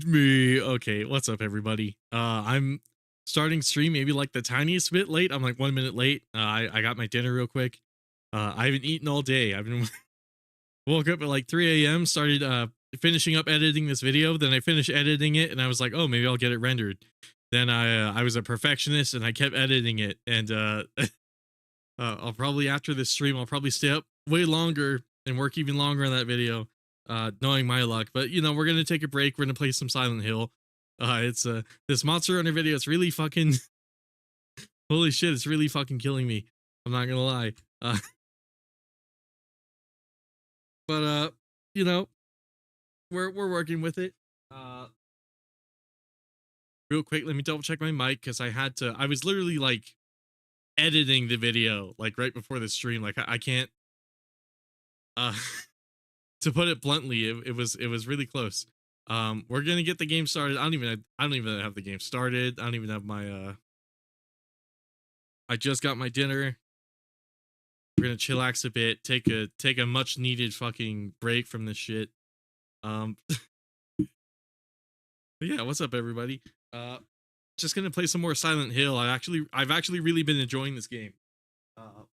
me. Okay, what's up, everybody? I'm starting stream maybe like the tiniest bit late. I'm like 1 minute late. I got my dinner real quick. I haven't eaten all day. I've been woke up at like 3 a.m. Started finishing up editing this video. Then I finished editing it, and I was like, oh, maybe I'll get it rendered. Then I was a perfectionist, and I kept editing it. And I'll probably after this stream, I'll probably stay up way longer and work even longer on that video, knowing my luck. But you know, we're gonna take a break. We're gonna play some Silent Hill. It's this Monster Hunter video. It's really fucking holy shit. It's really fucking killing me. I'm not gonna lie. But you know, we're working with it. Real quick, let me double check my mic because I had to. I was literally like editing the video like right before the stream. Like I can't. Uh, to put it bluntly, it was really close. We're gonna get the game started. I don't even have the game started. I don't even have my I just got my dinner. We're gonna chillax a bit, take a much needed fucking break from this shit. Um but yeah, what's up, everybody? Just gonna play some more Silent Hill. I've actually really been enjoying this game. Uh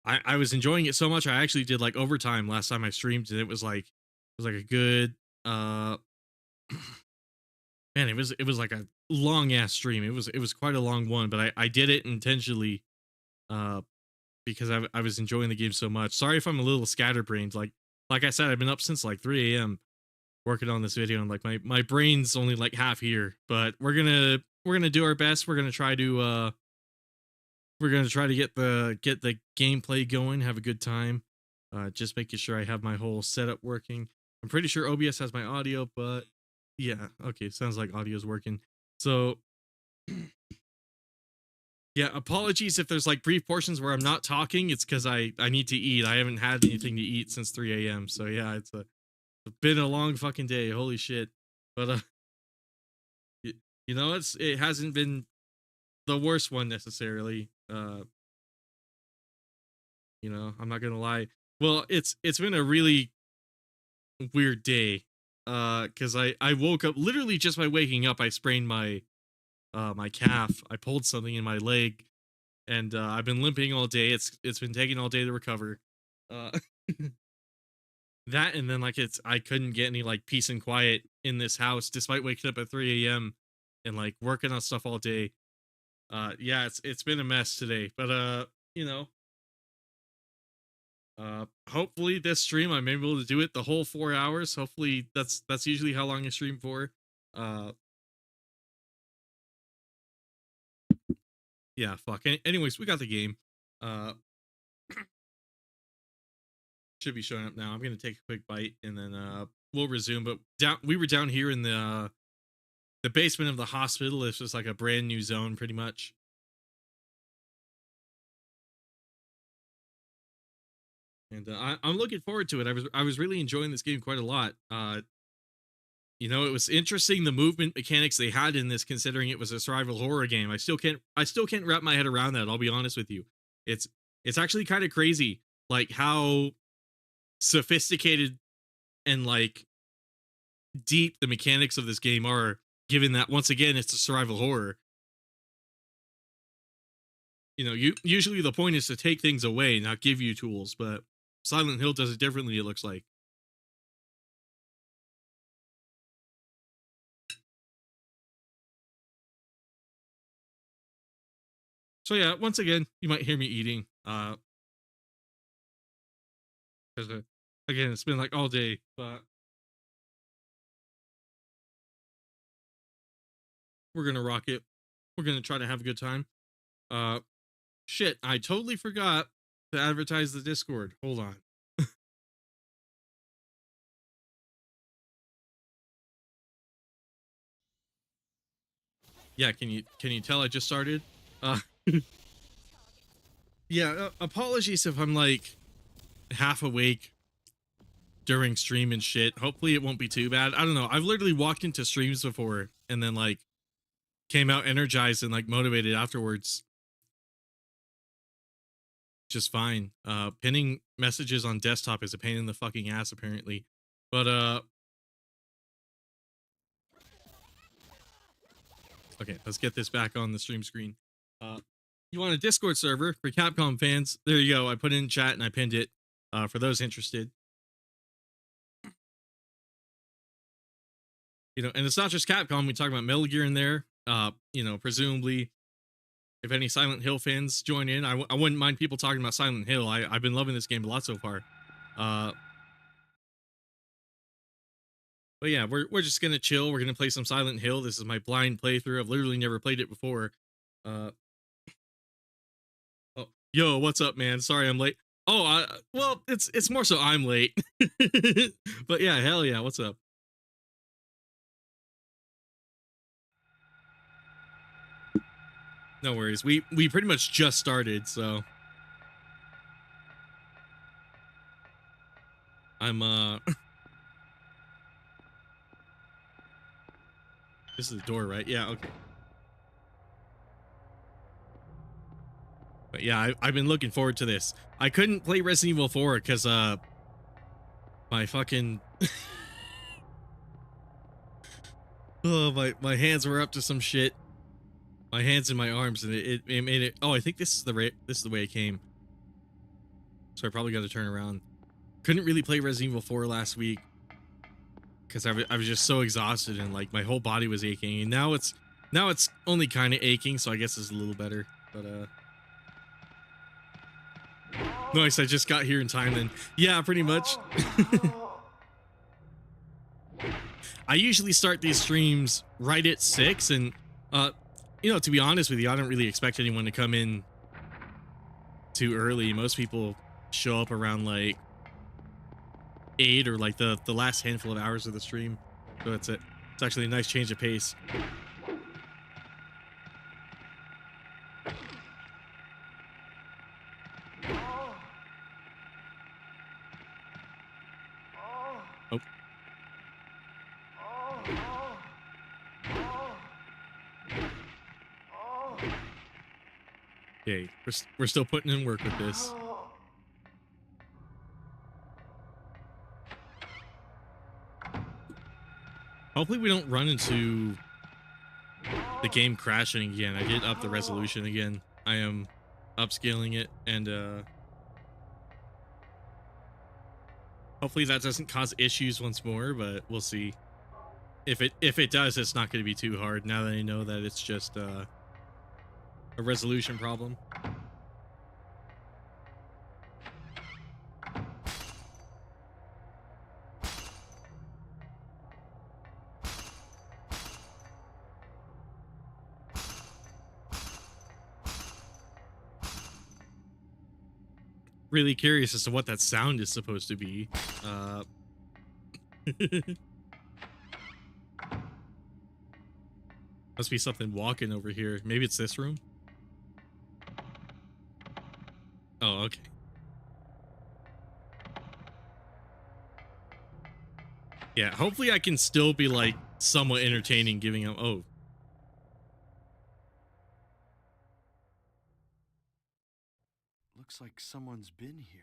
I was enjoying it so much I actually did like overtime last time I streamed, and it was like a good man, it was like a long ass stream. It was quite a long one, but I did it intentionally uh because I was enjoying the game so much. Sorry if I'm a little scatterbrained. Like I said, I've been up since like 3 a.m. working on this video, and like my brain's only like half here. But we're gonna do our best. We're gonna try to get the gameplay going, have a good time. Just making sure I have my whole setup working. I'm pretty sure OBS has my audio, but yeah, okay, sounds like audio's working. So yeah, apologies if there's like brief portions where I'm not talking. It's because I need to eat. I haven't had anything to eat since 3 a.m. So yeah, it's been a long fucking day. Holy shit. But y- you know, it hasn't been the worst one necessarily. You know, I'm not gonna lie. Well, it's been a really weird day. Because I woke up literally just by waking up. I sprained my calf. I pulled something in my leg, and I've been limping all day. It's been taking all day to recover. Uh, that and then like I couldn't get any like peace and quiet in this house despite waking up at 3 a.m. and like working on stuff all day. Yeah, it's been a mess today, but you know, hopefully this stream I'm able to do it the whole 4 hours. Hopefully that's usually how long I stream for. Uh, yeah, fuck. Anyways, we got the game. Uh, should be showing up now. I'm gonna take a quick bite and then we'll resume. But we were down here in the basement of the hospital. This was like a brand new zone, pretty much. And I'm looking forward to it. I was really enjoying this game quite a lot. You know, it was interesting the movement mechanics they had in this, considering it was a survival horror game. I still can't wrap my head around that. I'll be honest with you. It's it's actually kind of crazy, like how sophisticated and like deep the mechanics of this game are, given that once again it's a survival horror. You know, usually the point is to take things away, not give you tools, but Silent Hill does it differently, it looks like. So yeah, once again, you might hear me eating. Because again, it's been like all day, but we're gonna rock it. We're gonna try to have a good time. Uh, shit, I totally forgot to advertise the Discord. Hold on. Yeah, can you tell I just started? Uh, yeah. Apologies if I'm like half awake during stream and shit. Hopefully it won't be too bad. I don't know. I've literally walked into streams before and then like came out energized and like motivated afterwards. Just fine. Pinning messages on desktop is a pain in the fucking ass apparently. But Okay, let's get this back on the stream screen. You want a Discord server for Capcom fans? There you go. I put it in chat and I pinned it for those interested. You know, and it's not just Capcom. We talk about Metal Gear in there. You know, presumably, if any Silent Hill fans join in, I wouldn't mind people talking about Silent Hill. I've been loving this game a lot so far. But yeah, we're just gonna chill. We're gonna play some Silent Hill. This is my blind playthrough. I've literally never played it before. Oh, yo, what's up, man? Sorry I'm late. Oh, well, it's more so I'm late. But yeah, hell yeah, what's up? No worries. We pretty much just started, so I'm this is the door, right? Yeah, okay. But yeah, I've been looking forward to this. I couldn't play Resident Evil 4 because my fucking oh, my hands were up to some shit. My hands and my arms, and it made it. Oh, I think this is the way it came. So I probably got to turn around. Couldn't really play Resident Evil 4 last week because I was just so exhausted and like my whole body was aching. And now it's only kind of aching, so I guess it's a little better. But nice. I just got here in time then. Yeah, pretty much. I usually start these streams right at 6, and you know, to be honest with you, I don't really expect anyone to come in too early. Most people show up around like 8 or like the last handful of hours of the stream. So that's it. It's actually a nice change of pace. Oh. Okay, we're still putting in work with this. Hopefully we don't run into the game crashing again. I did up the resolution again. I am upscaling it, and hopefully that doesn't cause issues once more, but we'll see. If it does, it's not going to be too hard now that I know that it's just a resolution problem. Really curious as to what that sound is supposed to be. Must be something walking over here. Maybe it's this room. Oh, okay. Yeah, hopefully I can still be like somewhat entertaining giving them. Oh. Looks like someone's been here.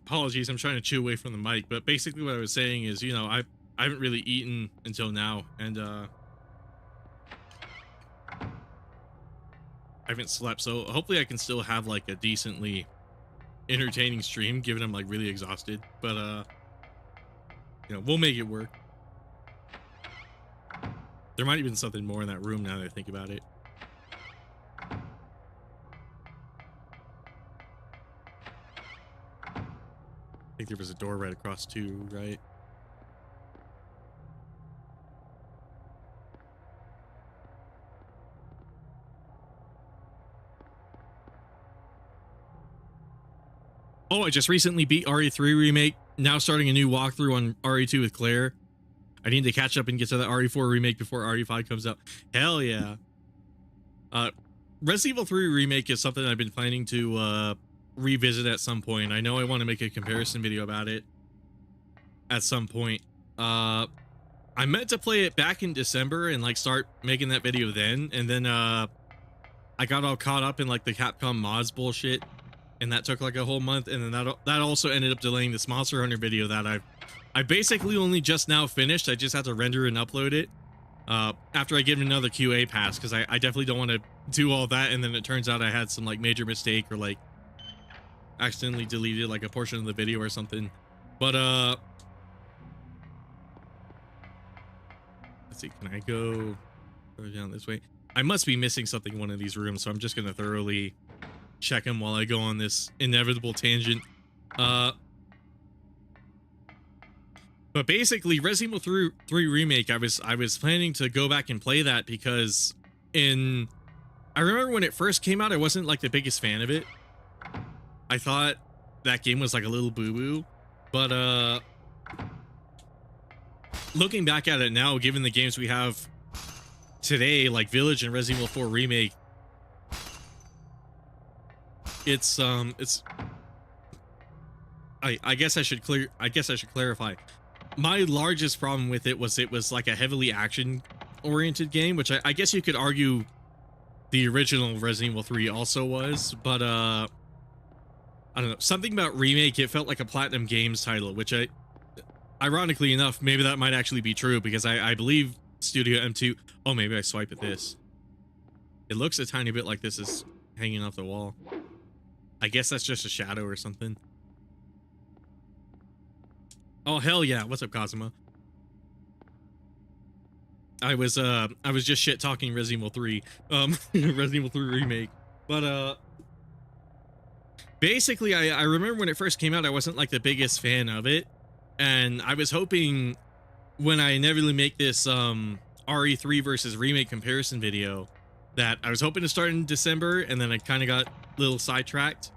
Apologies, I'm trying to chew away from the mic, but basically what I was saying is, you know, I haven't really eaten until now, and I haven't slept, so hopefully I can still have like a decently entertaining stream given I'm like really exhausted, but you know, we'll make it work. There might have been something more in that room now that I think about it. I think there was a door right across too, right? Oh, I just recently beat RE3 Remake. Now starting a new walkthrough on RE2 with Claire. I need to catch up and get to the RE4 Remake before RE5 comes out. Hell yeah. Resident Evil 3 Remake is something I've been planning to revisit at some point. I know I want to make a comparison video about it at some point. I meant to play it back in December and like start making that video then, and then I got all caught up in like the Capcom mods bullshit, and that took like a whole month, and then that also ended up delaying this Monster Hunter video that I basically only just now finished. I just had to render and upload it after I give it another QA pass, because I definitely don't want to do all that and then it turns out I had some like major mistake or like accidentally deleted like a portion of the video or something. But let's see, can I go down this way? I must be missing something in one of these rooms, so I'm just gonna thoroughly check them while I go on this inevitable tangent. But basically, Resident Evil 3 Remake, I was planning to go back and play that because I remember when it first came out, I wasn't like the biggest fan of it. I thought that game was like a little boo-boo, but looking back at it now, given the games we have today, like Village and Resident Evil 4 Remake, it's I guess I should clarify. My largest problem with it was like a heavily action oriented game, which I guess you could argue the original Resident Evil 3 also was, but I don't know, something about Remake, it felt like a Platinum Games title, which ironically enough, maybe that might actually be true, because I believe Studio M2, oh, maybe I swipe at this. It looks a tiny bit like this is hanging off the wall. I guess that's just a shadow or something. Oh, hell yeah. What's up, Kazuma? I was just shit talking Resident Evil 3. Resident Evil 3 Remake. But basically I remember when it first came out, I wasn't like the biggest fan of it. And I was hoping when I inevitably make this RE3 versus Remake comparison video that I was hoping to start in December, and then I kind of got a little sidetracked.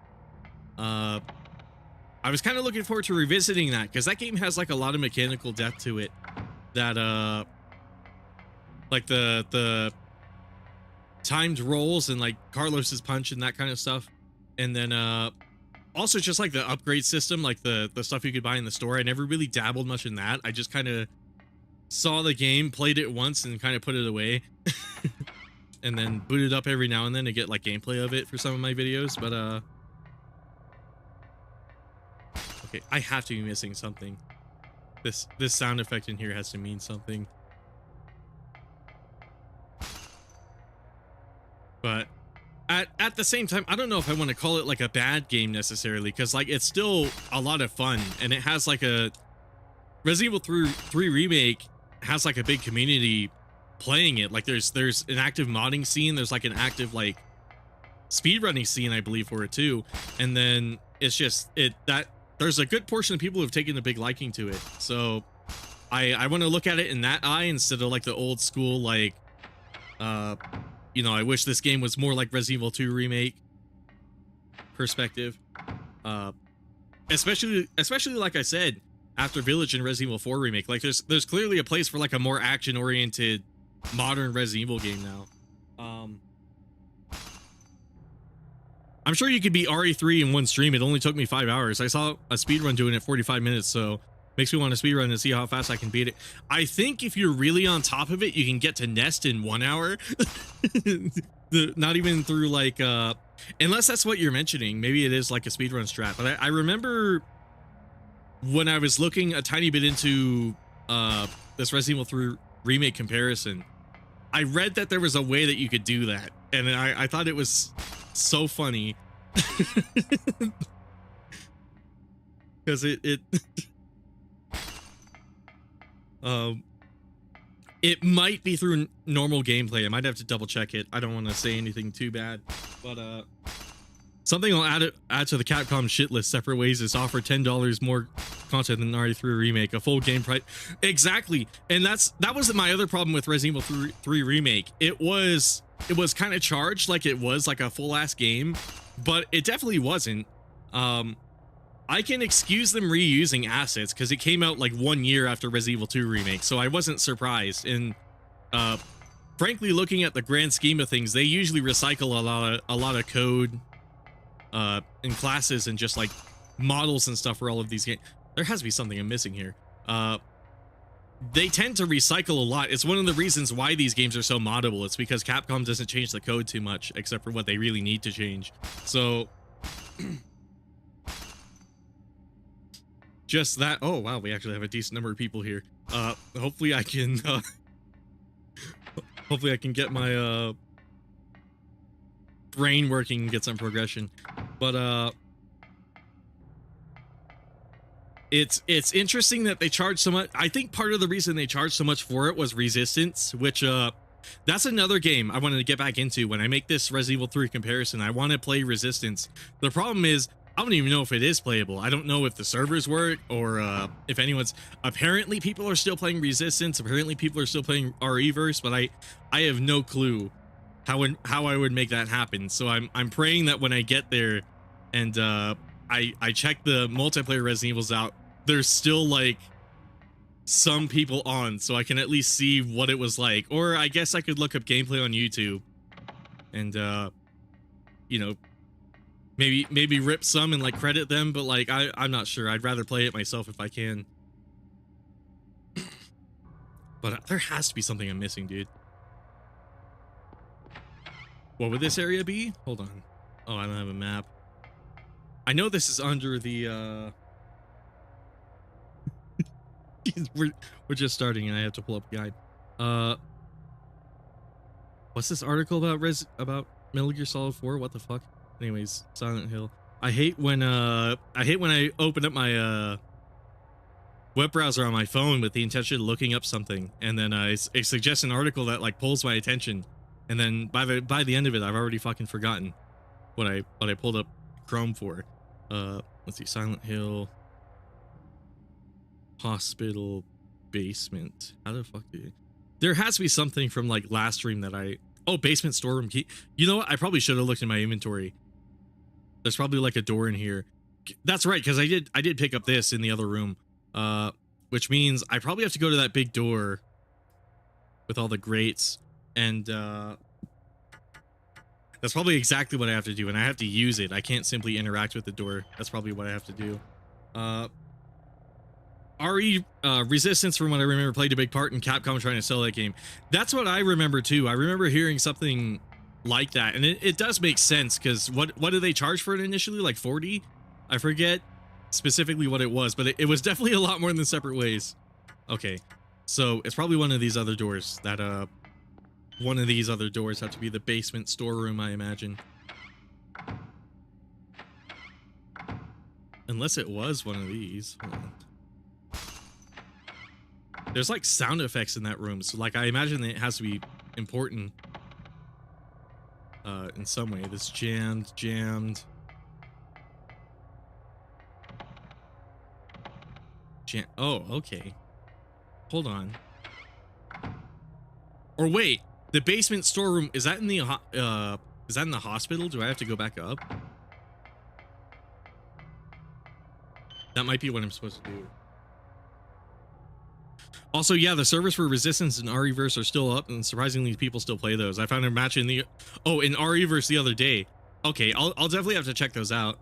I was kind of looking forward to revisiting that, because that game has like a lot of mechanical depth to it that like the timed rolls and like Carlos's punch and that kind of stuff, and then also just like the upgrade system, like the stuff you could buy in the store. I never really dabbled much in that. I just kind of saw the game, played it once, and kind of put it away. And then booted up every now and then to get like gameplay of it for some of my videos. But okay, I have to be missing something. This sound effect in here has to mean something. But at the same time, I don't know if I want to call it like a bad game necessarily, because like it's still a lot of fun, and it has like a Resident Evil 3 Remake has like a big community playing it. Like there's an active modding scene, there's like an active like speedrunning scene, I believe, for it too. And then it's just that there's a good portion of people who have taken a big liking to it. So I want to look at it in that eye instead of like the old school like you know, I wish this game was more like Resident Evil 2 Remake perspective. Especially like I said, after Village and Resident Evil 4 Remake, like there's clearly a place for like a more action oriented modern Resident Evil game now. I'm sure you could beat RE3 in one stream. It only took me 5 hours. I saw a speedrun doing it 45 minutes, so makes me want to speedrun and see how fast I can beat it. I think if you're really on top of it, you can get to Nest in 1 hour. Not even through like unless that's what you're mentioning. Maybe it is like a speedrun strat. But I remember when I was looking a tiny bit into this Resident Evil 3 Remake comparison, I read that there was a way that you could do that, and I thought it was so funny. Because it might be through normal gameplay. I might have to double check it. I don't want to say anything too bad, but something I'll add to the Capcom shit list. Separate Ways is offered $10 more content than RE3 Remake, a full game price. Exactly, and that was my other problem with Resident Evil 3 Remake. It was kind of charged like it was like a full ass game, but it definitely wasn't. I can excuse them reusing assets because it came out like 1 year after Resident Evil 2 Remake, so I wasn't surprised. And frankly, looking at the grand scheme of things, they usually recycle a lot of code in classes and just like models and stuff for all of these games. There has to be something I'm missing here. They tend to recycle a lot. It's one of the reasons why these games are so moddable. It's because Capcom doesn't change the code too much, except for what they really need to change. So just that. Oh wow, we actually have a decent number of people here. Hopefully I can hopefully I can get my brain working and get some progression. But it's interesting that they charge so much. I think part of the reason they charged so much for it was Resistance, which that's another game I wanted to get back into. When I make this Resident Evil 3 comparison, I want to play Resistance. The problem is I don't even know if it is playable. I don't know if the servers work or if anyone's. Apparently people are still playing Resistance. Apparently people are still playing RE-verse, but I have no clue how I would make that happen. So I'm praying that when I get there and I check the multiplayer Resident Evils out, there's still like some people on, so I can at least see what it was like. Or I guess I could look up gameplay on YouTube and you know, maybe rip some and like credit them, but like I'm not sure. I'd rather play it myself if I can. But there has to be something I'm missing, dude. What would this area be? Hold on. Oh, I don't have a map. I know this is under the we're just starting and I have to pull up a guide. What's this article about Metal Gear Solid 4? What the fuck? Anyways, Silent Hill. I hate when I open up my web browser on my phone with the intention of looking up something, and then it suggests an article that like pulls my attention, and then by the end of it I've already fucking forgotten what I pulled up Chrome for. Let's see, Silent Hill hospital basement. How the fuck do you... There has to be something from like last stream that oh, basement storeroom key. You know what? I probably should have looked in my inventory. There's probably like a door in here. That's right, because I did pick up this in the other room. Which means I probably have to go to that big door with all the grates, and that's probably exactly what I have to do, and I have to use it. I can't simply interact with the door. That's probably what I have to do. Resistance, from what I remember, played a big part in Capcom trying to sell that game. That's what I remember too. I remember hearing something like that, and it does make sense, because what did they charge for it initially? Like 40? I forget specifically what it was, but it was definitely a lot more than Separate Ways. Okay, so it's probably one of these other doors that one of these other doors have to be the basement storeroom, I imagine. Unless it was one of these. Hold on. There's like sound effects in that room, so like I imagine it has to be important in some way. This jammed. Oh, okay. Hold on. Or wait, the basement storeroom, is that in the hospital? Do I have to go back up? That might be what I'm supposed to do. Also, yeah, the servers for Resistance and RE-verse are still up, and surprisingly, people still play those. I found a match in in RE-verse the other day. Okay, I'll definitely have to check those out.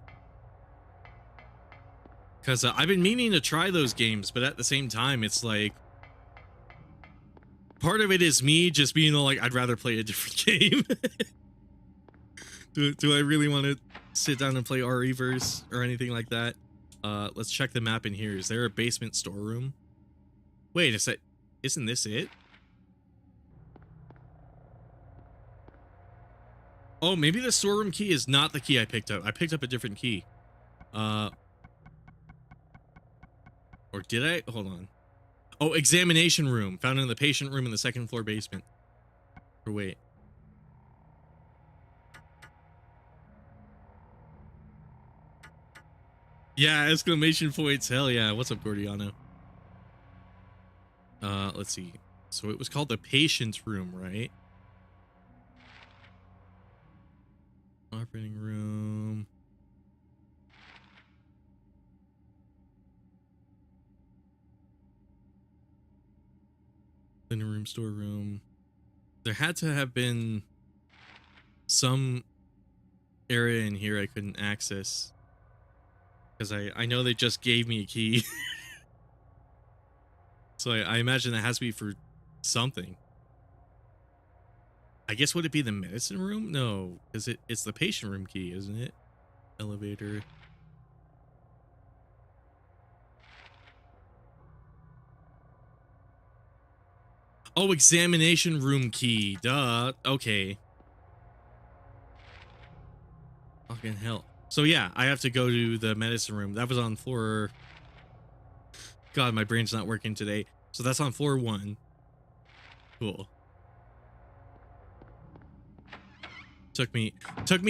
Because I've been meaning to try those games, but at the same time, it's like... Part of it is me just being like, I'd rather play a different game. Do I really want to sit down and play RE-verse or anything like that? Let's check the map in here. Is there a basement storeroom? Wait a sec. Isn't this it? Oh, maybe the storeroom key is not the key I picked up. I picked up a different key. Or did I? Hold on. Oh, examination room. Found in the patient room in the second floor basement. Or wait. Yeah, exclamation points. Hell yeah. What's up, Gordiano? Let's see. So it was called the patient room, right? Operating room. Living room, storeroom. there had to have been some area in here I couldn't access. Because I know they just gave me a key. So I imagine that has to be for something. I guess would it be the medicine room? No, because it's the patient room key, isn't it? Elevator. Oh, examination room key. Duh. Okay. Fucking hell. So yeah, I have to go to the medicine room. That was on floor. God, my brain's not working today. So that's on floor 1. Cool. Took me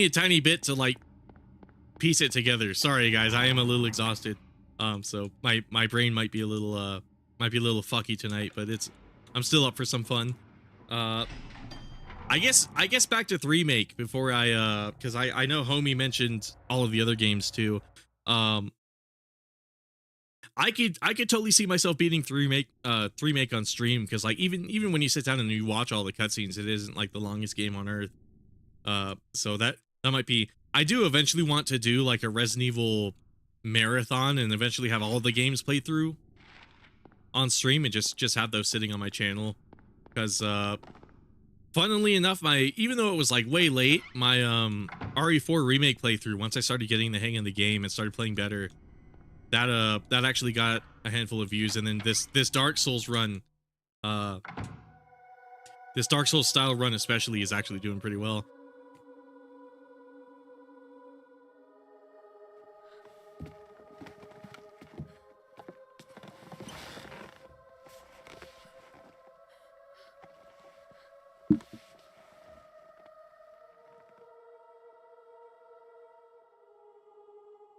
a tiny bit to like piece it together. Sorry guys, I am a little exhausted. So my brain might be a little fucky tonight, but I'm still up for some fun. I guess back to 3 make before I because I know homie mentioned all of the other games too. I could totally see myself beating 3 make on stream, because like even when you sit down and you watch all the cutscenes, it isn't like the longest game on earth. So that might be. I do eventually want to do like a Resident Evil marathon and eventually have all the games played through on stream and just have those sitting on my channel, because funnily enough, even though it was like way late, my RE4 remake playthrough, once I started getting the hang of the game and started playing better, that actually got a handful of views. And then this Dark Souls run, this Dark Souls style run especially, is actually doing pretty well.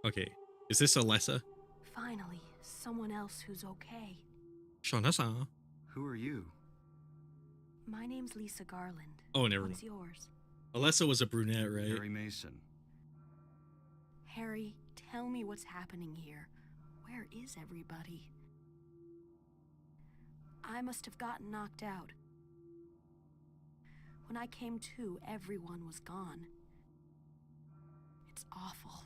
Okay, is this Alessa? Finally, someone else who's okay. Shauna-san. Who are you? My name's Lisa Garland. Oh, never mind. What's yours? Alessa was a brunette, right? Harry Mason. Harry, tell me what's happening here. Where is everybody? I must have gotten knocked out. When I came to, everyone was gone. It's awful.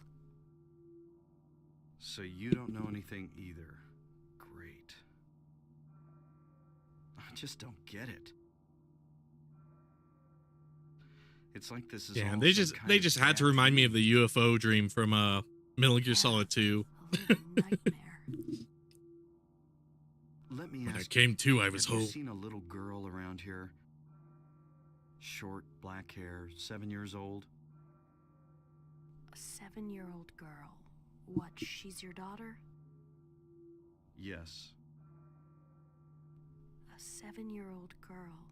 So you don't know anything either. Great. I just don't get it. It's like this is Yeah, all they some just kind they of just had to bad remind me dream. of the UFO dream from Metal Gear Yeah, Solid 2. A living nightmare. Let me When I ask came you, to, I was have you home. seen a little girl around here? Short, black hair, 7 years old? A 7-year-old girl. What, she's your daughter? Yes. A 7-year-old girl.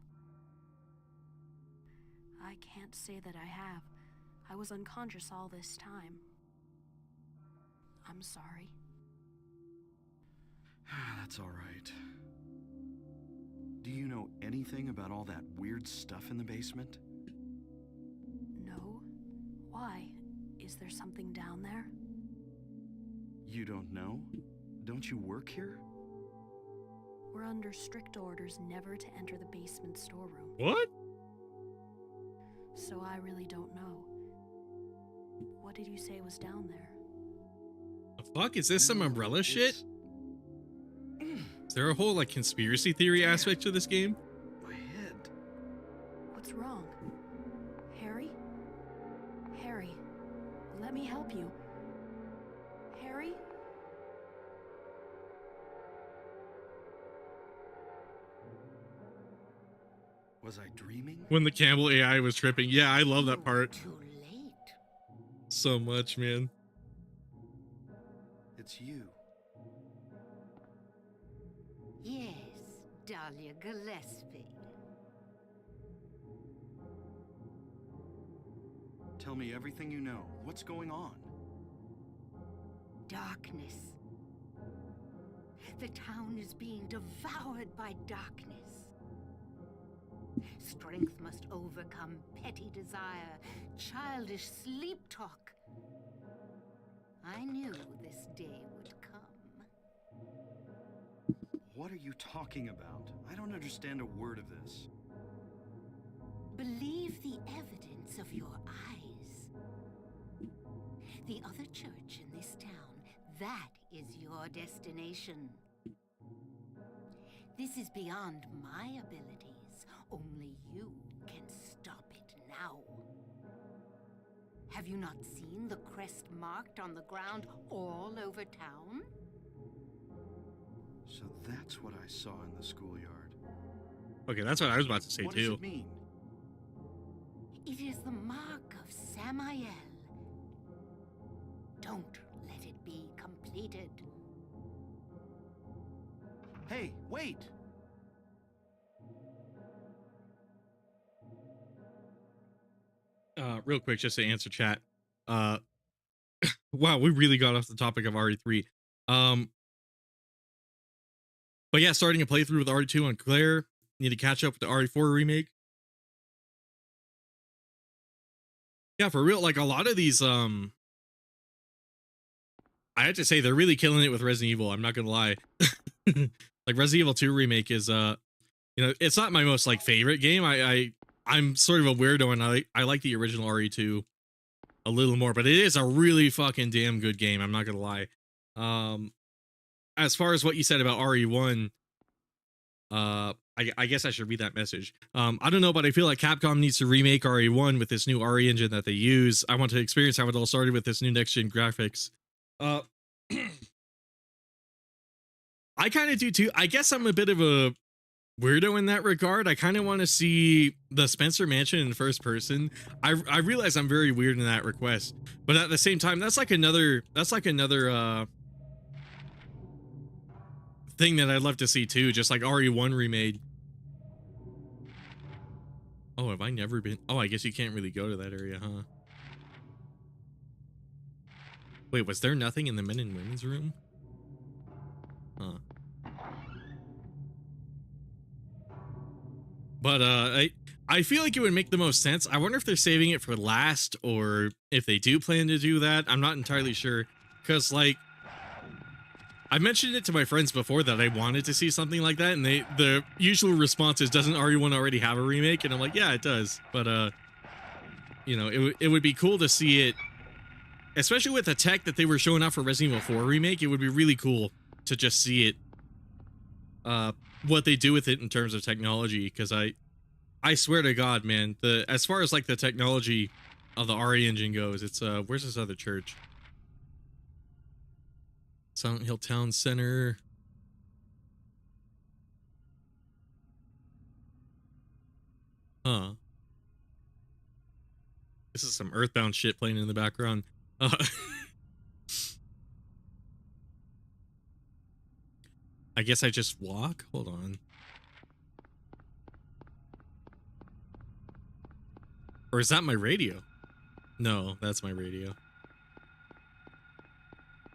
I can't say that I have. I was unconscious all this time. I'm sorry. That's all right. Do you know anything about all that weird stuff in the basement? No? Why? Is there something down there? You don't know? Don't you work here? We're under strict orders never to enter the basement storeroom, What? so I really don't know. What did you say was down there? The fuck? Is this some Well, umbrella shit? it's- Is there a whole like conspiracy theory aspect to this game? My head. What's wrong? Harry? Harry, let me help you. Harry? Was I dreaming? When the Campbell AI was tripping. Yeah, I love that part Too late. so much, man. It's you. Yes, Dahlia Gillespie. Tell me everything you know. What's going on? Darkness. The town is being devoured by darkness. Strength must overcome petty desire, childish sleep talk. I knew this day would come. What are you talking about? I don't understand a word of this. Believe the evidence of your eyes. The other church in this town, that is your destination. This is beyond my abilities. Only you can stop it now. Have you not seen the crest marked on the ground all over town? So that's what I saw in the schoolyard. Okay, that's what I was about to say What does too. it mean? It is the mark of Samael. Don't let it be completed. Hey, wait! Real quick, just to answer chat. Wow, we really got off the topic of RE3. But yeah, starting a playthrough with RE2 on Claire. Need to catch up with the RE4 remake. Yeah, for real, like a lot of these, I have to say they're really killing it with Resident Evil. I'm not gonna lie. Like Resident Evil 2 remake is it's not my most like favorite game. I'm sort of a weirdo and I like the original RE2 a little more, but it is a really fucking damn good game. I'm not gonna lie. As far as what you said about RE1, I guess I should read that message. I don't know, but I feel like Capcom needs to remake RE1 with this new RE engine that they use. I want to experience how it all started with this new next gen graphics. I kind of do too. I guess I'm a bit of a weirdo in that regard. I kind of want to see the Spencer Mansion in first person. I realize I'm very weird in that request, but at the same time, that's like another thing that I'd love to see too, just like RE1 remade. Oh, have I never been? Oh, I guess you can't really go to that area, huh? Wait, was there nothing in the men and women's room? Huh. But I feel like it would make the most sense. I wonder if they're saving it for last or if they do plan to do that. I'm not entirely sure, because like I mentioned it to my friends before that I wanted to see something like that, and the usual response is, doesn't RE1 already have a remake? And I'm like, yeah, it does. But it would be cool to see it, especially with the tech that they were showing off for Resident Evil 4 remake. It would be really cool to just see it, what they do with it in terms of technology, because I swear to God, man, as far as like the technology of the RE engine goes, it's where's this other church? Silent Hill Town Center. Huh. This is some Earthbound shit playing in the background. I guess I just walk? Hold on. Or is that my radio? No, that's my radio.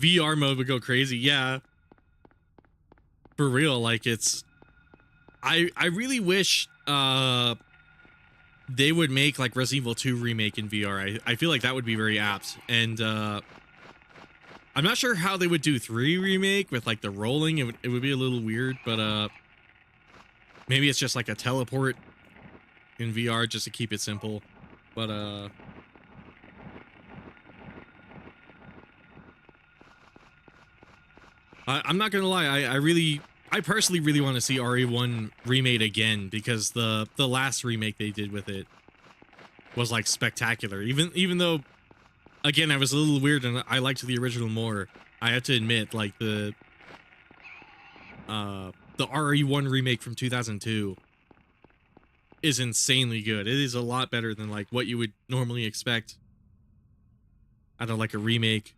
VR mode would go crazy. Yeah. For real, like it's I really wish they would make like Resident Evil 2 remake in VR. I feel like that would be very apt. And I'm not sure how they would do 3 remake with like the rolling. It would be a little weird, but maybe it's just like a teleport in VR just to keep it simple. But I'm not gonna lie, I personally really want to see RE1 remade again, because the last remake they did with it was like spectacular. Even though, again, I was a little weird and I liked the original more, I have to admit, like the RE1 remake from 2002 is insanely good. It is a lot better than like what you would normally expect out of like a remake.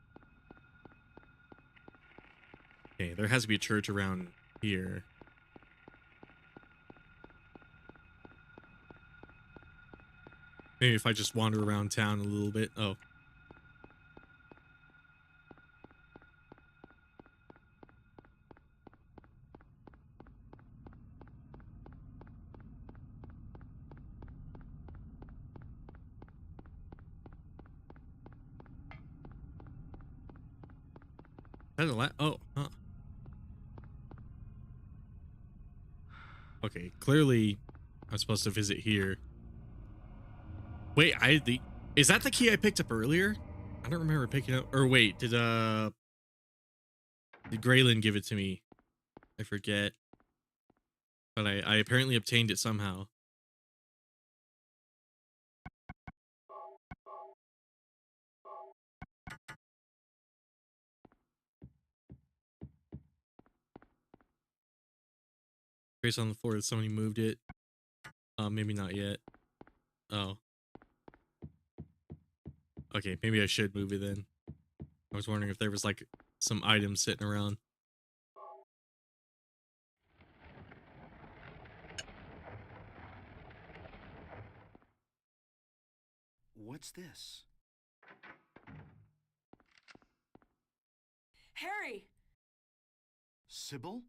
Okay, there has to be a church around here. Maybe if I just wander around town a little bit. Oh. Oh, huh. Okay, clearly I'm supposed to visit here. Wait, is that the key I picked up earlier? I don't remember picking up. Or wait, did Graylin give it to me? I forget. But I apparently obtained it somehow. Trace on the floor. Somebody moved it. Maybe not yet. Oh. Okay, maybe I should move it then. I was wondering if there was like some items sitting around. What's this? Harry! Sybil?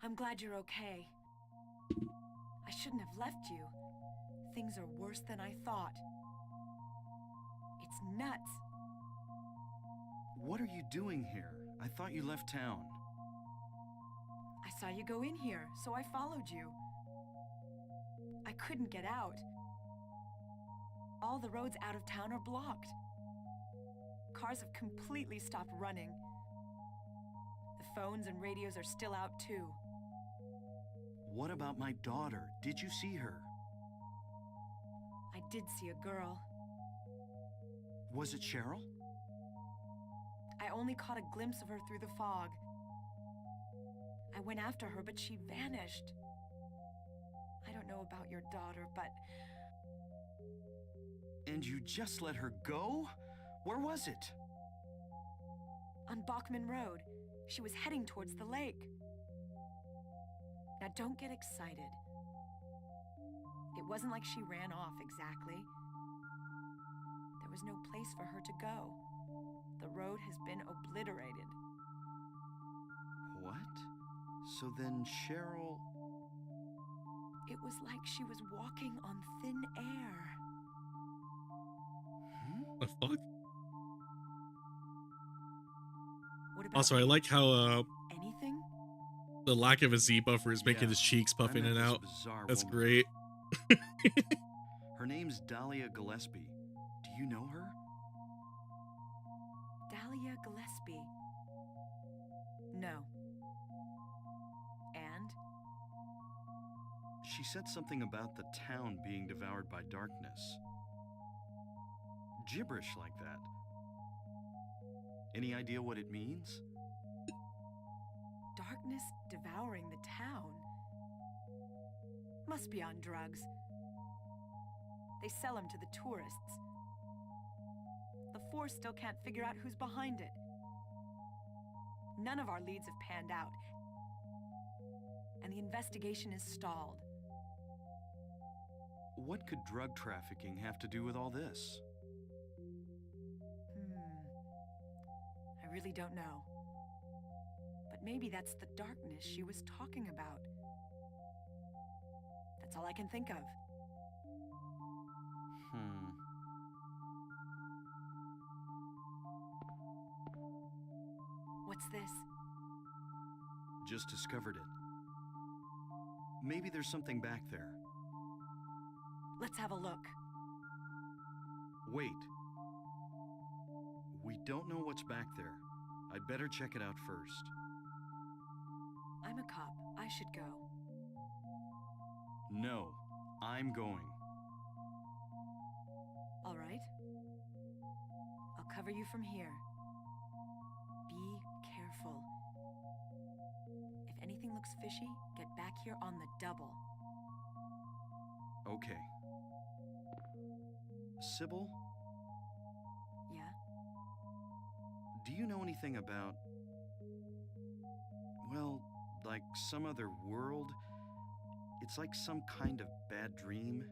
I'm glad you're okay. I shouldn't have left you. Things are worse than I thought. It's nuts. What are you doing here? I thought you left town. I saw you go in here, so I followed you. I couldn't get out. All the roads out of town are blocked. Cars have completely stopped running. The phones and radios are still out too. What about my daughter? Did you see her? I did see a girl. Was it Cheryl? I only caught a glimpse of her through the fog. I went after her, but she vanished. I don't know about your daughter, but... And you just let her go? Where was it? On Bachman Road. She was heading towards the lake. Now don't get excited. It wasn't like she ran off exactly. There was no place for her to go. The road has been obliterated. What? So then Cheryl... It was like she was walking on thin air. The fuck? What about Also, I you? like how Anything? the lack of a Z buffer is making Yeah, his cheeks puff I in met and this out. bizarre That's woman. great. Her name's Dahlia Gillespie. Do you know her? Dahlia Gillespie. No. And? She said something about the town being devoured by darkness. Gibberish like that. Any idea what it means? Darkness devouring the town? Must be on drugs. They sell them to the tourists. The Force still can't figure out who's behind it. None of our leads have panned out. And the investigation is stalled. What could drug trafficking have to do with all this? I really don't know. But maybe that's the darkness she was talking about. That's all I can think of. What's this? Just discovered it. Maybe there's something back there. Let's have a look. Wait. We don't know what's back there. I'd better check it out first. I'm a cop. I should go. No, I'm going. All right. I'll cover you from here. Be careful. If anything looks fishy, get back here on the double. Okay. Sybil, Yeah? do you know anything about... well, like some other world? It's like some kind of bad dream.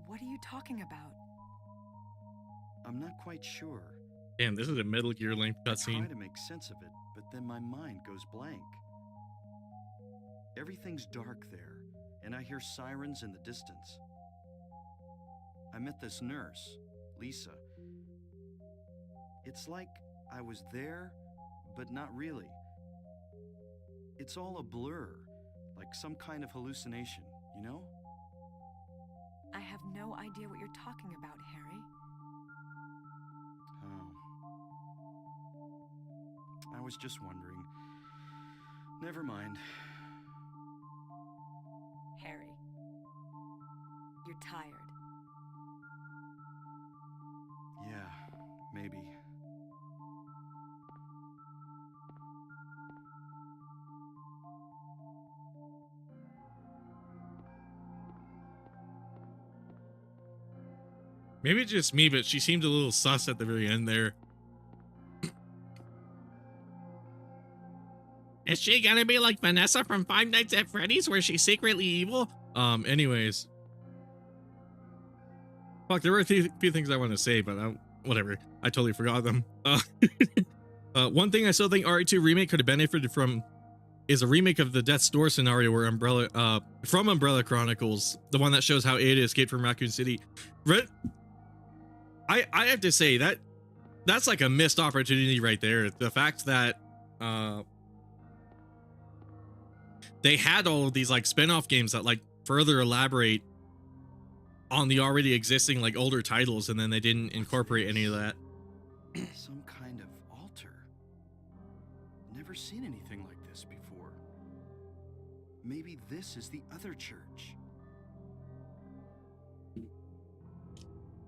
What are you talking about? I'm not quite sure. Damn, this is a Metal Gear length I try cutscene. to make sense of it, but then my mind goes blank. Everything's dark there, and I hear sirens in the distance. I met this nurse, Lisa. It's like I was there, but not really. It's all a blur, Like some kind of hallucination, you know? I have no idea what you're talking about, Harry. Oh. I was just wondering. Never mind. Harry, you're tired. Yeah, maybe. Maybe it's just me, but she seemed a little sus at the very end there. Is she gonna be like Vanessa from Five Nights at Freddy's, where she's secretly evil? Anyways. Fuck, there were a few things I wanted to say, but whatever. I totally forgot them. One thing I still think RE2 Remake could have benefited from is a remake of the Death's Door scenario where from Umbrella Chronicles, the one that shows how Ada escaped from Raccoon City. I have to say that's like a missed opportunity right there. The fact that they had all of these like spin-off games that like further elaborate on the already existing like older titles, and then they didn't incorporate any of that. Some kind of altar. Never seen anything like this before. Maybe this is the other church.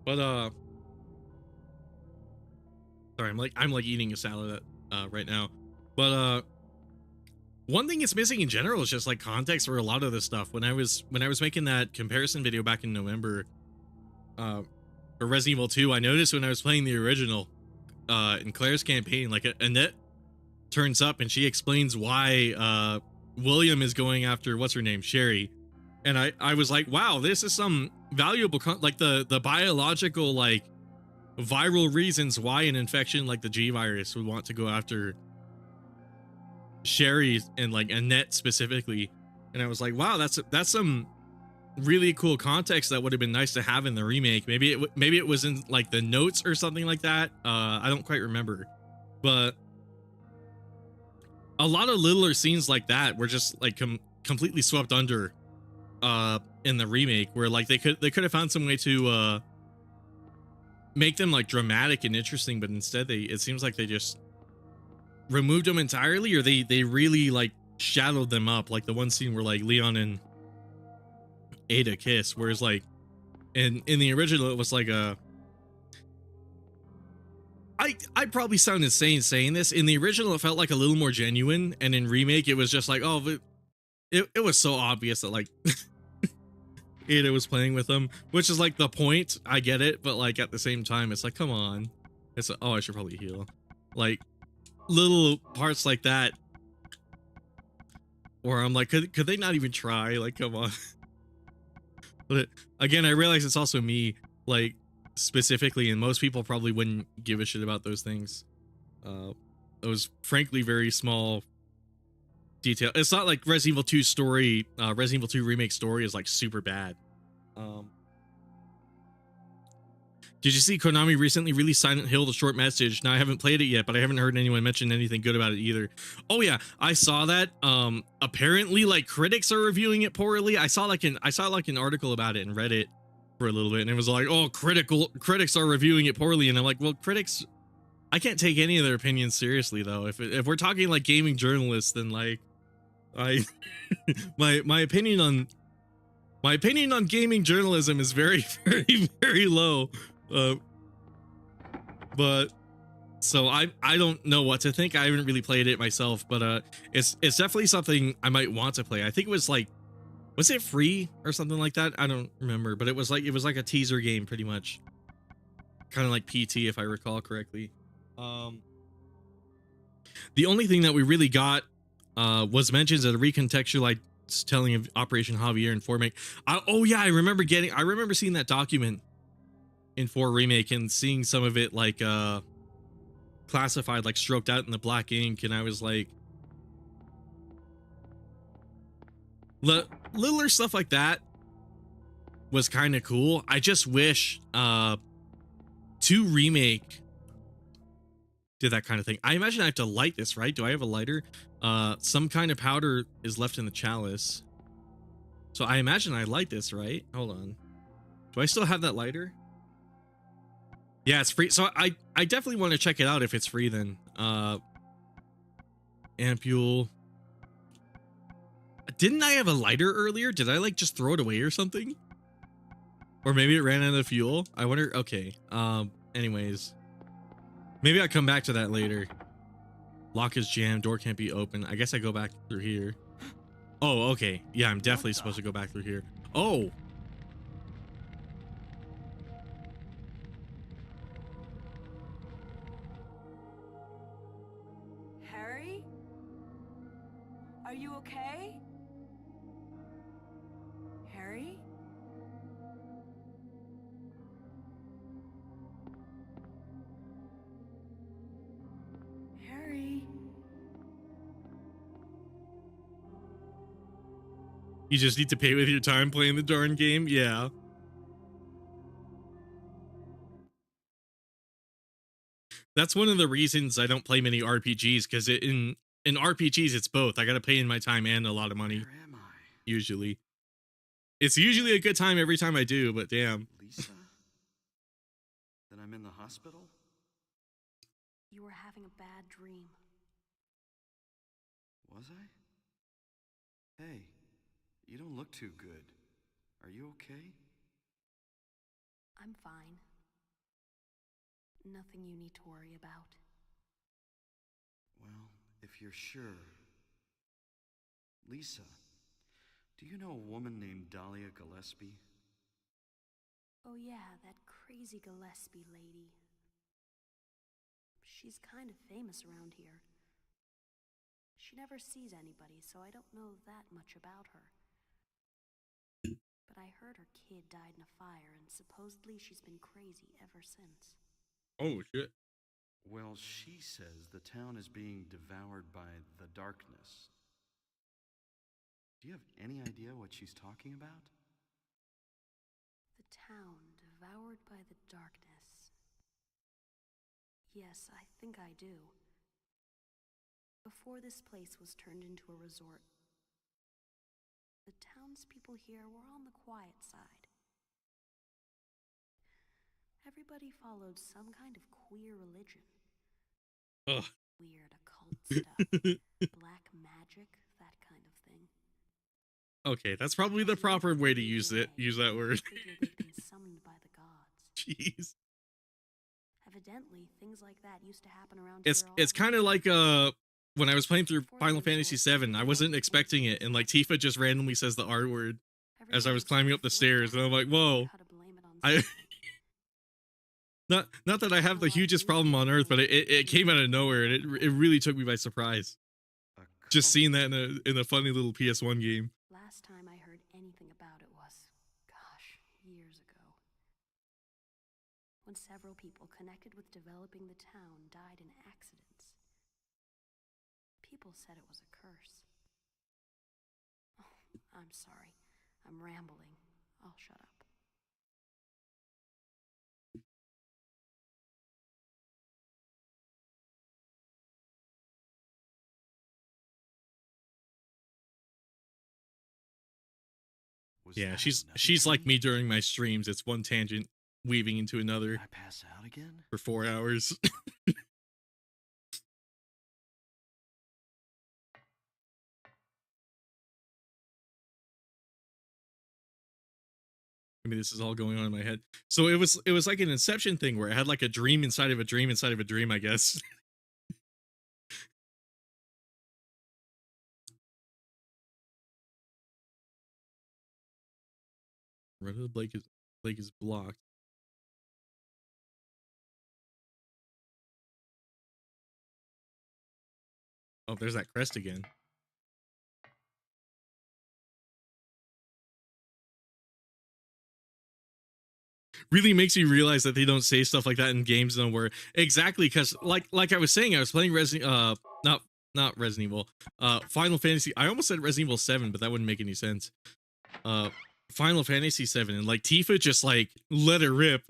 But sorry, I'm like eating a salad right now. But one thing it's missing in general is just like context for a lot of this stuff. When I was making that comparison video back in November for Resident Evil 2, I noticed when I was playing the original in Claire's campaign, like Annette turns up and she explains why William is going after what's her name, Sherry. And I was like, wow, this is some valuable like the biological like viral reasons why an infection like the G virus would want to go after Sherry and like Annette specifically. And I was like, wow, that's some really cool context that would have been nice to have in the remake. Maybe it was in like the notes or something like that. I don't quite remember, but a lot of littler scenes like that were just like completely swept under in the remake, where like they could have found some way to make them like dramatic and interesting, but instead it seems like they just removed them entirely, or they really like shadowed them up, like the one scene where like Leon and Ada kiss, whereas like in the original it was like I probably sound insane saying this. In the original it felt like a little more genuine, and in remake it was just like, oh, it was so obvious that like Ada was playing with them, which is like the point. I get it, but like at the same time it's like, come on. It's like, oh, I should probably heal. Like little parts like that, or I'm like, could they not even try? Like, come on. But again, I realize it's also me, like specifically, and most people probably wouldn't give a shit about those things. Those frankly very small detail. It's not like Resident Evil 2 story, Resident Evil 2 remake story is like super bad. Did you see Konami recently released Silent Hill: The Short Message? Now I haven't played it yet, but I haven't heard anyone mention anything good about it either. Oh yeah, I saw that. Apparently like critics are reviewing it poorly. I saw like an article about it in Reddit for a little bit, and it was like, oh, critics are reviewing it poorly, and I'm like, well, critics, I can't take any of their opinions seriously though. If we're talking like gaming journalists, then like my opinion on gaming journalism is very very low. But so I don't know what to think. I haven't really played it myself, but it's definitely something I might want to play. I think it was like, was it free or something like that? I don't remember, but it was like a teaser game pretty much, kind of like PT if I recall correctly. The only thing that we really got was mentions of the recontextualized telling of Operation Javier in 4 Remake. Oh yeah, I remember seeing that document in 4 Remake and seeing some of it like classified, like stroked out in the black ink, and I was like, littler stuff like that was kind of cool. I just wish 2 Remake did that kind of thing. I imagine I have to light this, right? Do I have a lighter? Some kind of powder is left in the chalice. So I imagine I light this, right? Hold on. Do I still have that lighter? Yeah, it's free. So I definitely want to check it out if it's free then. Ampule. Didn't I have a lighter earlier? Did I like just throw it away or something? Or maybe it ran out of fuel. I wonder. Okay. Anyways. Maybe I'll come back to that later. Lock is jammed. Door can't be open. I guess I go back through here. Oh, okay. Yeah, I'm definitely supposed to go back through here. Oh. Harry? Are you okay? Harry? Harry? You just need to pay with your time playing the darn game? Yeah. That's one of the reasons I don't play many RPGs, because in RPGs, it's both. I got to pay in my time and a lot of money. Where am I? Usually. It's usually a good time every time I do, but damn. Lisa? Then I'm in the hospital? You were having a bad dream. Was I? Hey, you don't look too good. Are you okay? I'm fine. Nothing you need to worry about. Well, if you're sure. Lisa, do you know a woman named Dahlia Gillespie? Oh yeah, that crazy Gillespie lady. She's kind of famous around here. She never sees anybody, so I don't know that much about her. But I heard her kid died in a fire, and supposedly she's been crazy ever since. Oh, shit. Well, she says the town is being devoured by the darkness. Do you have any idea what she's talking about? The town devoured by the darkness. Yes, I think I do. Before this place was turned into a resort, the townspeople here were on the quiet side. Everybody followed some kind of queer religion. Ugh. Weird occult stuff. Black magic, that kind of thing. Okay, that's probably the proper way to use it. Use that word. Figure they've been summoned by the gods. Jeez. Evidently, things like that used to happen around It's here all kind of the like time. when I was playing through Final Fantasy VII, I wasn't expecting it, and like Tifa just randomly says the R word as I was climbing up the stairs, and I'm like, whoa. I not that I have the hugest problem on Earth, but it came out of nowhere, and it really took me by surprise. A Just cult. seeing that in a funny little PS1 game. Last time I heard anything about it was, gosh, years ago. When several people connected with developing the town died in accidents. People said it was a curse. Oh, I'm sorry. I'm rambling. I'll shut up. Was Yeah, that she's another like dream? me during my streams. It's one tangent weaving into another Did I pass out again? for 4 hours. I mean, this is all going on in my head. So it was like an Inception thing where I had like a dream inside of a dream inside of a dream, I guess. Run of the Blake is blocked. Oh, there's that crest again. Really makes you realize that they don't say stuff like that in games nowhere. Exactly, because like I was saying, I was playing not Resident Evil, Final Fantasy. I almost said Resident Evil 7, but that wouldn't make any sense. Final Fantasy 7, and like Tifa just like let it rip.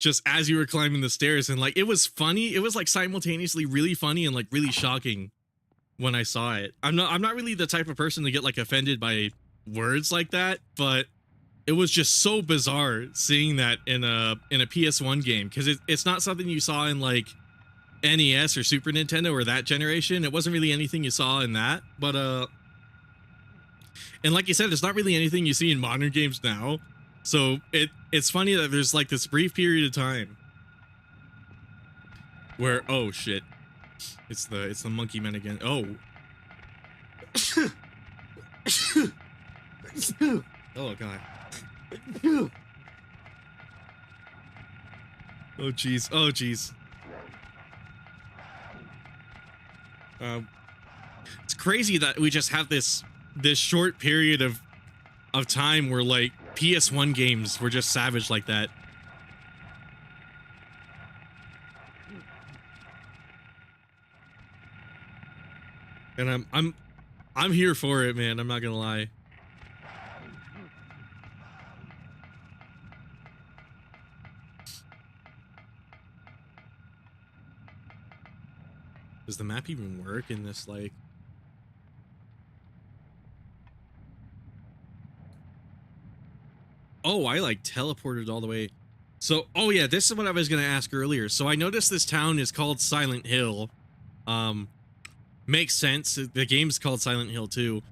just as you were climbing the stairs, and like it was funny. It was like simultaneously really funny and like really shocking when I saw it. I'm not really the type of person to get like offended by words like that, but it was just so bizarre seeing that in a PS1 game, because it's not something you saw in like NES or Super Nintendo or that generation. It wasn't really anything you saw in that, but and like you said, it's not really anything you see in modern games now. So it's funny that there's like this brief period of time where, oh shit, it's the monkey man again. Oh. Oh god. Oh jeez. Oh jeez. It's crazy that we just have this short period of time where like PS1 games were just savage like that. And I'm here for it, man. I'm not gonna lie. Does the map even work in this, like... Oh, I like teleported all the way. So, oh yeah, this is what I was gonna ask earlier. So I noticed this town is called Silent Hill. Makes sense. The game's called Silent Hill 2.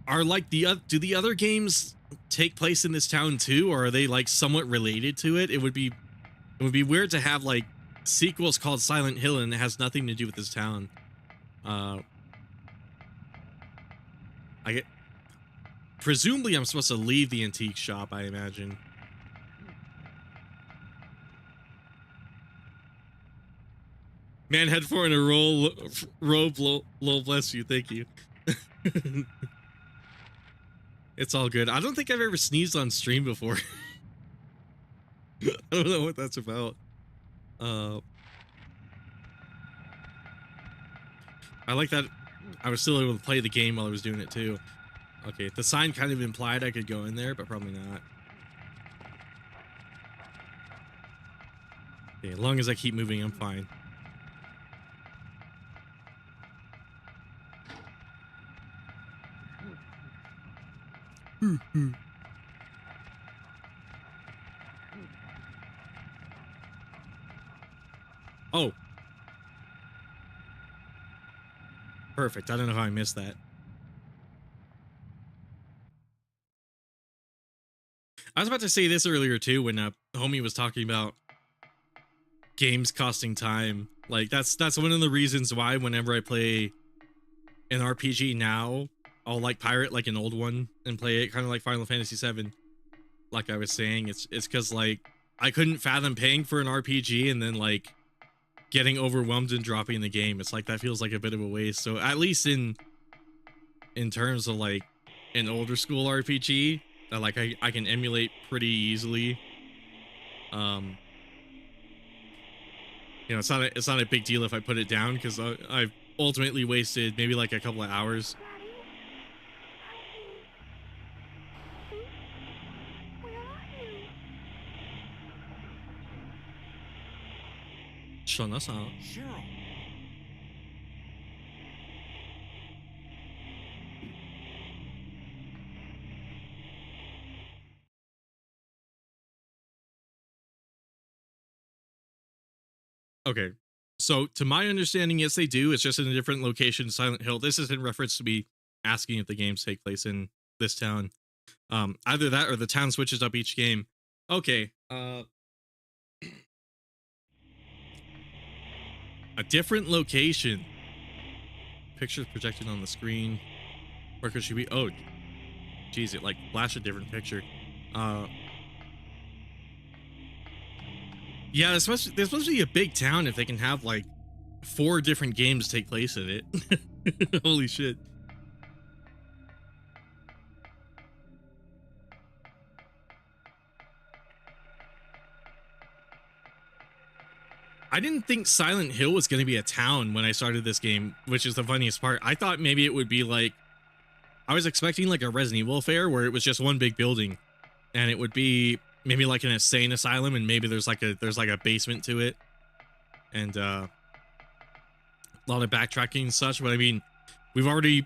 Are like do the other games take place in this town too, or are they like somewhat related to it? It would be weird to have like sequels called Silent Hill and it has nothing to do with this town. Presumably I'm supposed to leave the antique shop, I imagine. Man, head for in a robe, low bless you, thank you. It's all good. I don't think I've ever sneezed on stream before. I don't know what that's about. I like that I was still able to play the game while I was doing it too. Okay, the sign kind of implied I could go in there, but probably not. Okay, as long as I keep moving, I'm fine. Oh. Perfect. I don't know how I missed that. I was about to say this earlier too when homie was talking about games costing time. Like that's one of the reasons why whenever I play an RPG now, I'll like pirate like an old one and play it kind of like Final Fantasy VII. Like I was saying, it's because like I couldn't fathom paying for an RPG and then like getting overwhelmed and dropping the game. It's like that feels like a bit of a waste. So at least in terms of like an older school RPG that like I can emulate pretty easily. You know, it's not a big deal if I put it down because I've ultimately wasted maybe like a couple of hours. Cheryl. Okay, so to my understanding, yes, they do. It's just in a different location, Silent Hill. This is in reference to me asking if the games take place in this town. Either that or the town switches up each game. Okay, a different location. Pictures projected on the screen. Where could she be? Oh, geez, it like flashed a different picture. Yeah, there's supposed to be a big town if they can have like 4 different games take place in it. Holy shit. I didn't think Silent Hill was going to be a town when I started this game, which is the funniest part. I thought maybe it would be like, I was expecting like a Resident Evil fair where it was just one big building and it would be maybe like an insane asylum, and maybe there's like a basement to it, and a lot of backtracking and such. But I mean, we've already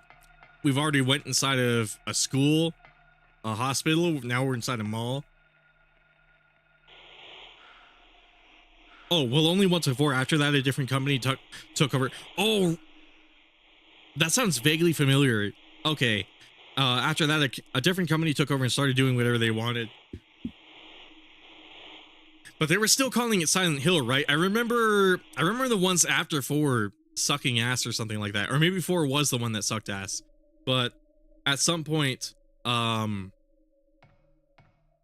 went inside of a school, a hospital. Now we're inside a mall. Oh, well, only 1 to 4. After that, a different company took over. Oh, that sounds vaguely familiar. Okay. After that, a different company took over and started doing whatever they wanted. But they were still calling it Silent Hill, right? I remember the ones after 4 sucking ass or something like that. Or maybe 4 was the one that sucked ass. But at some point,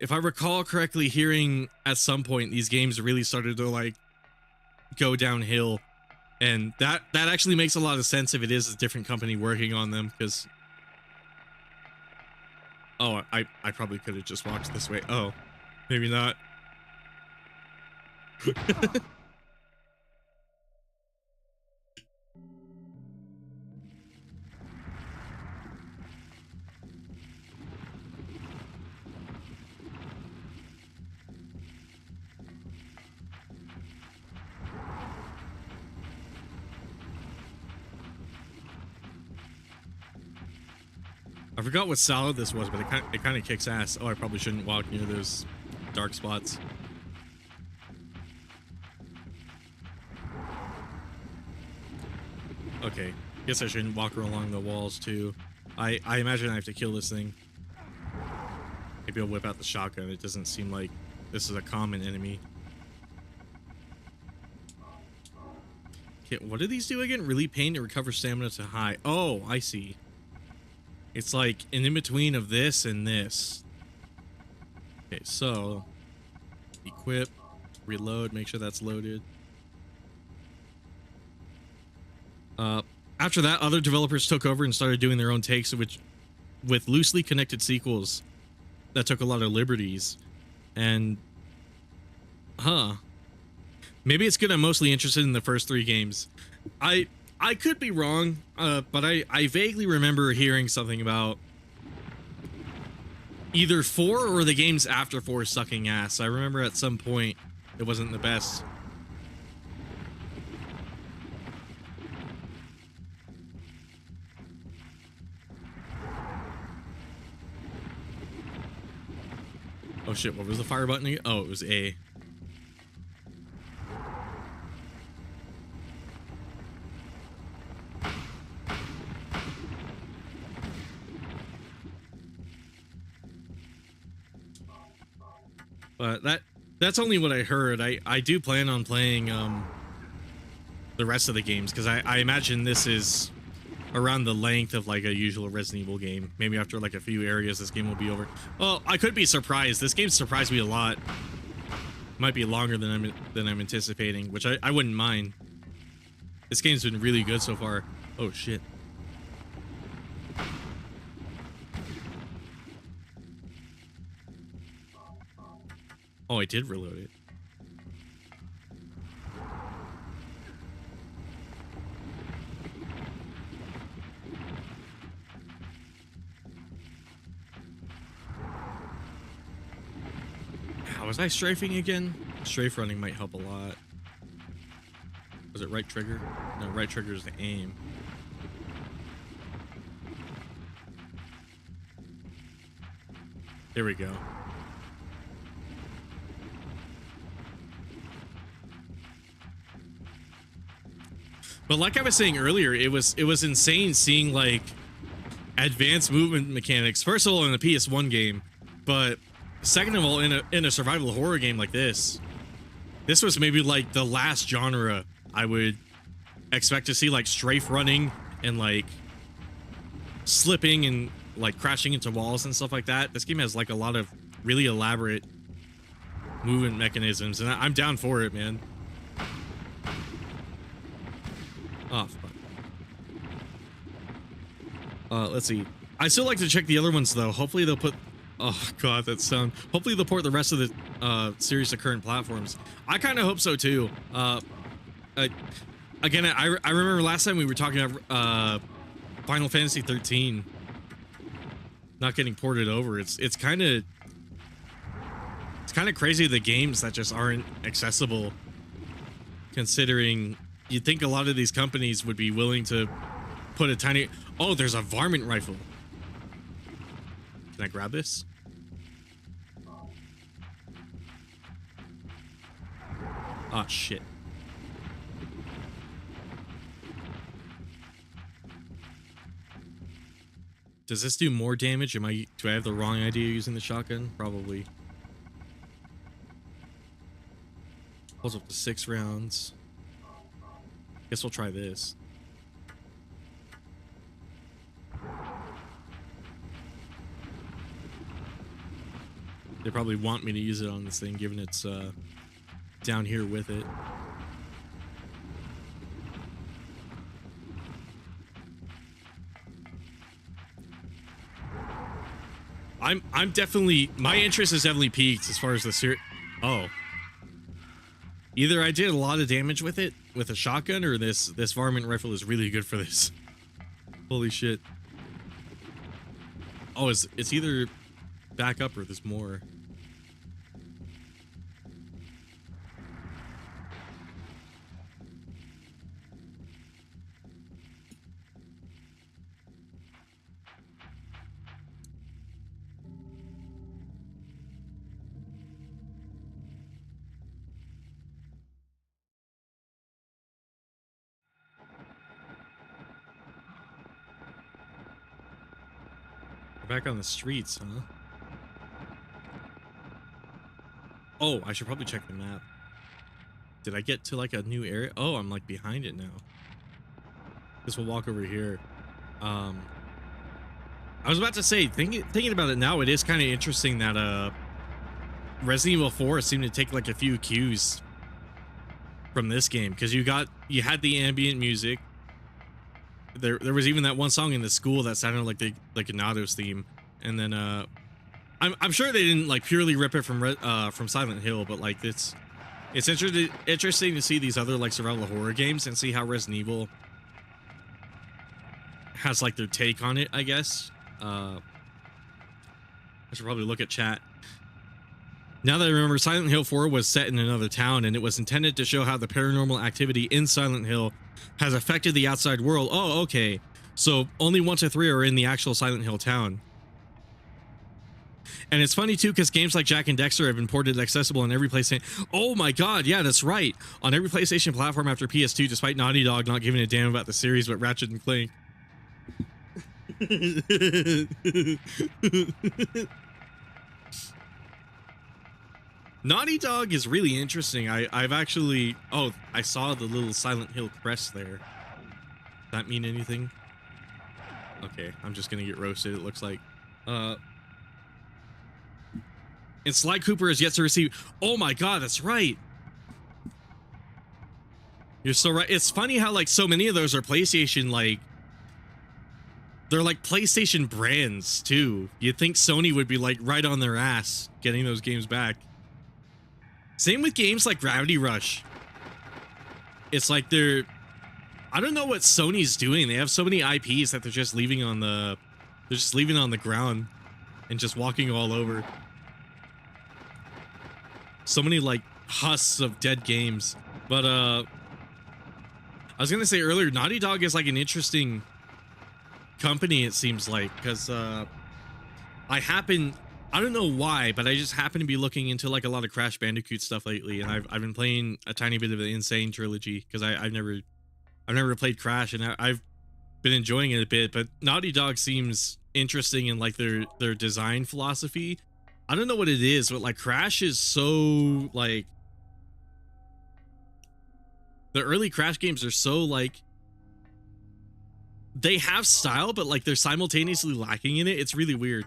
if I recall correctly, hearing at some point these games really started to like go downhill, and that actually makes a lot of sense if it is a different company working on them. Because oh, I probably could have just walked this way. Oh, maybe not. I forgot what salad this was, but it kind of kicks ass. Oh, I probably shouldn't walk near those dark spots. Okay, guess I shouldn't walk along the walls too. I imagine I have to kill this thing. Maybe I'll whip out the shotgun. It doesn't seem like this is a common enemy. Okay, what do these do again? Relieve pain and recover stamina to high. Oh, I see. It's like an in-between of this and this. Okay, so equip, reload, make sure that's loaded. After that, other developers took over and started doing their own takes, with loosely connected sequels that took a lot of liberties. And maybe it's good I'm mostly interested in the first 3 games. I could be wrong, but I vaguely remember hearing something about either 4 or the games after 4 sucking ass. I remember at some point it wasn't the best. Oh shit, what was the fire button again? Oh, it was A. But that's only what I heard. I do plan on playing the rest of the games, because I imagine this is around the length of like a usual Resident Evil game. Maybe after like a few areas this game will be over. Well, I could be surprised. This game surprised me a lot. Might be longer than I'm anticipating, which I wouldn't mind. This game's been really good so far. Oh shit. Oh, I did reload it. Was I strafing again? Strafe running might help a lot. Was it right trigger? No, right trigger is the aim. There we go. But like I was saying earlier, it was insane seeing like advanced movement mechanics. First of all, in a PS1 game, but second of all, in a survival horror game like this was maybe like the last genre I would expect to see, like strafe running and like slipping and like crashing into walls and stuff like that. This game has like a lot of really elaborate movement mechanisms, and I'm down for it, man. Oh, fuck. Let's see. I still like to check the other ones though. Hopefully they'll put. Oh god, that sound. Hopefully they'll port the rest of the series to current platforms. I kind of hope so too. Again, I remember last time we were talking about Final Fantasy 13 not getting ported over. It's kind of It's kind of crazy the games that just aren't accessible, considering you'd think a lot of these companies would be willing to put a tiny... Oh, there's a varmint rifle. Can I grab this? Oh, shit. Does this do more damage? Do I have the wrong idea using the shotgun? Probably. Pulls up to 6 rounds. Guess we'll try this. They probably want me to use it on this thing, given it's down here with it. I'm definitely, my interest is definitely peaked as far as the series. Oh, either I did a lot of damage with it with a shotgun, or this varmint rifle is really good for this. Holy shit. Oh, it's either back up or there's more. Back on the streets, huh? Oh, I should probably check the map. Did I get to like a new area? Oh, I'm like behind it now. Guess we'll walk over here. I was about to say, thinking about it now, it is kind of interesting that Resident Evil 4 seemed to take like a few cues from this game, because you had the ambient music. There was even that one song in the school that sounded like a Nados theme, and then I'm sure they didn't like purely rip it from Silent Hill, but like it's interesting to see these other like survival horror games and see how Resident Evil has like their take on it, I guess. I should probably look at chat. Now that I remember, Silent Hill 4 was set in another town, and it was intended to show how the paranormal activity in Silent Hill has affected the outside world. Oh, okay. So only 1 to 3 are in the actual Silent Hill town. And it's funny too, because games like Jak and Daxter have been ported accessible on every PlayStation. Oh my god, yeah, that's right. On every PlayStation platform after PS2, despite Naughty Dog not giving a damn about the series but Ratchet and Clank. Naughty Dog is really interesting. I've actually... Oh, I saw the little Silent Hill crest there. Does that mean anything? Okay, I'm just gonna get roasted, it looks like. And Sly Cooper is yet to receive... Oh my god, that's right! You're so right. It's funny how, like, so many of those are PlayStation, like... They're like PlayStation brands, too. You'd think Sony would be, like, right on their ass getting those games back. Same with games like Gravity Rush. It's like they're... I don't know what Sony's doing. They have so many IPs that they're just leaving on the... They're just leaving on the ground and just walking all over. So many, like, husks of dead games. But, I was gonna say earlier, Naughty Dog is, like, an interesting company, it seems like, because, I don't know why, but I just happen to be looking into like a lot of Crash Bandicoot stuff lately, and I've been playing a tiny bit of the Insane trilogy because I've never played Crash, and I've been enjoying it a bit. But Naughty Dog seems interesting in like their design philosophy. I don't know what it is, but like Crash is so like the early Crash games are so like they have style, but like they're simultaneously lacking in it. It's really weird.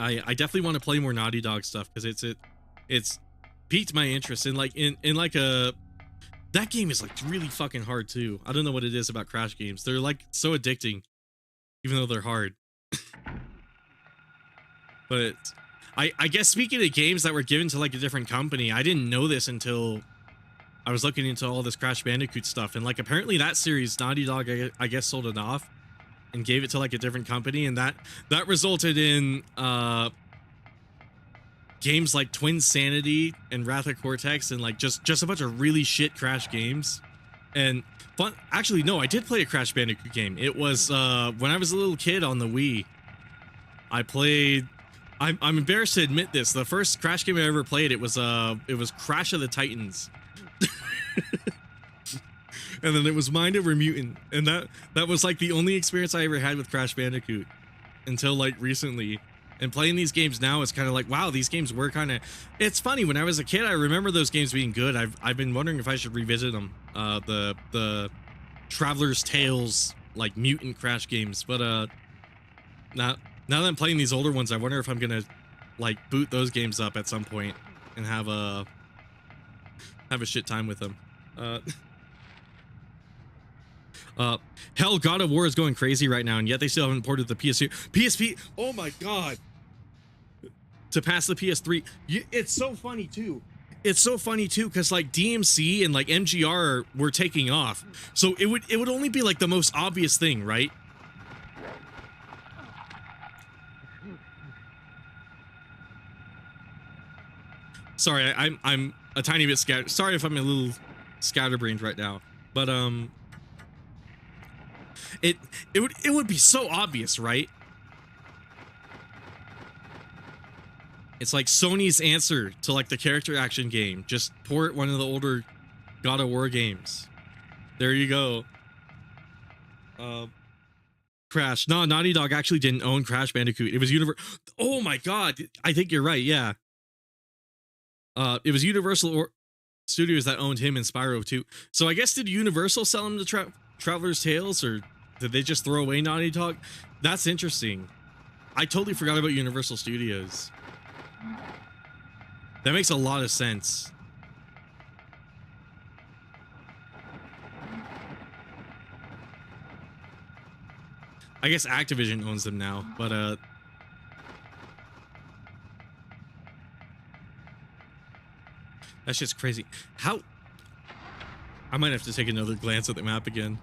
I definitely want to play more Naughty Dog stuff because it's piqued my interest in like in like a that game is like really fucking hard too. I don't know what it is about Crash games. They're like so addicting, even though they're hard. But I guess speaking of games that were given to like a different company, I didn't know this until I was looking into all this Crash Bandicoot stuff, and like apparently that series Naughty Dog I guess sold it off and gave it to like a different company, and that resulted in games like Twin Sanity and Wrath of Cortex and like just a bunch of really shit Crash games. And fun, actually no, I did play a Crash Bandicoot game. It was when I was a little kid on the Wii. I played, I'm embarrassed to admit this, the first Crash game I ever played, it was Crash of the Titans. And then it was Mind Over Mutant, and that was like the only experience I ever had with Crash Bandicoot until like recently. And playing these games now is kind of like, wow, these games were kind of, it's funny, when I was a kid I remember those games being good. I've been wondering if I should revisit them, the Traveler's Tales like mutant Crash games, but now that I'm playing these older ones, I wonder if I'm gonna like boot those games up at some point and have a shit time with them. Hell, God of War is going crazy right now, and yet they still haven't ported the PS2. PSP, oh my god, to pass the PS3. It's so funny too. It's so funny too, because like DMC and like MGR were taking off, so it would only be like the most obvious thing, right? Sorry, I'm a tiny bit scattered. Sorry if I'm a little scatterbrained right now, but it would be so obvious, right? It's like Sony's answer to like the character action game. Just port one of the older God of War games. There you go. Crash. No, Naughty Dog actually didn't own Crash Bandicoot. It was Oh my god. I think you're right. Yeah. It was Universal Studios that owned him and Spyro too. So I guess did Universal sell him to Traveler's Tales, or did they just throw away Naughty Dog? That's interesting. I totally forgot about Universal Studios. That makes a lot of sense. I guess Activision owns them now, but that's just crazy. How? I might have to take another glance at the map again.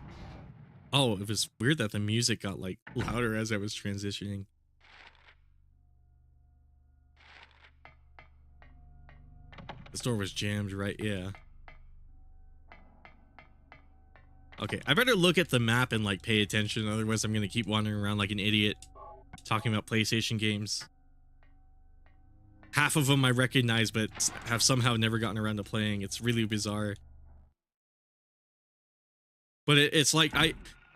Oh, it was weird that the music got like louder as I was transitioning. The store was jammed, right? Yeah. Okay, I better look at the map and like pay attention, otherwise I'm gonna keep wandering around like an idiot talking about PlayStation games. Half of them I recognize but have somehow never gotten around to playing. It's really bizarre. But it's like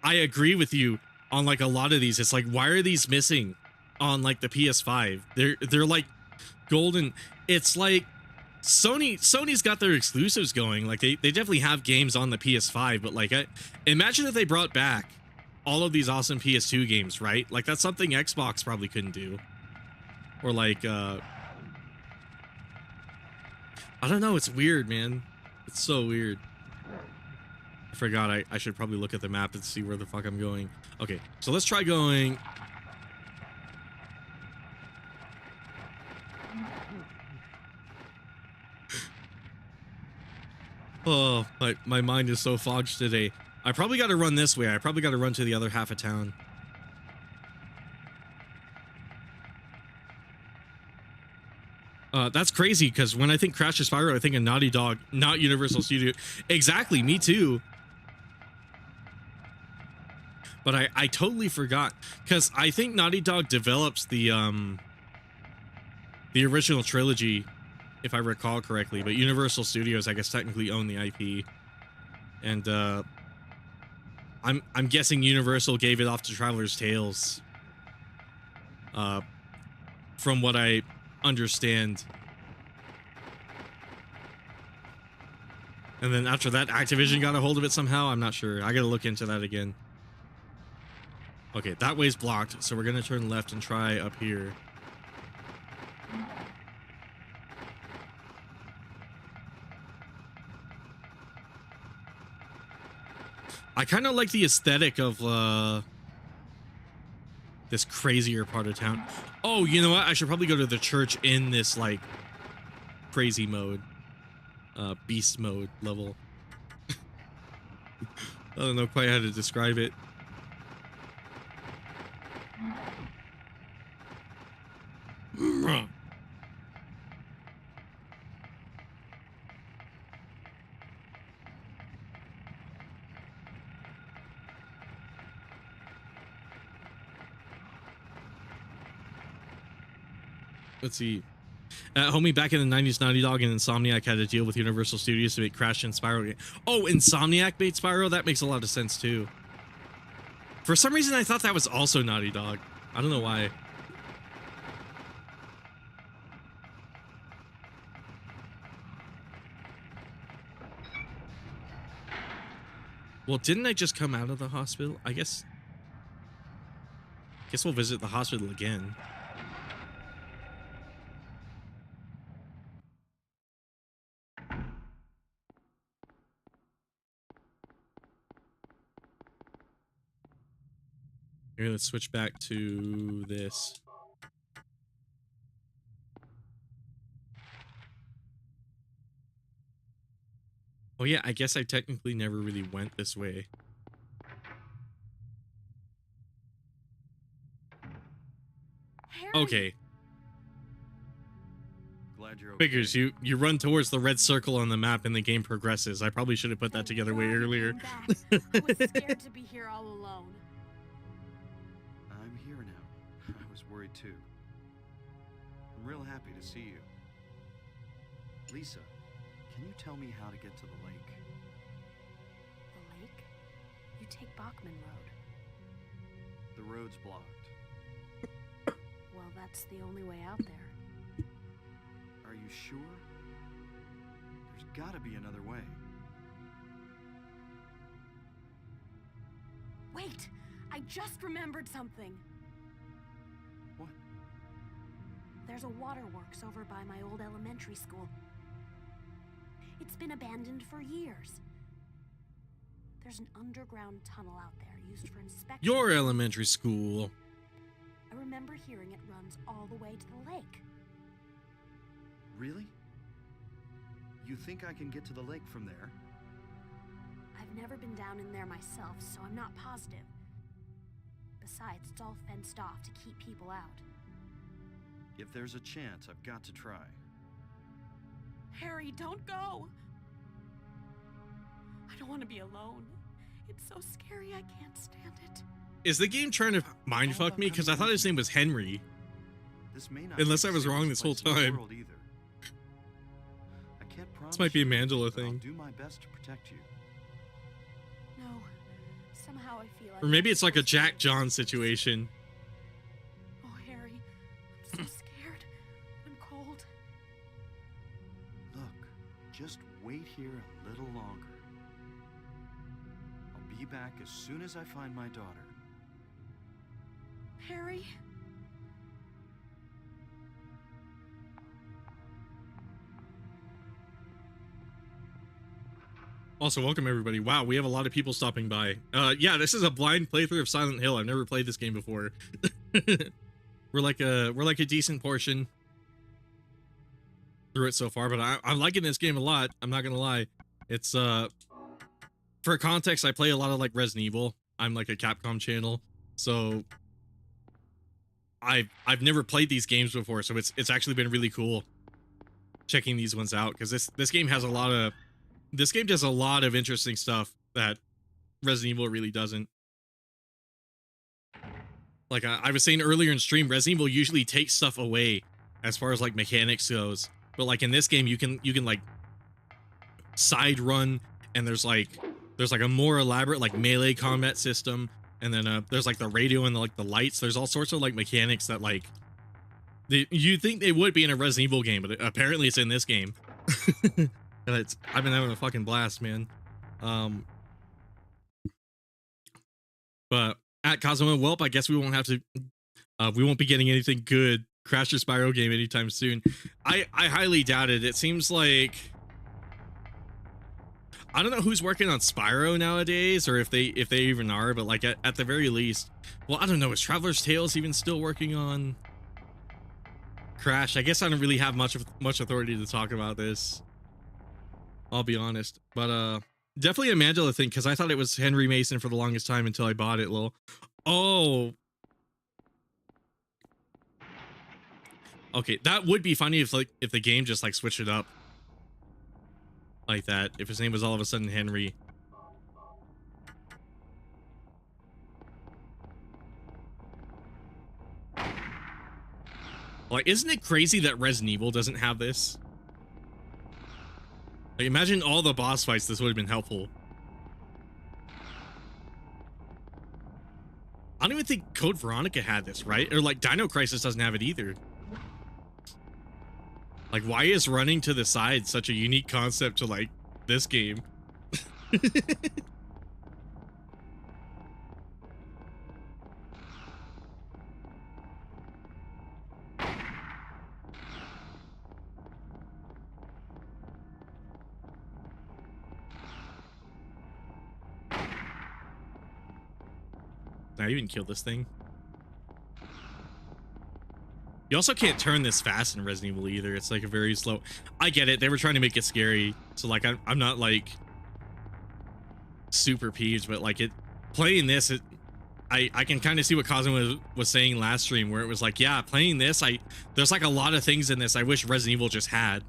I agree with you on like a lot of these. It's like, why are these missing on like the PS5? They're like golden. It's like Sony's got their exclusives going. Like they definitely have games on the PS5, but like imagine if they brought back all of these awesome PS2 games, right? Like that's something Xbox probably couldn't do. Or like I don't know, it's weird, man. It's so weird. I forgot I should probably look at the map and see where the fuck I'm going. Okay, so let's try going. Oh, my mind is so fogged today. I probably got to run this way. I probably got to run to the other half of town. That's crazy, because when I think Crash or Spyro, I think of Naughty Dog, not Universal Studio. Exactly, me too. But I totally forgot, because I think Naughty Dog develops the original trilogy, if I recall correctly, but Universal Studios, I guess, technically own the IP. And I'm guessing Universal gave it off to Traveler's Tales. From what I understand. And then after that, Activision got a hold of it somehow. I'm not sure. I gotta look into that again. Okay, that way's blocked, so we're gonna turn left and try up here. I kind of like the aesthetic of this crazier part of town. Oh, you know what? I should probably go to the church in this like crazy mode, beast mode level. I don't know quite how to describe it. let's see. Homie, back in the 90s, Naughty Dog and Insomniac had a deal with Universal Studios to make Crash and Spyro. Oh, Insomniac made Spyro? That makes a lot of sense, too. For some reason, I thought that was also Naughty Dog. I don't know why. Well, didn't I just come out of the hospital? I guess we'll visit the hospital again. Here, let's switch back to this. Oh yeah, I guess I technically never really went this way. Harry! Okay, Glad you're okay. figures you run towards the red circle on the map and the game progresses. I probably should have put that Thank together way God you earlier. came back. I was scared to be here all alone. I'm here now. I was worried too. I'm real happy to see you. Lisa, can you tell me how to get to the lake? The lake? You take Bachman Road. The road's blocked. Well, that's the only way out there. Are you sure? There's gotta be another way. Wait! I just remembered something. What? There's a waterworks over by my old elementary school. It's been abandoned for years. There's an underground tunnel out there used for inspection. Your elementary school. I remember hearing it runs all the way to the lake. Really? You think I can get to the lake from there? I've never been down in there myself, so I'm not positive. Besides, it's all fenced off to keep people out. If there's a chance, I've got to try. Harry, don't go! I don't want to be alone. It's so scary, I can't stand it. Is the game trying to mindfuck me? Because I thought his name was Henry. This may not Unless be I the was wrong safest this whole place in the time. world either. I can't promise might be a you anything, Mandela but I'll thing. do my best to protect you. No, somehow I feel like Or maybe I'm it's like a supposed to Jack be John with you. situation. Oh, Harry, I'm so scared. I'm cold. Look, just wait here a little longer. I'll be back as soon as I find my daughter. Harry? Also, welcome everybody. Wow, we have a lot of people stopping by. Yeah, this is a blind playthrough of Silent Hill. I've never played this game before. we're like a decent portion through it so far, but I'm liking this game a lot. I'm not gonna lie. It's for context, I play a lot of like Resident Evil. I'm like a Capcom channel, so I've never played these games before, so it's actually been really cool checking these ones out, because this game has a lot of does a lot of interesting stuff that Resident Evil really doesn't. Like I was saying earlier in stream, Resident Evil usually takes stuff away as far as like mechanics goes, but like in this game you can like side run, and there's like a more elaborate like melee combat system, and then there's like the radio and the lights. There's all sorts of like mechanics that like you think they would be in a Resident Evil game, but apparently it's in this game. And I've been having a fucking blast, man. But at Cosmo Welp, I guess we won't have to. We won't be getting anything good Crash or Spyro game anytime soon. I highly doubt it. It seems like I don't know who's working on Spyro nowadays, or if they even are. But like at the very least, well, I don't know. Is Traveler's Tales even still working on Crash? I guess I don't really have much authority to talk about this. I'll be honest, but definitely a Mandela thing, because I thought it was Henry Mason for the longest time until I bought it. Lol. Oh, okay, that would be funny if the game just like switched it up like that. If his name was all of a sudden Henry. Like, isn't it crazy that Resident Evil doesn't have this? Like, imagine all the boss fights this would have been helpful. I don't even think Code Veronica had this, right? Or like Dino Crisis doesn't have it either. Like, why is running to the side such a unique concept to like this game? Can I even kill this thing? You also can't turn this fast in Resident Evil either. It's like a very slow. I get it. They were trying to make it scary. So like I'm not like super peeved, but like playing this, I can kind of see what Cosmo was saying last stream, where it was like, yeah, playing this, there's like a lot of things in this I wish Resident Evil just had.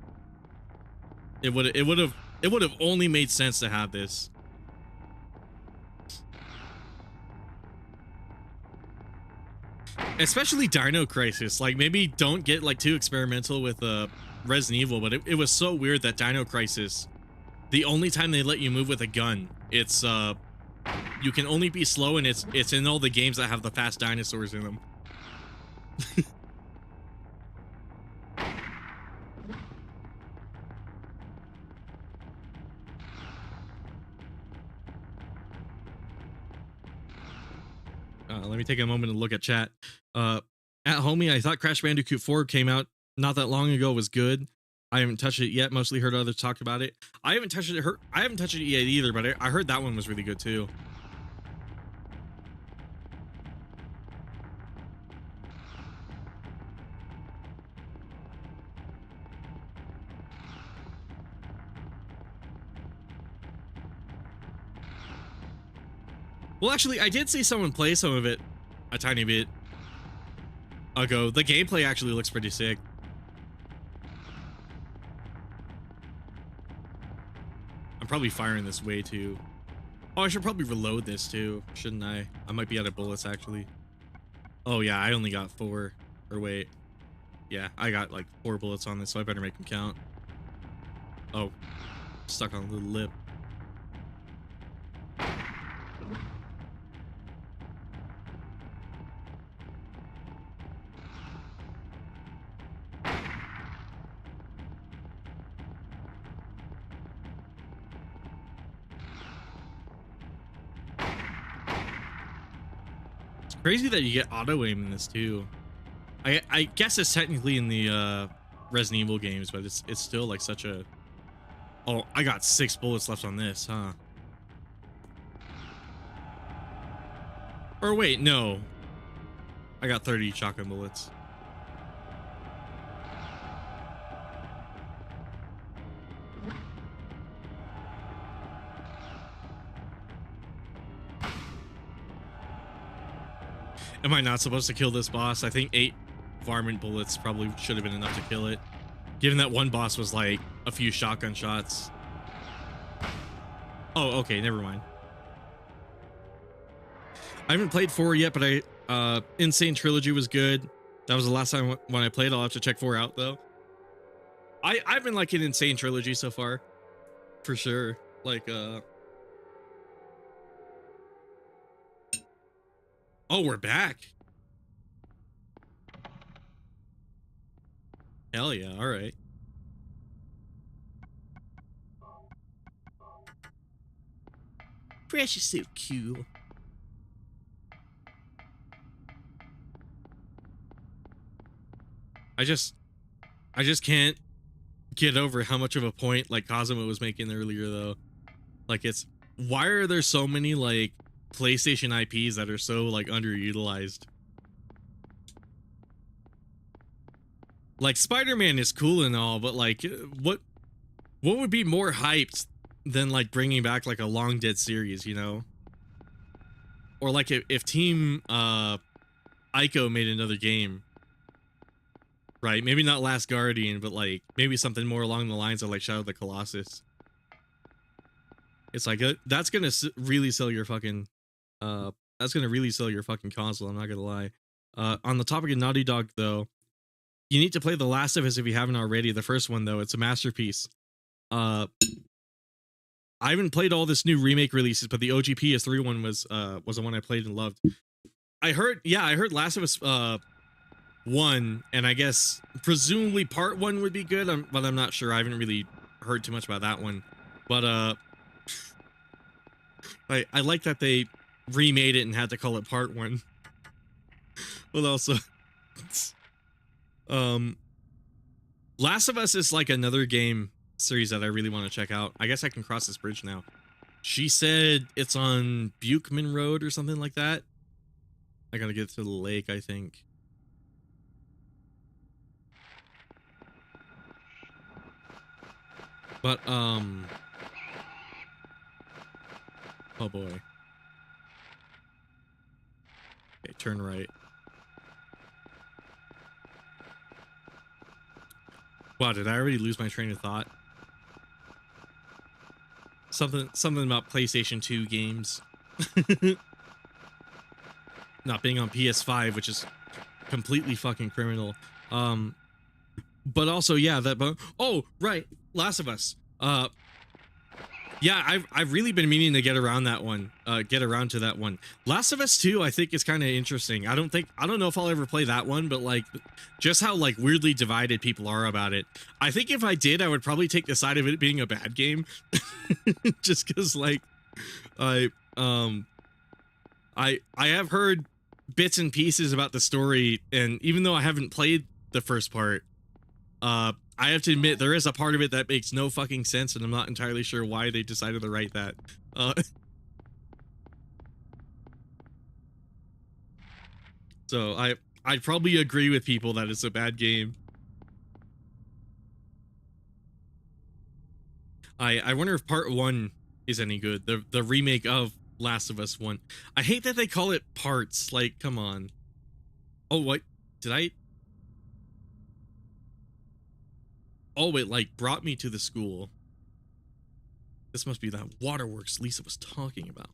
It would have only made sense to have this. Especially Dino Crisis. Like, maybe don't get like too experimental with Resident Evil, but it was so weird that Dino Crisis, the only time they let you move with a gun, it's you can only be slow, and it's in all the games that have the fast dinosaurs in them. Let me take a moment to look at chat. At Homie, I thought Crash Bandicoot 4 came out not that long ago was good. I haven't touched it yet. Mostly heard others talk about it. I haven't touched it. I haven't touched it yet either, but I heard that one was really good too. Well, actually, I did see someone play some of it a tiny bit ago. The gameplay actually looks pretty sick. I'm probably firing this way too. Oh, I should probably reload this too, shouldn't I? I might be out of bullets actually. Oh yeah, I only got 4. Or wait. Yeah, I got like 4 bullets on this, so I better make them count. Oh, stuck on a little lip. Crazy that you get auto aim in this too. I guess it's technically in the Resident Evil games, but it's still like such a. Oh, I got 6 bullets left on this, huh? Or wait, no. I got 30 shotgun bullets. Am I not supposed to kill this boss? I think 8 varmint bullets probably should have been enough to kill it. Given that one boss was like a few shotgun shots. Oh, okay, never mind. I haven't played 4 yet, but Insane Trilogy was good. That was the last time when I played. I'll have to check 4 out though. I've been liking Insane Trilogy so far. For sure. Like oh, we're back. Hell yeah, all right. Fresh is so cool. I just can't get over how much of a point like Cosmo was making earlier though. Like, it's, why are there so many like PlayStation IPs that are so like underutilized? Like, Spider-Man is cool and all, but like what would be more hyped than like bringing back like a long dead series, you know? Or like if Team Ico made another game, right? Maybe not Last Guardian, but like maybe something more along the lines of like Shadow of the Colossus. It's like that's gonna really sell your fucking that's gonna really sell your fucking console. I'm not gonna lie. On the topic of Naughty Dog though, you need to play The Last of Us if you haven't already. The first one though, it's a masterpiece. I haven't played all this new remake releases, but the OG PS3 one was the one I played and loved. I heard Last of Us 1, and I guess presumably part 1 would be good, but I'm not sure. I haven't really heard too much about that one. But I like that they remade it and had to call it part 1. But also Last of Us is like another game series that I really want to check out. I guess I can cross this bridge now. She said it's on Buchman Road or something like that. I gotta get to the lake, I think. But oh boy. Okay, turn right. Wow, did I already lose my train of thought? Something about PlayStation 2 games. Not being on PS5, which is completely fucking criminal. But also, yeah, oh, right, Last of Us. Yeah, I've really been meaning to get around to that one. Last of Us 2, I think, is kind of interesting. I don't know if I'll ever play that one, but like, just how like weirdly divided people are about it. I think if I did, I would probably take the side of it being a bad game, just because like, I have heard bits and pieces about the story, and even though I haven't played the first part, I have to admit there is a part of it that makes no fucking sense, and I'm not entirely sure why they decided to write that. So I'd probably agree with people that it's a bad game. I wonder if part 1 is any good. The remake of Last of Us 1. I hate that they call it parts. Like, come on. Oh, what? Did I? Oh, it like brought me to the school. This must be that waterworks Lisa was talking about.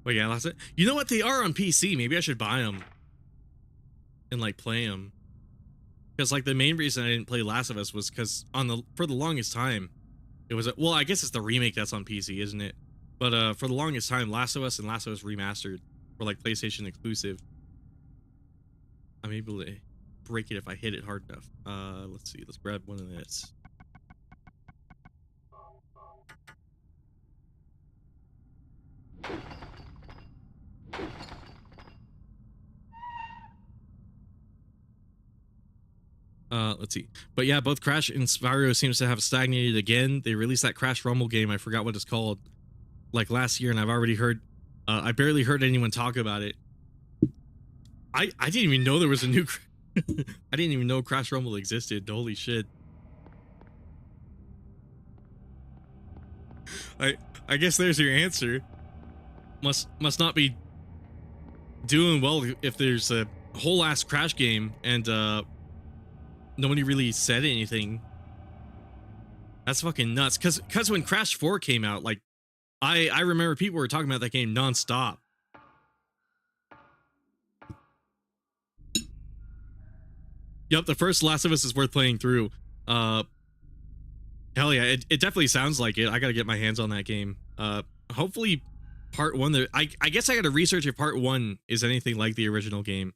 Well, yeah, that's it. You know what? They are on PC. Maybe I should buy them and like play them. Because like the main reason I didn't play Last of Us was because for the longest time, it was well, I guess it's the remake that's on PC, isn't it? But for the longest time, Last of Us and Last of Us Remastered were like PlayStation exclusive. I'm able to break it if I hit it hard enough. Let's see. Let's grab one of this. Let's see. But yeah, both Crash and Spyro seems to have stagnated again. They released that Crash Rumble game, I forgot what it's called, like last year, and I've already heard I barely heard anyone talk about it. I didn't even know there was a new I didn't even know Crash Rumble existed. Holy shit. I guess there's your answer. Must not be doing well if there's a whole ass Crash game and nobody really said anything. That's fucking nuts. Cause when Crash 4 came out, like I remember people were talking about that game nonstop. Yep, the first Last of Us is worth playing through. Hell yeah, it definitely sounds like it. I gotta get my hands on that game. Hopefully part 1 there. I guess I gotta research if part 1 is anything like the original game,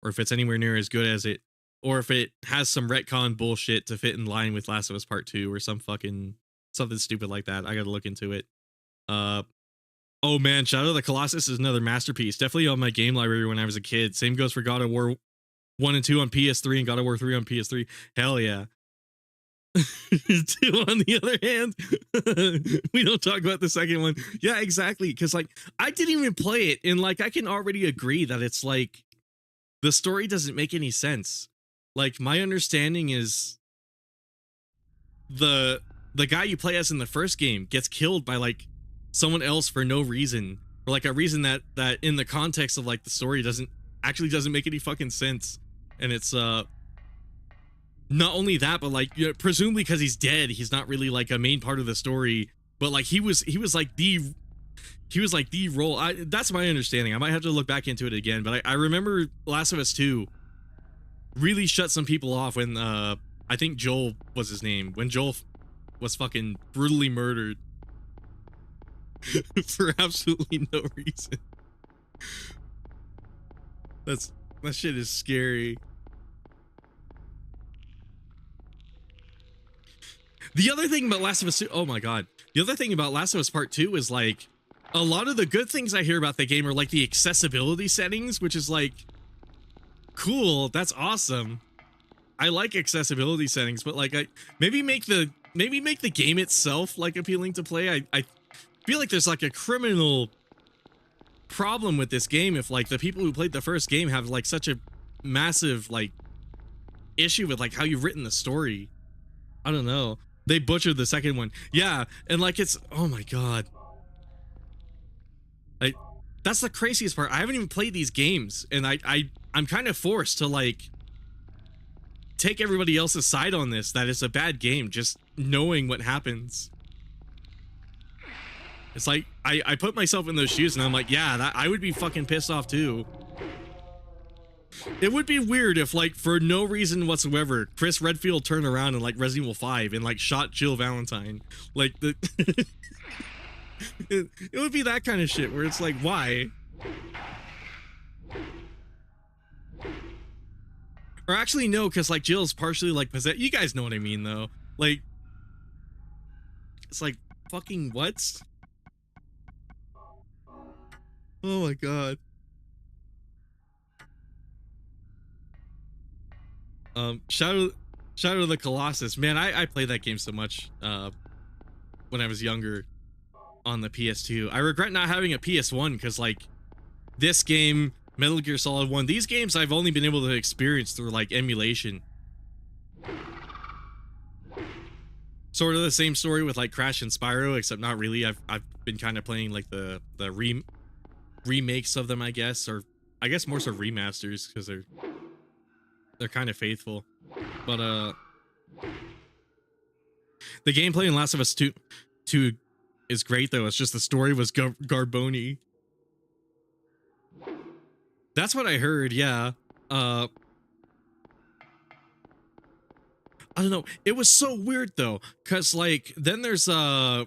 or if it's anywhere near as good as it, or if it has some retcon bullshit to fit in line with Last of Us Part 2 or something stupid like that. I gotta look into it. Oh man, Shadow of the Colossus is another masterpiece. Definitely on my game library when I was a kid. Same goes for God of War 1 and 2 on PS3 and God of War 3 on PS3. Hell yeah. 2 on the other hand, we don't talk about the second one. Yeah, exactly. Because like I didn't even play it, and like I can already agree that it's like the story doesn't make any sense. Like my understanding is the guy you play as in the first game gets killed by like someone else for no reason, or like a reason that in the context of like the story doesn't make any fucking sense. And it's not only that, but like, you know, presumably because he's dead, he's not really like a main part of the story, but like he was like he was like the role. That's my understanding. I might have to look back into it again, but I remember Last of Us 2 really shut some people off when I think Joel was his name, when Joel was fucking brutally murdered for absolutely no reason. That shit is scary. The other thing about Last of Us 2, oh my god. The other thing about Last of Us Part 2 is like a lot of the good things I hear about the game are like the accessibility settings, which is like cool. That's awesome. I like accessibility settings, but like maybe make the game itself like appealing to play. I feel like there's like a criminal problem with this game if like the people who played the first game have like such a massive like issue with like how you've written the story. I don't know. They butchered the second one. Yeah, and like it's, oh my god. Like that's the craziest part. I haven't even played these games, and I'm kind of forced to like take everybody else's side on this, that it's a bad game, just knowing what happens. It's like I put myself in those shoes and I'm like, yeah, I would be fucking pissed off too. It would be weird if, like, for no reason whatsoever, Chris Redfield turned around in like Resident Evil 5 and like shot Jill Valentine. Like the it would be that kind of shit where it's like, why? Or actually no, because like Jill's partially like possessed. You guys know what I mean though. Like it's like fucking what? Oh my god. Shadow of the Colossus. Man, I played that game so much when I was younger on the PS2. I regret not having a PS1 because like this game, Metal Gear Solid 1, these games I've only been able to experience through like emulation. Sort of the same story with like Crash and Spyro, except not really. I've been kind of playing like the remakes of them, I guess, or I guess more so remasters because they're kind of faithful. But the gameplay in Last of Us 2 is great though. It's just the story was Garboni. That's what I heard, yeah. I don't know. It was so weird though, cuz like then there's I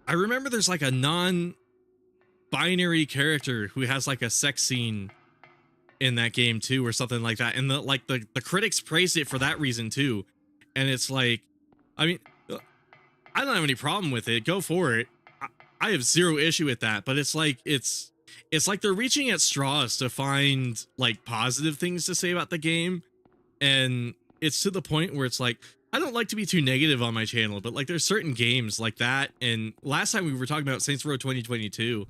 remember there's like a non-binary character who has like a sex scene in that game too or something like that, and the critics praised it for that reason too. And it's like, I mean, I don't have any problem with it, go for it. I have zero issue with that, but it's like it's like they're reaching at straws to find like positive things to say about the game, and it's to the point where it's like, I don't like to be too negative on my channel, but like there's certain games like that, and last time we were talking about Saints Row 2022,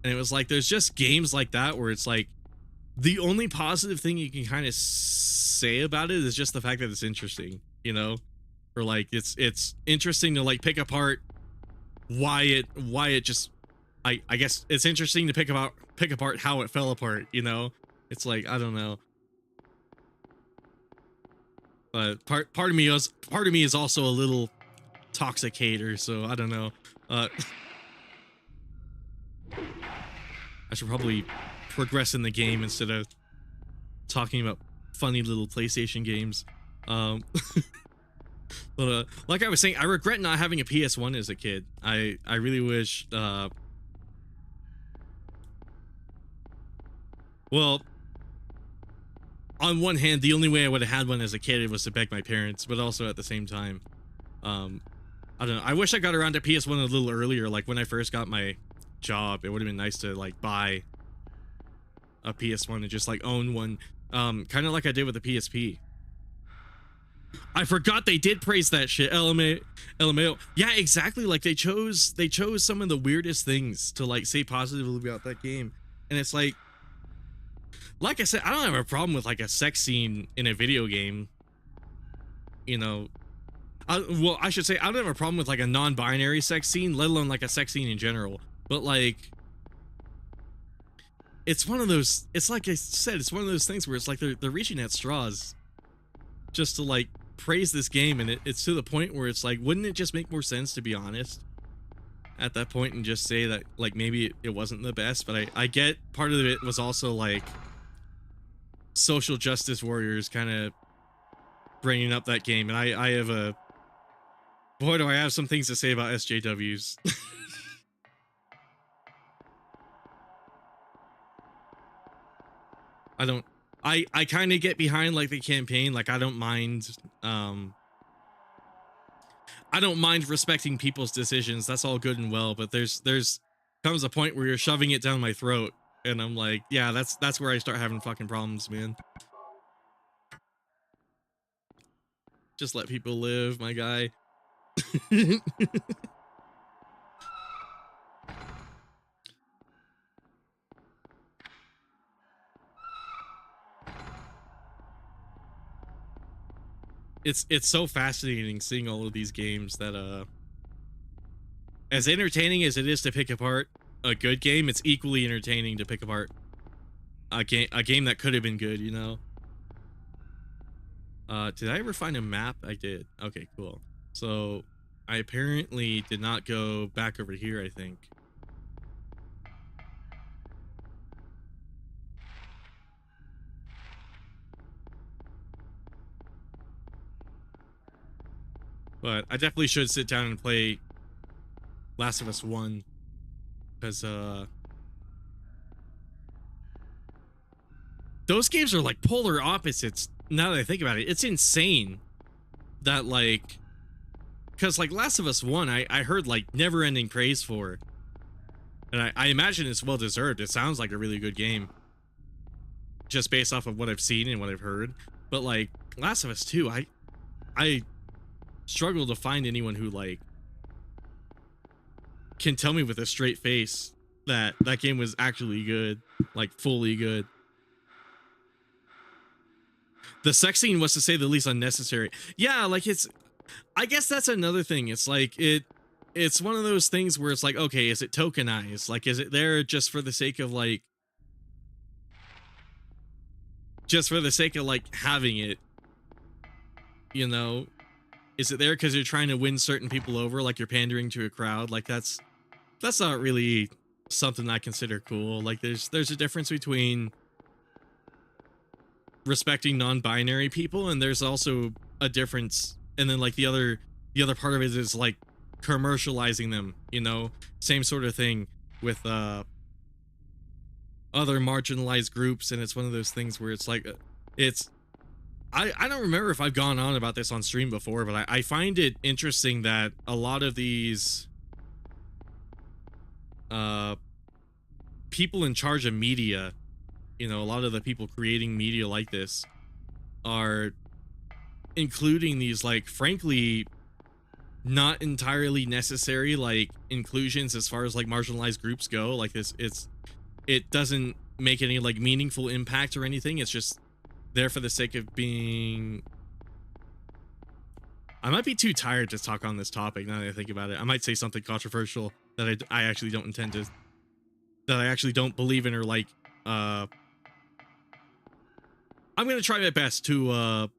and it was like there's just games like that where it's like the only positive thing you can kind of say about it is just the fact that it's interesting, you know? Or like it's interesting to like pick apart why it just, I guess it's interesting to pick apart how it fell apart, you know? It's like, I don't know. But part of me is also a little toxic hater, so I don't know. I should probably progress in the game instead of talking about funny little PlayStation games. But like I was saying, I regret not having a PS1 as a kid. I really wish well, on one hand, the only way I would have had one as a kid was to beg my parents, but also at the same time, I don't know, I wish I got around to PS1 a little earlier. Like when I first got my job, it would have been nice to like buy a PS1 and just like own one, kind of like I did with the PSP. I forgot they did praise that shit. LMAO. Yeah, exactly. Like they chose some of the weirdest things to like say positively about that game, and it's like I said, I don't have a problem with like a sex scene in a video game, you know. Well, I should say I don't have a problem with like a non-binary sex scene, let alone like a sex scene in general. But like, it's one of those, it's like I said, it's one of those things where it's like they're reaching at straws just to like praise this game, and it's to the point where it's like, wouldn't it just make more sense, to be honest, at that point and just say that like maybe it wasn't the best, but I get part of it was also like social justice warriors kind of bringing up that game, and I have a boy do I have some things to say about SJWs. I kind of get behind like the campaign, like I don't mind respecting people's decisions. That's all good and well, but there's comes a point where you're shoving it down my throat and I'm like, yeah, that's where I start having fucking problems, man. Just let people live, my guy. It's so fascinating seeing all of these games that as entertaining as it is to pick apart a good game, it's equally entertaining to pick apart a game that could have been good, you know. Did I ever find a map? I did. Okay, cool. So I apparently did not go back over here, I think. But I definitely should sit down and play Last of Us 1, because those games are like polar opposites. Now that I think about it, it's insane that like, because like Last of Us 1, I heard like never-ending praise for, and I imagine it's well deserved. It sounds like a really good game, just based off of what I've seen and what I've heard. But like Last of Us 2, I struggle to find anyone who like can tell me with a straight face that that game was actually good, like fully good. The sex scene was, to say the least, unnecessary. Yeah, like I guess that's another thing. It's like it's one of those things where it's like, okay, is it tokenized? Like, is it there just for the sake of like, having it, you know? Is it there because you're trying to win certain people over, like you're pandering to a crowd? Like that's not really something I consider cool. Like there's a difference between respecting non-binary people, and there's also a difference, and then like the other part of it is like commercializing them, you know? Same sort of thing with other marginalized groups, and it's one of those things where it's like I don't remember if I've gone on about this on stream before, but I find it interesting that a lot of these people in charge of media, you know, a lot of the people creating media like this are including these like frankly not entirely necessary like inclusions as far as like marginalized groups go. Like it doesn't make any like meaningful impact or anything. It's just there for the sake of being. I might be too tired to talk on this topic now that I think about it. I might say something controversial that I actually don't intend to, that I actually don't believe in, or like I'm gonna try my best to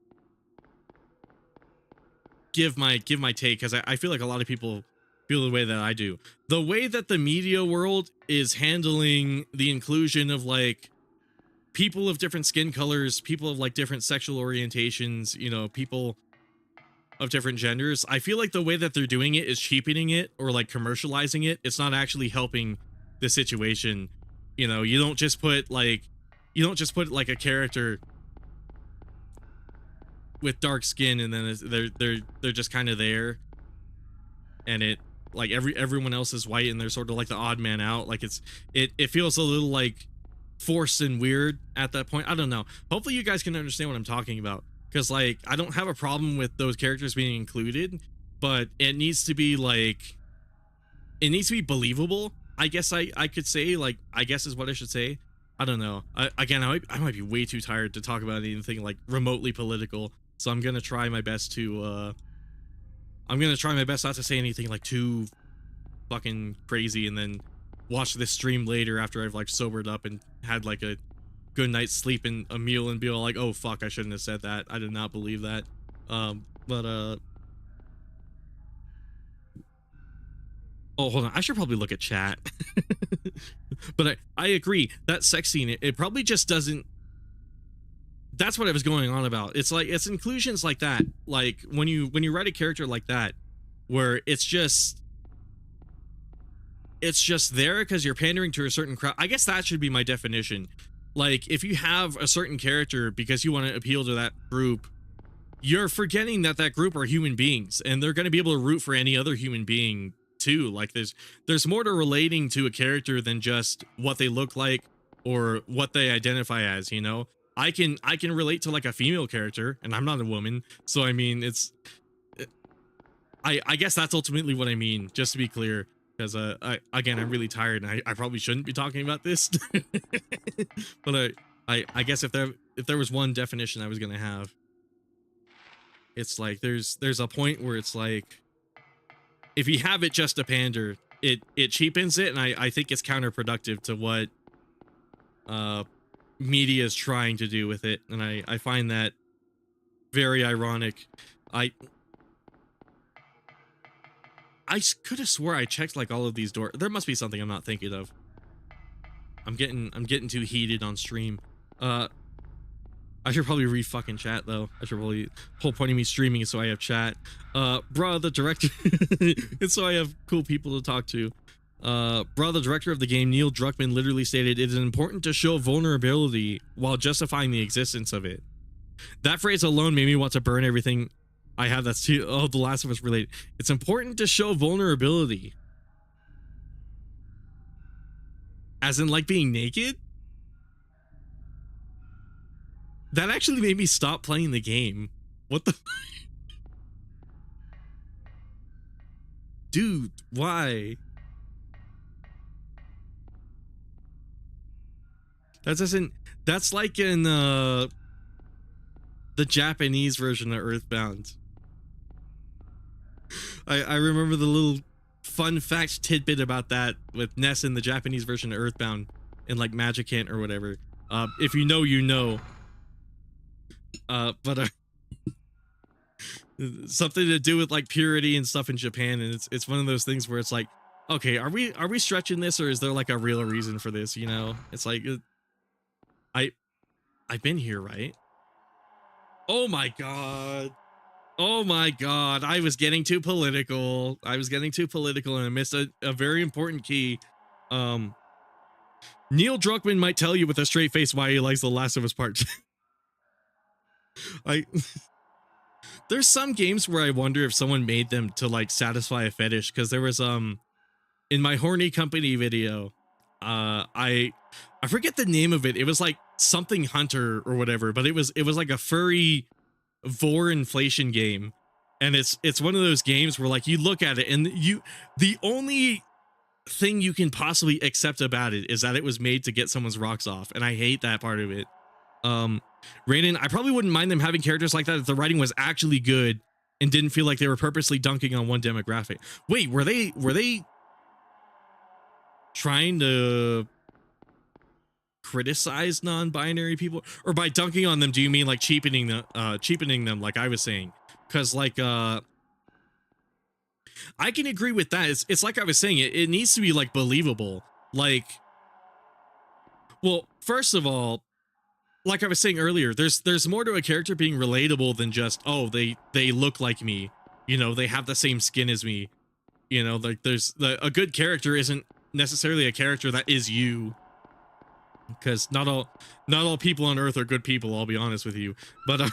give my take, because I feel like a lot of people feel the way that I do. The way that the media world is handling the inclusion of like people of different skin colors, people of like different sexual orientations, you know, people of different genders, I feel like the way that they're doing it is cheapening it or like commercializing it. It's not actually helping the situation. You know, you don't just put like a character with dark skin and then they're just kind of there, and it like everyone else is white and they're sort of like the odd man out. Like it feels a little like forced and weird at that point. I don't know. Hopefully you guys can understand what I'm talking about, because like I don't have a problem with those characters being included, but it needs to be like, it needs to be believable, I guess. I could say, like, I guess is what I should say. I don't know. I might be way too tired to talk about anything like remotely political, so I'm gonna try my best to not to say anything like too fucking crazy, and then watch this stream later after I've like sobered up and had like a good night's sleep and a meal and be all like, oh fuck, I shouldn't have said that. I did not believe that. Oh, hold on. I should probably look at chat. But I agree. That sex scene, it probably just doesn't. That's what I was going on about. It's like it's inclusions like that. Like when you write a character like that, where it's just there because you're pandering to a certain crowd. I guess that should be my definition. Like if you have a certain character because you want to appeal to that group, you're forgetting that that group are human beings and they're going to be able to root for any other human being too. Like there's more to relating to a character than just what they look like or what they identify as, you know. I can relate to like a female character and I'm not a woman, so I mean I guess that's ultimately what I mean, just to be clear, because I'm really tired and I probably shouldn't be talking about this. But I guess if there was one definition I was gonna have, it's like there's a point where it's like if you have it just to pander, it cheapens it, and I think it's counterproductive to what media is trying to do with it, and I find that very ironic. I could have swore I checked like all of these doors. There must be something I'm not thinking of. I'm getting too heated on stream. I should probably read fucking chat though. I should probably, whole point of me streaming is so I have chat. Bruh, the director, it's so I have cool people to talk to. Bruh, the director of the game, Neil Druckmann, literally stated, "It is important to show vulnerability while justifying the existence of it." That phrase alone made me want to burn everything I have that's too, oh, The Last of Us related. It's important to show vulnerability. As in like being naked? That actually made me stop playing the game. What the? Dude, why? That doesn't. That's like in the Japanese version of Earthbound. I remember the little fun fact tidbit about that with Ness in the Japanese version of Earthbound in like Magicant or whatever. If you know, you know. But something to do with like purity and stuff in Japan, and it's one of those things where it's like, okay, are we stretching this, or is there like a real reason for this? You know, it's like, I've been here, right? Oh my god. Oh my god, I was getting too political. And I missed a very important key. Neil Druckmann might tell you with a straight face why he likes The Last of Us Part 2. There's some games where I wonder if someone made them to like satisfy a fetish, because there was in my Horny Company video, I forget the name of it. It was like something Hunter or whatever, but it was like a furry vor inflation game, and it's one of those games where like you look at it and the only thing you can possibly accept about it is that it was made to get someone's rocks off, and I hate that part of it. Raiden, I probably wouldn't mind them having characters like that if the writing was actually good and didn't feel like they were purposely dunking on one demographic. Wait, were they trying to criticize non-binary people? Or by dunking on them, do you mean like cheapening them like I was saying? Because like I can agree with that. It's like I was saying, it needs to be like believable. Like, well, first of all, like I was saying earlier, there's more to a character being relatable than just, oh, they look like me, you know, they have the same skin as me, you know, like a good character isn't necessarily a character that is you, because not all people on Earth are good people, I'll be honest with you, but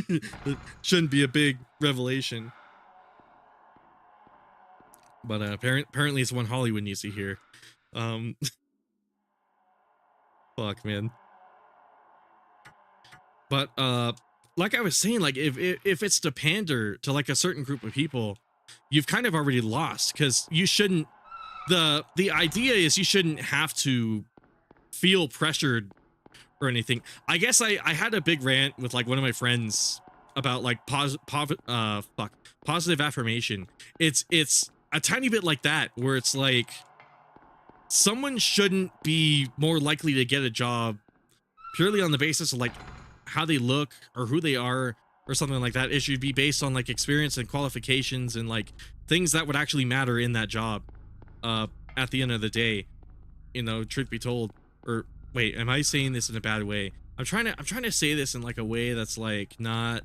it shouldn't be a big revelation. But apparently it's one Hollywood needs to hear. Fuck, man. But like I was saying, like if it's to pander to like a certain group of people, you've kind of already lost, because you shouldn't. The idea is you shouldn't have to feel pressured or anything. I guess I had a big rant with like one of my friends about like positive affirmation. It's a tiny bit like that, where it's like someone shouldn't be more likely to get a job purely on the basis of like how they look or who they are or something like that. It should be based on like experience and qualifications and like things that would actually matter in that job. at the end of the day, you know, truth be told, or wait, am I saying this in a bad way? I'm trying to say this in like a way that's like not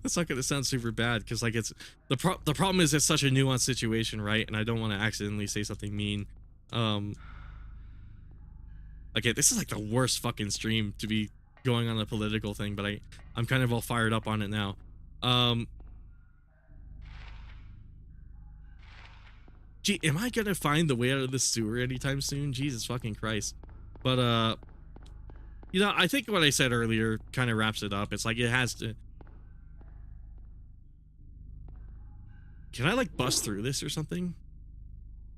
that's not gonna sound super bad, because like it's the problem is it's such a nuanced situation, right? And I don't want to accidentally say something mean. Okay, this is like the worst fucking stream to be going on a political thing, but I'm kind of all fired up on it now. Gee, am I gonna find the way out of the sewer anytime soon? Jesus fucking Christ. But you know, I think what I said earlier kind of wraps it up. It's like it has to. Can I like bust through this or something?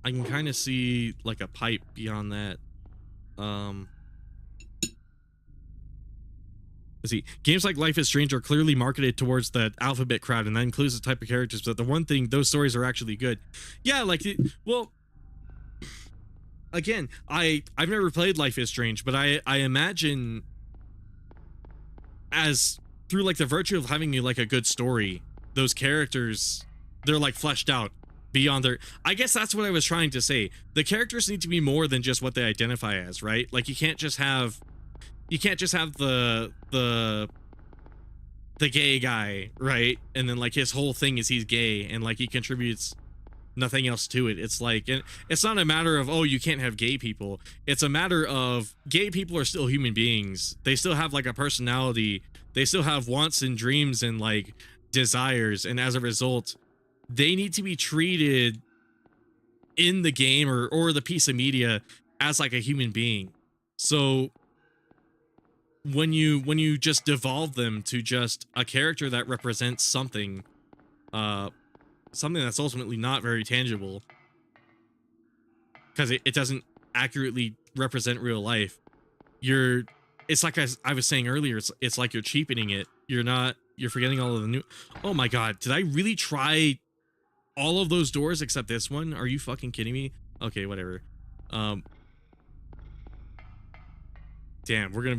I can kind of see like a pipe beyond that. Let's see. Games like Life is Strange are clearly marketed towards the alphabet crowd, and that includes the type of characters. But the one thing, those stories are actually good. Yeah, like, well, again, I've never played Life is Strange, but I imagine as through like the virtue of having like a good story, those characters, they're like fleshed out beyond their. I guess that's what I was trying to say. The characters need to be more than just what they identify as, right? Like you can't just have the gay guy, right? And then like his whole thing is he's gay and like he contributes nothing else to it. It's like, and it's not a matter of, oh, you can't have gay people. It's a matter of gay people are still human beings. They still have like a personality. They still have wants and dreams and like desires. And as a result, they need to be treated in the game or the piece of media as like a human being. So when you just devolve them to just a character that represents something that's ultimately not very tangible, because it doesn't accurately represent real life, it's like I was saying earlier, it's like you're cheapening it. You're forgetting all of the new. Oh my god, did I really try all of those doors except this one? Are you fucking kidding me? Okay, whatever. Damn, we're gonna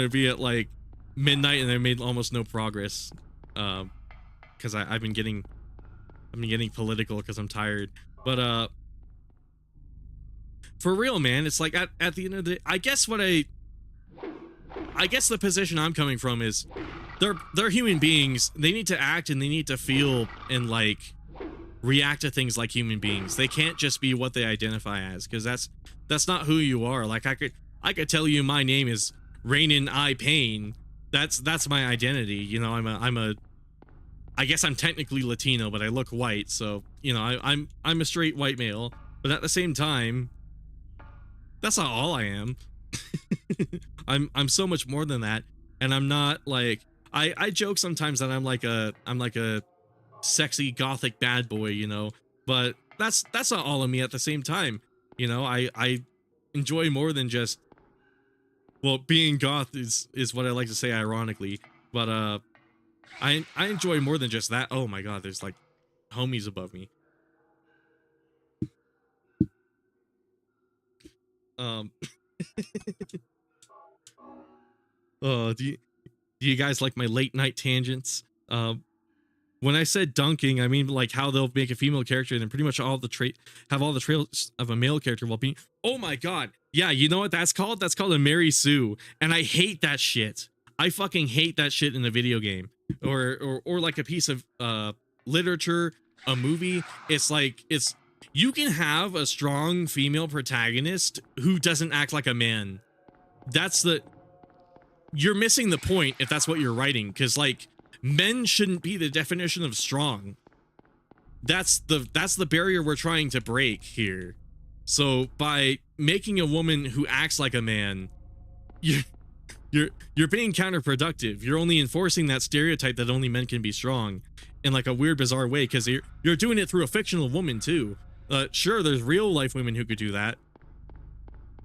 be at like midnight and I made almost no progress, because I've been getting political because I'm tired. But for real, man, it's like at the end of the day, I guess the position I'm coming from is they're human beings. They need to act and they need to feel and like react to things like human beings. They can't just be what they identify as, because that's not who you are. Like I could tell you my name is Rainin I Pain. That's my identity. You know, I guess I'm technically Latino, but I look white, so you know, I'm a straight white male. But at the same time, that's not all I am. I'm so much more than that, and I'm not like I joke sometimes that I'm like a sexy gothic bad boy, you know, but that's not all of me at the same time. You know, I enjoy more than just, well, being goth is what I like to say ironically, but I enjoy more than just that. Oh my god, there's like homies above me. Oh, do you guys like my late night tangents? When I said dunking, I mean like how they'll make a female character and then pretty much all the traits of a male character while being. Oh my god, yeah, you know what that's called? That's called a Mary Sue, and I hate that shit. I fucking hate that shit in a video game or like a piece of literature, a movie. It's like you can have a strong female protagonist who doesn't act like a man. You're missing the point if that's what you're writing, because like men shouldn't be the definition of strong. That's the barrier we're trying to break here. So by making a woman who acts like a man, you're being counterproductive. You're only enforcing that stereotype that only men can be strong in like a weird, bizarre way, because you're doing it through a fictional woman too. Sure, there's real life women who could do that,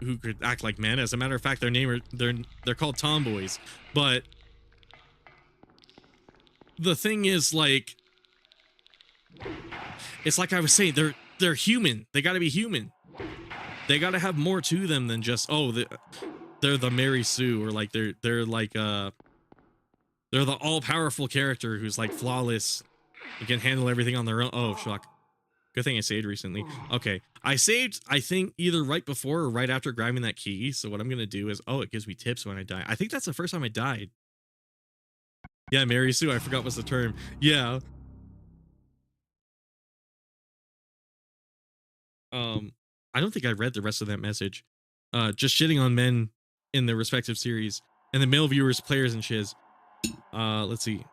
who could act like men. As a matter of fact, they're called tomboys. But the thing is, like, it's like I was saying, they're human. They got to be human. They got to have more to them than just, oh, they're the Mary Sue, or like they're like they're the all-powerful character who's like flawless You can handle everything on their own. Oh, shock. Good thing I saved recently. Okay. I saved, I think, either right before or right after grabbing that key. So what I'm going to do is, oh, it gives me tips when I die. I think that's the first time I died. Yeah, Mary Sue. I forgot what's the term. Yeah. I don't think I read the rest of that message. Just shitting on men in their respective series and the male viewers, players, and shiz. Let's see.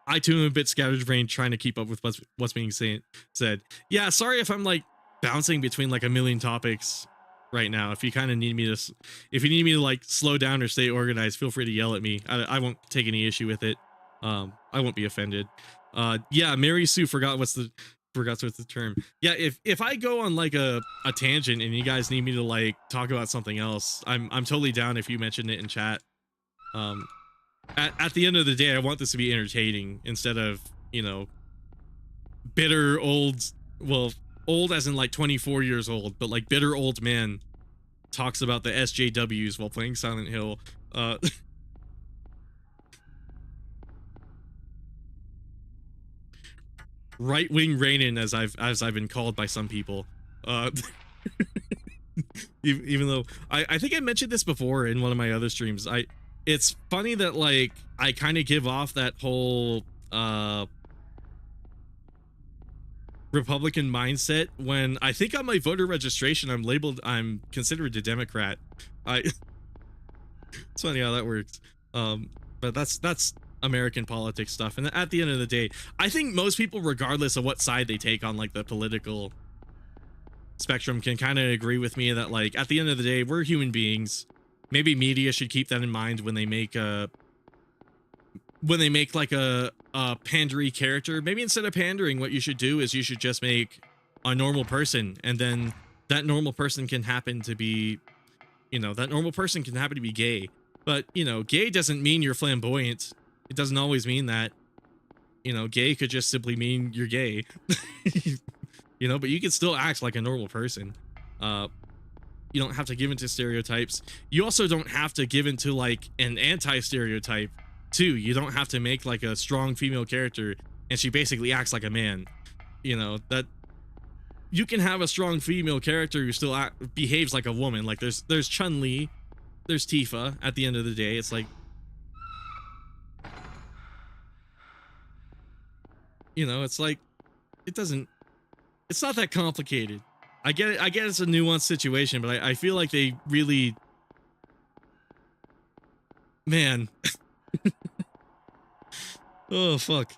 I too am a bit scattered brain trying to keep up with what's being said. Yeah, sorry if I'm like bouncing between like a million topics right now. If you kind of need me to, if you need me to like slow down or stay organized, feel free to yell at me. I won't take any issue with it. I won't be offended. Yeah, Mary Sue forgot what's the term. Yeah, if I go on like a tangent and you guys need me to like talk about something else, I'm totally down if you mention it in chat. At the end of the day, I want this to be entertaining instead of, you know, bitter old, well, old as in like 24 years old, but like bitter old man talks about the SJWs while playing Silent Hill. Right-wing Rainin, as I've been called by some people. Even though I think I mentioned this before in one of my other streams. It's funny that like I kind of give off that whole Republican mindset when I think on my voter registration I'm considered a Democrat. It's funny how that works. But that's American politics stuff. And at the end of the day, I think most people, regardless of what side they take on like the political spectrum, can kind of agree with me that like at the end of the day, we're human beings. Maybe media should keep that in mind when they make like a pandery character. Maybe instead of pandering, what you should do is you should just make a normal person, and then that normal person can happen to be, you know, gay. But, you know, gay doesn't mean you're flamboyant. It doesn't always mean that. You know, gay could just simply mean you're gay. You know, but you can still act like a normal person. You don't have to give into stereotypes. You also don't have to give into like an anti-stereotype too. You don't have to make like a strong female character and she basically acts like a man. You know, that you can have a strong female character who still behaves like a woman. Like there's Chun-Li, there's Tifa. At the end of the day, it's like, you know, it's like, it's not that complicated. I get it. I get it's a nuanced situation, but I feel like they really, man. Oh, fuck.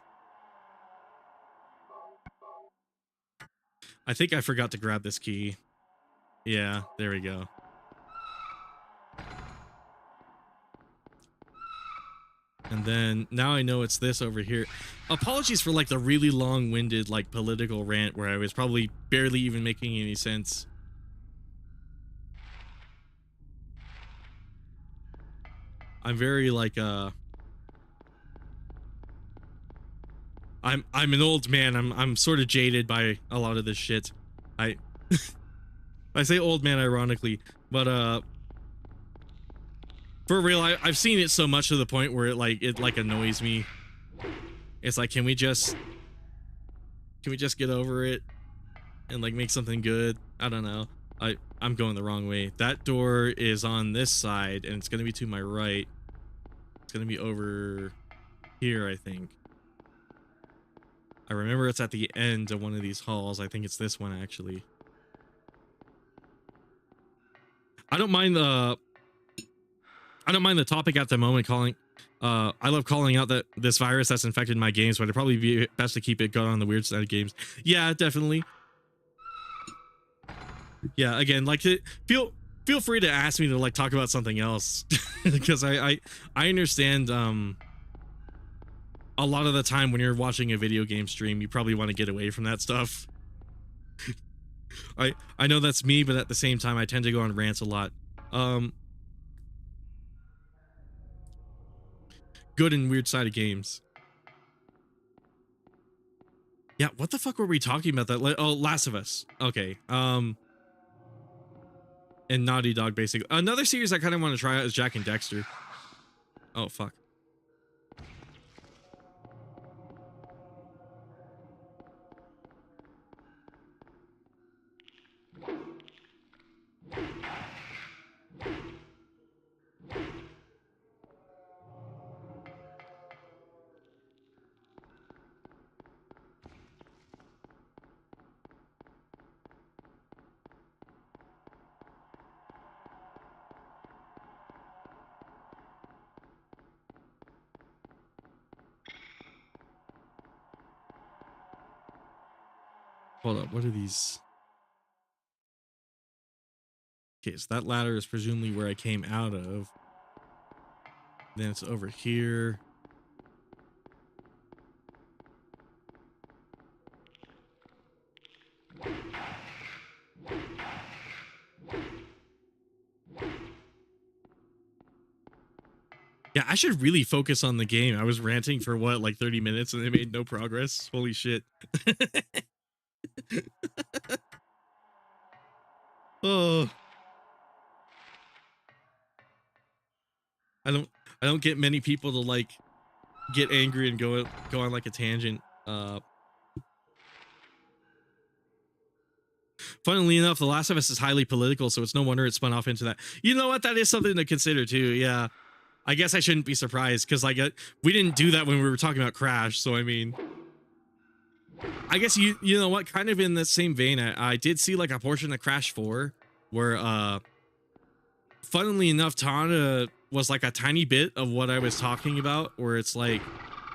I think I forgot to grab this key. Yeah, there we go. And then now I know it's this over here. Apologies for like the really long-winded like political rant where I was probably barely even making any sense. I'm very like I'm an old man. I'm sort of jaded by a lot of this shit. I say old man ironically, but for real, I've seen it so much to the point where it annoys me. It's like, can we just get over it and like make something good? I don't know. I'm going the wrong way. That door is on this side and it's gonna be to my right. It's gonna be over here, I think. I remember it's at the end of one of these halls. I think it's this one actually. I don't mind the topic at the moment calling. I love calling out that this virus that's infected my games, but it'd probably be best to keep it going on the weird side of games. Yeah, definitely. Yeah, again, like feel free to ask me to like talk about something else because I understand a lot of the time when you're watching a video game stream, you probably want to get away from that stuff. I know that's me, but at the same time I tend to go on rants a lot. Good and weird side of games. Yeah, what the fuck were we talking about that? Oh, Last of Us. Okay. And Naughty Dog, basically. Another series I kind of want to try out is Jak and Daxter. Oh, fuck. Hold up, what are these? Okay, so that ladder is presumably where I came out of. Then it's over here. Yeah, I should really focus on the game. I was ranting for what, like 30 minutes and they made no progress. Holy shit. Oh. I don't get many people to like get angry and go on like a tangent. Funnily enough, The Last of Us is highly political, so it's no wonder it spun off into that. You know what? That is something to consider too. Yeah. I guess I shouldn't be surprised because like we didn't do that when we were talking about Crash. So I mean, I guess you know what? Kind of in the same vein, I did see like a portion of Crash 4 where funnily enough, Tana was like a tiny bit of what I was talking about, where it's like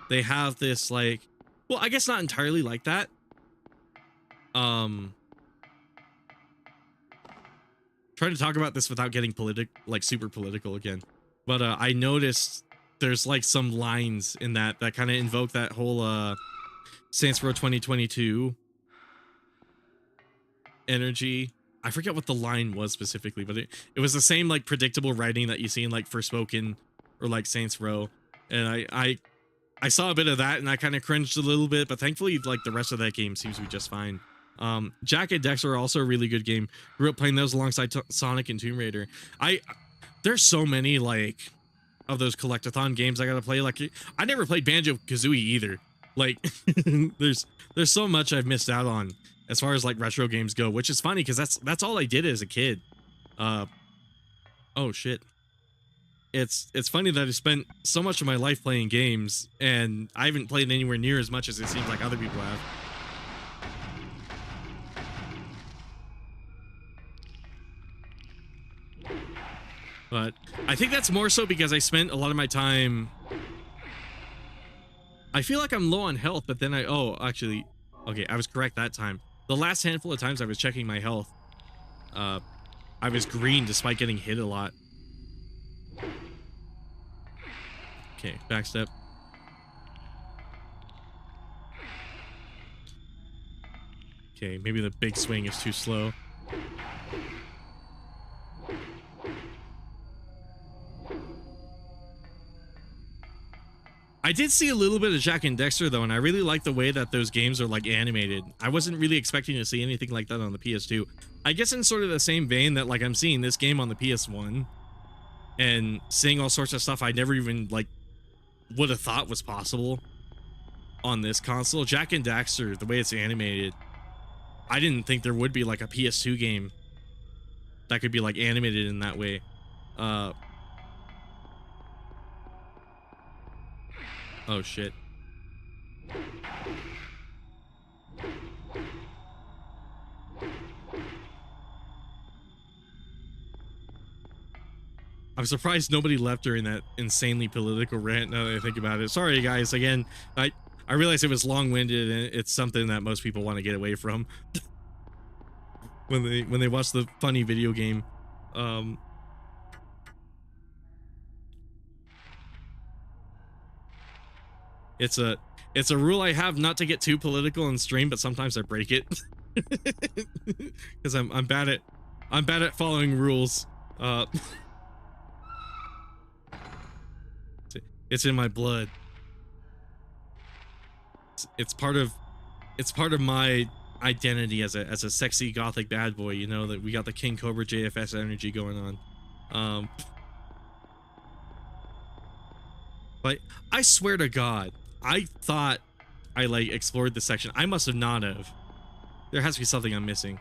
they have this like, well, I guess not entirely like that. Trying to talk about this without getting like super political again. But I noticed there's like some lines in that kind of invoke that whole Saints Row 2022 energy. I forget what the line was specifically, but it was the same like predictable writing that you see in like Forspoken or like Saints Row. And I saw a bit of that and I kind of cringed a little bit, but thankfully like the rest of that game seems to be just fine. Jak and Daxter are also a really good game. Grew up playing those alongside Sonic and Tomb Raider. There's so many like of those collectathon games I gotta play. Like I never played Banjo-Kazooie either. Like there's so much I've missed out on as far as like retro games go, which is funny because that's all I did as a kid. Oh shit. It's funny that I spent so much of my life playing games and I haven't played anywhere near as much as it seems like other people have. But I think that's more so because I spent a lot of my time. I feel like I'm low on health, but then actually, okay, I was correct that time. The last handful of times I was checking my health, I was green despite getting hit a lot. Okay, backstep. Okay, maybe the big swing is too slow. I did see a little bit of Jak and Daxter though, and I really like the way that those games are like animated. I wasn't really expecting to see anything like that on the PS2. I guess in sort of the same vein that like I'm seeing this game on the PS1 and seeing all sorts of stuff I never even like would have thought was possible on this console. Jak and Daxter, the way it's animated, I didn't think there would be like a PS2 game that could be like animated in that way. Oh shit. I'm surprised nobody left during that insanely political rant now that I think about it. Sorry guys, again, I realize it was long-winded and it's something that most people want to get away from when they watch the funny video game. It's a rule I have not to get too political on stream, but sometimes I break it because I'm bad at following rules. It's in my blood. It's part of my identity as a sexy gothic bad boy. You know that we got the King Cobra JFS energy going on. But I swear to God, I thought I like explored this section. I must have not have. There has to be something I'm missing.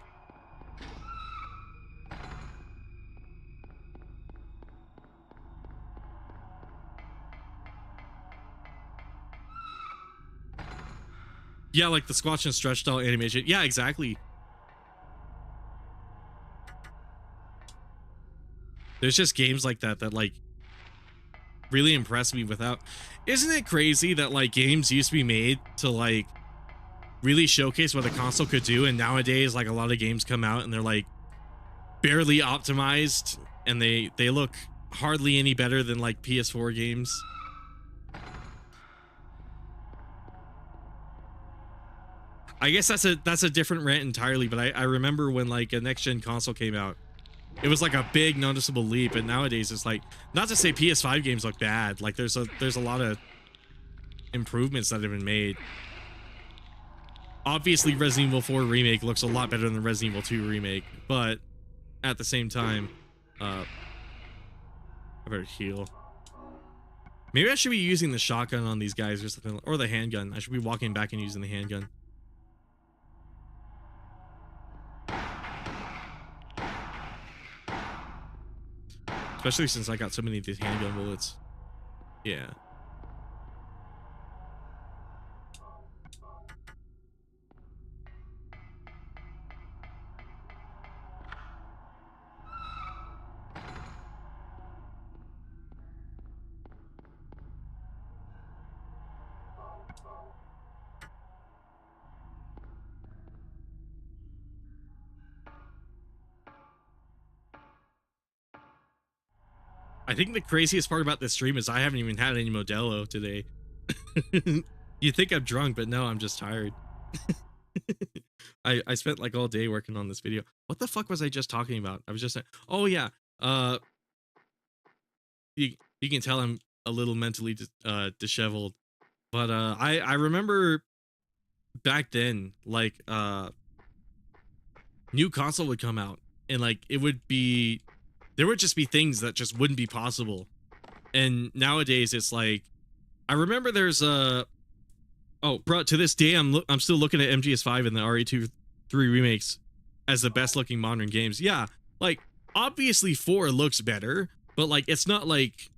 Yeah, like the squash and stretch style animation. Yeah, exactly. There's just games like that like really impress me without. Isn't it crazy that like games used to be made to like really showcase what the console could do. And nowadays, like, a lot of games come out and they're like barely optimized, and they look hardly any better than like PS4 games. I guess that's a different rant entirely, but I remember when like a next gen console came out, it was like a big noticeable leap, and nowadays it's like, not to say PS5 games look bad, like there's a lot of improvements that have been made. Obviously Resident Evil 4 remake looks a lot better than the Resident Evil 2 remake, but at the same time, I better heal. Maybe I should be using the shotgun on these guys or something, or the handgun. I should be walking back and using the handgun. Especially since I got so many of these handgun bullets. Yeah. I think the craziest part about this stream is I haven't even had any Modelo today. You think I'm drunk, but no, I'm just tired. I spent like all day working on this video. What the fuck was I just talking about? I was just saying, oh yeah, you can tell I'm a little mentally disheveled, but I remember back then, like new console would come out and like there would just be things that just wouldn't be possible. And nowadays it's like, I remember there's oh bro, to this day I'm still looking at MGS5 and the RE2 3 remakes as the best looking modern games. Yeah, like obviously 4 looks better, but like it's not like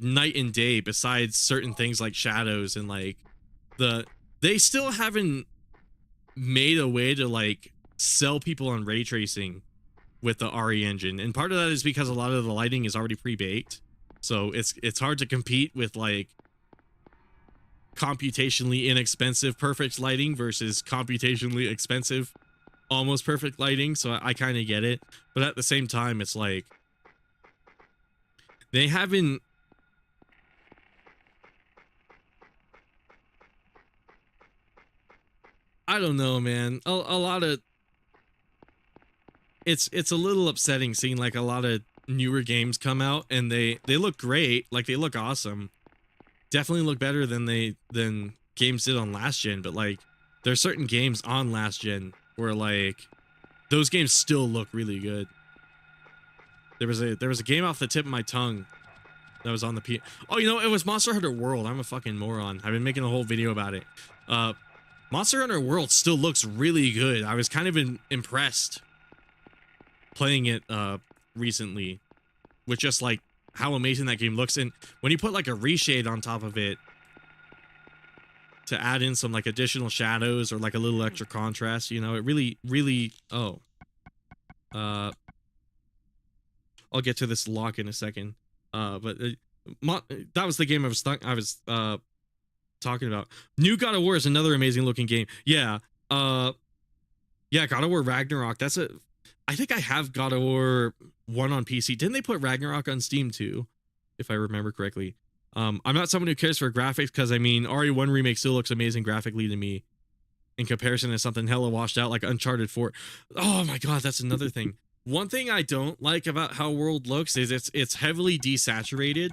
night and day besides certain things like shadows and like they still haven't made a way to like sell people on ray tracing with the RE engine, and part of that is because a lot of the lighting is already pre-baked, so it's hard to compete with like computationally inexpensive perfect lighting versus computationally expensive almost perfect lighting. So I kind of get it, but at the same time it's like they haven't I don't know, man. A lot of it's a little upsetting seeing like a lot of newer games come out and they look great, like they look awesome, definitely look better than games did on last gen, but like there's certain games on last gen where like those games still look really good. There was a game off the tip of my tongue that was on the P. Oh, you know, it was Monster Hunter World. I'm a fucking moron. I've been making a whole video about it. Monster Hunter World still looks really good. I was kind of impressed playing it recently with just like how amazing that game looks, and when you put like a reshade on top of it to add in some like additional shadows or like a little extra contrast, you know, it really I'll get to this lock in a second, but that was the game I was talking about. New God of War is another amazing looking game. Yeah, God of War Ragnarok, I think I have God of War 1 on PC. Didn't they put Ragnarok on Steam too, if I remember correctly? I'm not someone who cares for graphics, because I mean RE1 remake still looks amazing graphically to me in comparison to something hella washed out like Uncharted 4. Oh my god, that's another thing. One thing I don't like about how World looks is it's heavily desaturated,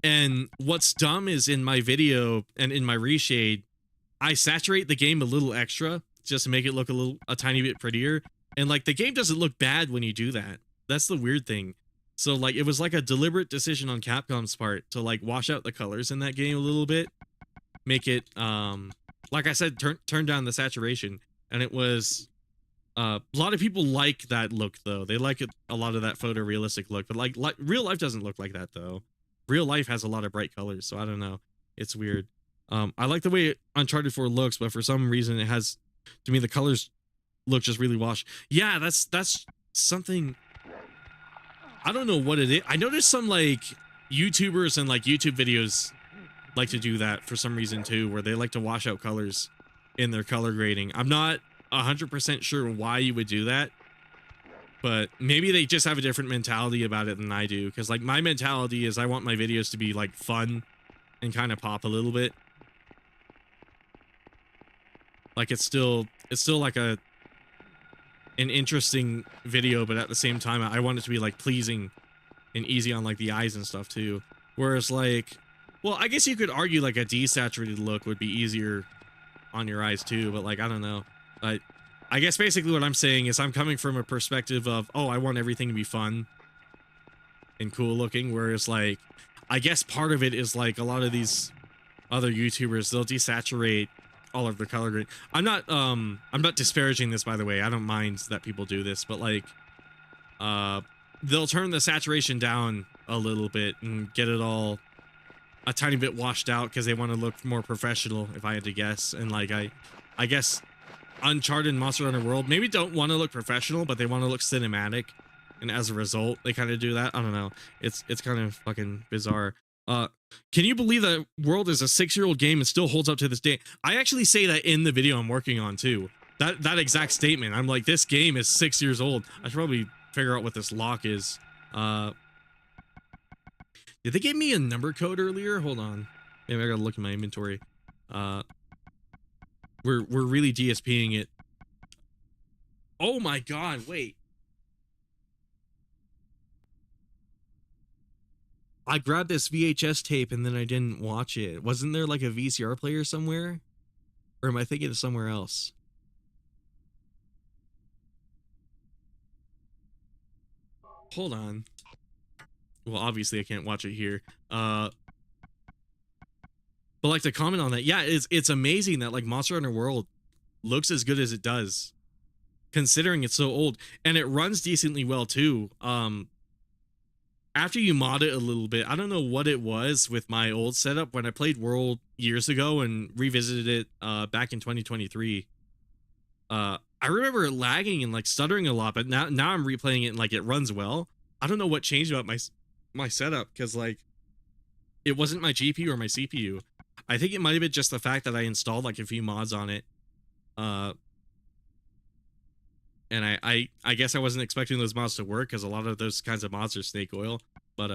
and what's dumb is in my video and in my reshade, I saturate the game a little extra just to make it look a tiny bit prettier. And like the game doesn't look bad when you do that. That's the weird thing. So like it was like a deliberate decision on Capcom's part to like wash out the colors in that game a little bit, make it like I said, turn down the saturation. And it was a lot of people like that look though. They like it, a lot of that photorealistic look, but like real life doesn't look like that though. Real life has a lot of bright colors, so I don't know. It's weird. I like the way Uncharted 4 looks, but for some reason it has, to me, the colors look just really washed. Yeah, that's something, I don't know what it is. I noticed some like YouTubers and like YouTube videos like to do that for some reason too, where they like to wash out colors in their color grading. I'm not 100% sure why you would do that, but maybe they just have a different mentality about it than I do. Because like my mentality is I want my videos to be like fun and kind of pop a little bit. Like it's still like an interesting video, but at the same time I want it to be like pleasing and easy on like the eyes and stuff too. Whereas like, well, I guess you could argue like a desaturated look would be easier on your eyes too, but like I don't know. I guess basically what I'm saying is I'm coming from a perspective of, oh, I want everything to be fun and cool looking, whereas like I guess part of it is like a lot of these other YouTubers, they'll desaturate all of their color grade. I'm not disparaging this, by the way. I don't mind that people do this, but like they'll turn the saturation down a little bit and get it all a tiny bit washed out because they want to look more professional, if I had to guess. And like I guess Uncharted and Monster Hunter World maybe don't want to look professional, but they want to look cinematic, and as a result they kind of do that. I don't know, it's kind of fucking bizarre. Can you believe that World is a 6-year-old game and still holds up to this day? I actually say that in the video I'm working on too. That exact statement. I'm like, this game is 6 years old. I should probably figure out what this lock is. Did they give me a number code earlier? Hold on. Maybe I gotta look in my inventory. We're really DSPing it. Oh my god, wait. I grabbed this VHS tape and then I didn't watch it. Wasn't there like a VCR player somewhere? Or am I thinking of somewhere else? Hold on. Well, obviously I can't watch it here. But like to comment on that, yeah, it's amazing that like Monster Hunter World looks as good as it does, considering it's so old, and it runs decently well too. After you mod it a little bit, I don't know what it was with my old setup when I played World years ago and revisited it back in 2023. I remember it lagging and like stuttering a lot, but now I'm replaying it and like it runs well. I don't know what changed about my setup, because like it wasn't my GPU or my CPU. I think it might have been just the fact that I installed like a few mods on it. And I guess I wasn't expecting those mods to work, because a lot of those kinds of mods are snake oil. But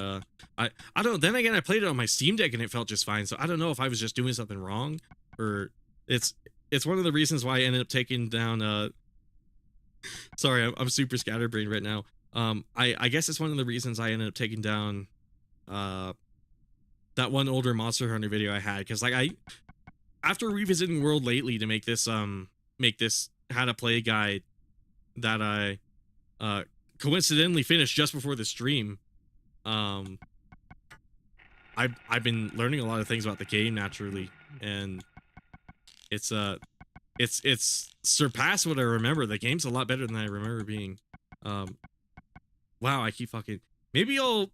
I don't know. Then again, I played it on my Steam Deck and it felt just fine. So I don't know if I was just doing something wrong, or it's one of the reasons why I ended up taking down sorry, I'm super scatterbrained right now. I guess it's one of the reasons I ended up taking down that one older Monster Hunter video I had, because like after revisiting World lately to make this how to play guide that I coincidentally finished just before the stream, I've been learning a lot of things about the game naturally, and it's surpassed what I remember. The game's a lot better than I remember being. Wow, I keep fucking, maybe I'll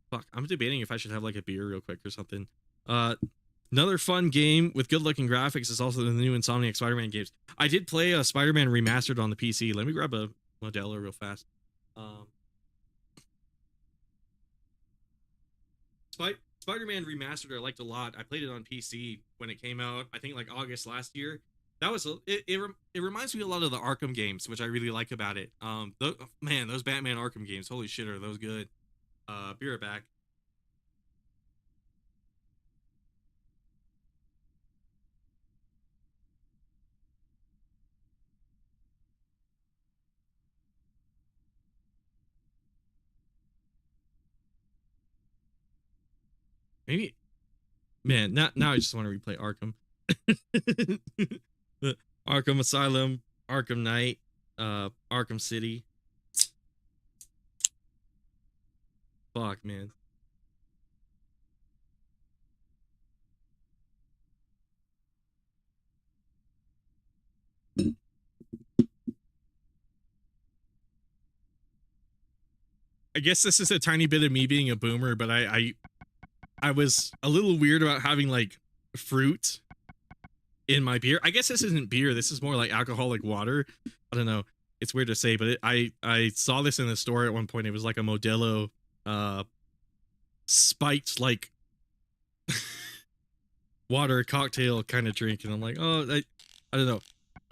fuck, I'm debating if I should have like a beer real quick or something. Another fun game with good looking graphics is also the new Insomniac Spider-Man games. I did play a Spider-Man Remastered on the PC. Let me grab a Modelo real fast. Spider-Man Remastered I liked a lot. I played it on PC when it came out, I think like August last year. That was it reminds me a lot of the Arkham games, which I really like about it. Man, those Batman Arkham games, holy shit, are those good. Be right back. Maybe, man, now I just want to replay Arkham. The Arkham Asylum, Arkham Knight, Arkham City. Fuck, man. I guess this is a tiny bit of me being a boomer, but I was a little weird about having like fruit in my beer. I guess this isn't beer. This is more like alcoholic water. I don't know. It's weird to say, but I saw this in the store at one point. It was like a Modelo spiked like water cocktail kind of drink, and I'm like, oh, I don't know.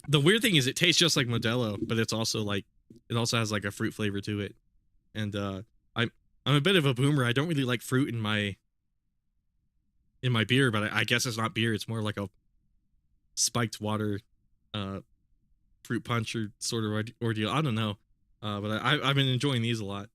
The weird thing is it tastes just like Modelo, but it's also like it also has like a fruit flavor to it. And I'm a bit of a boomer. I don't really like fruit in my beer, but I guess it's not beer. It's more like a spiked water fruit punch or sort of ordeal. I don't know. But I've been enjoying these a lot.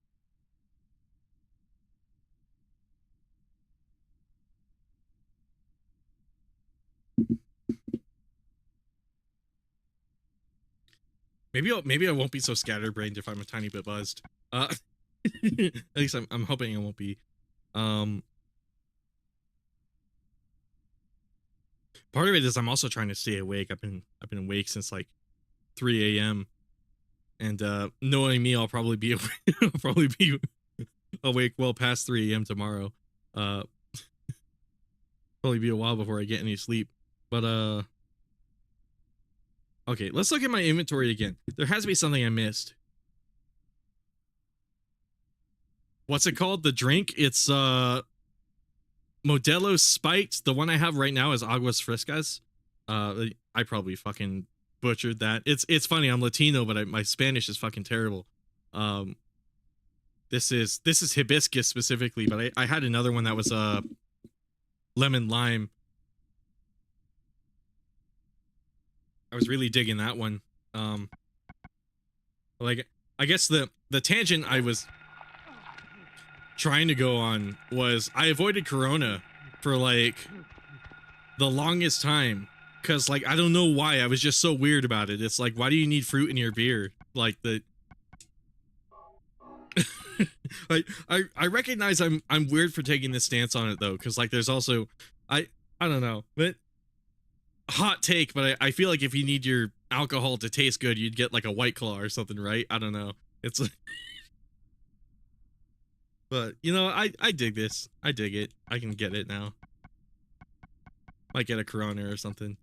Maybe I won't be so scatterbrained if I'm a tiny bit buzzed. At least I'm hoping I won't be. Part of it is I'm also trying to stay awake. I've been awake since like 3 a.m. and knowing me, I'll probably be awake well past 3 a.m. tomorrow. Probably be a while before I get any sleep. But okay, let's look at my inventory again. There has to be something I missed. What's it called? The drink? It's Modelo Spiked. The one I have right now is Aguas Frescas. I probably fucking butchered that. It's funny, I'm Latino, but my Spanish is fucking terrible. This is hibiscus specifically, but I had another one that was lemon lime. I was really digging that one. Like, I guess the tangent I was trying to go on was I avoided Corona for like the longest time, because like I don't know why, I was just so weird about it. It's like, why do you need fruit in your beer? Like like I recognize I'm weird for taking this stance on it though, because like there's also I don't know, but hot take, but I feel like if you need your alcohol to taste good, you'd get like a White Claw or something, right? I don't know. It's like but you know, I dig this. I dig it. I can get it now. Might get a Corona or something.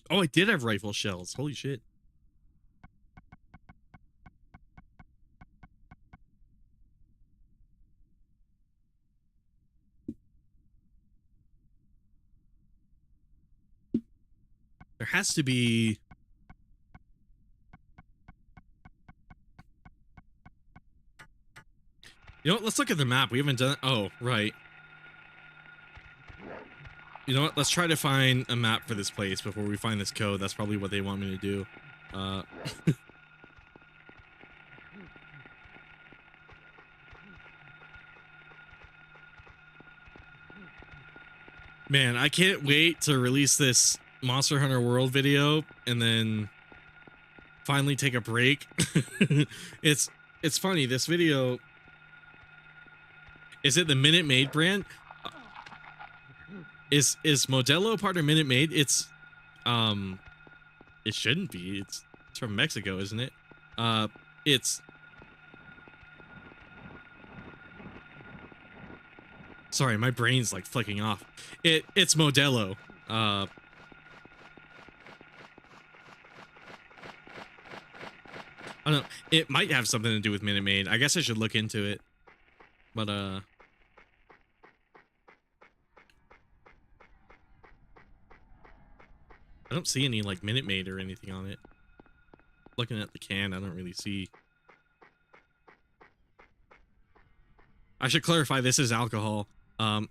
Oh, I did have rifle shells. Holy shit. There has to be... You know what? Let's look at the map. We haven't done... Oh, right. You know what? Let's try to find a map for this place before we find this code. That's probably what they want me to do. Man, I can't wait to release this Monster Hunter World video and then finally take a break. It's funny, this video... Is it the Minute Maid brand? Is Modelo part of Minute Maid? It's it shouldn't be. It's from Mexico, isn't it? It's... Sorry, my brain's like flicking off. It's Modelo. I don't know. It might have something to do with Minute Maid. I guess I should look into it. But I don't see any like Minute Maid or anything on it. Looking at the can, I don't really see. I should clarify, this is alcohol. In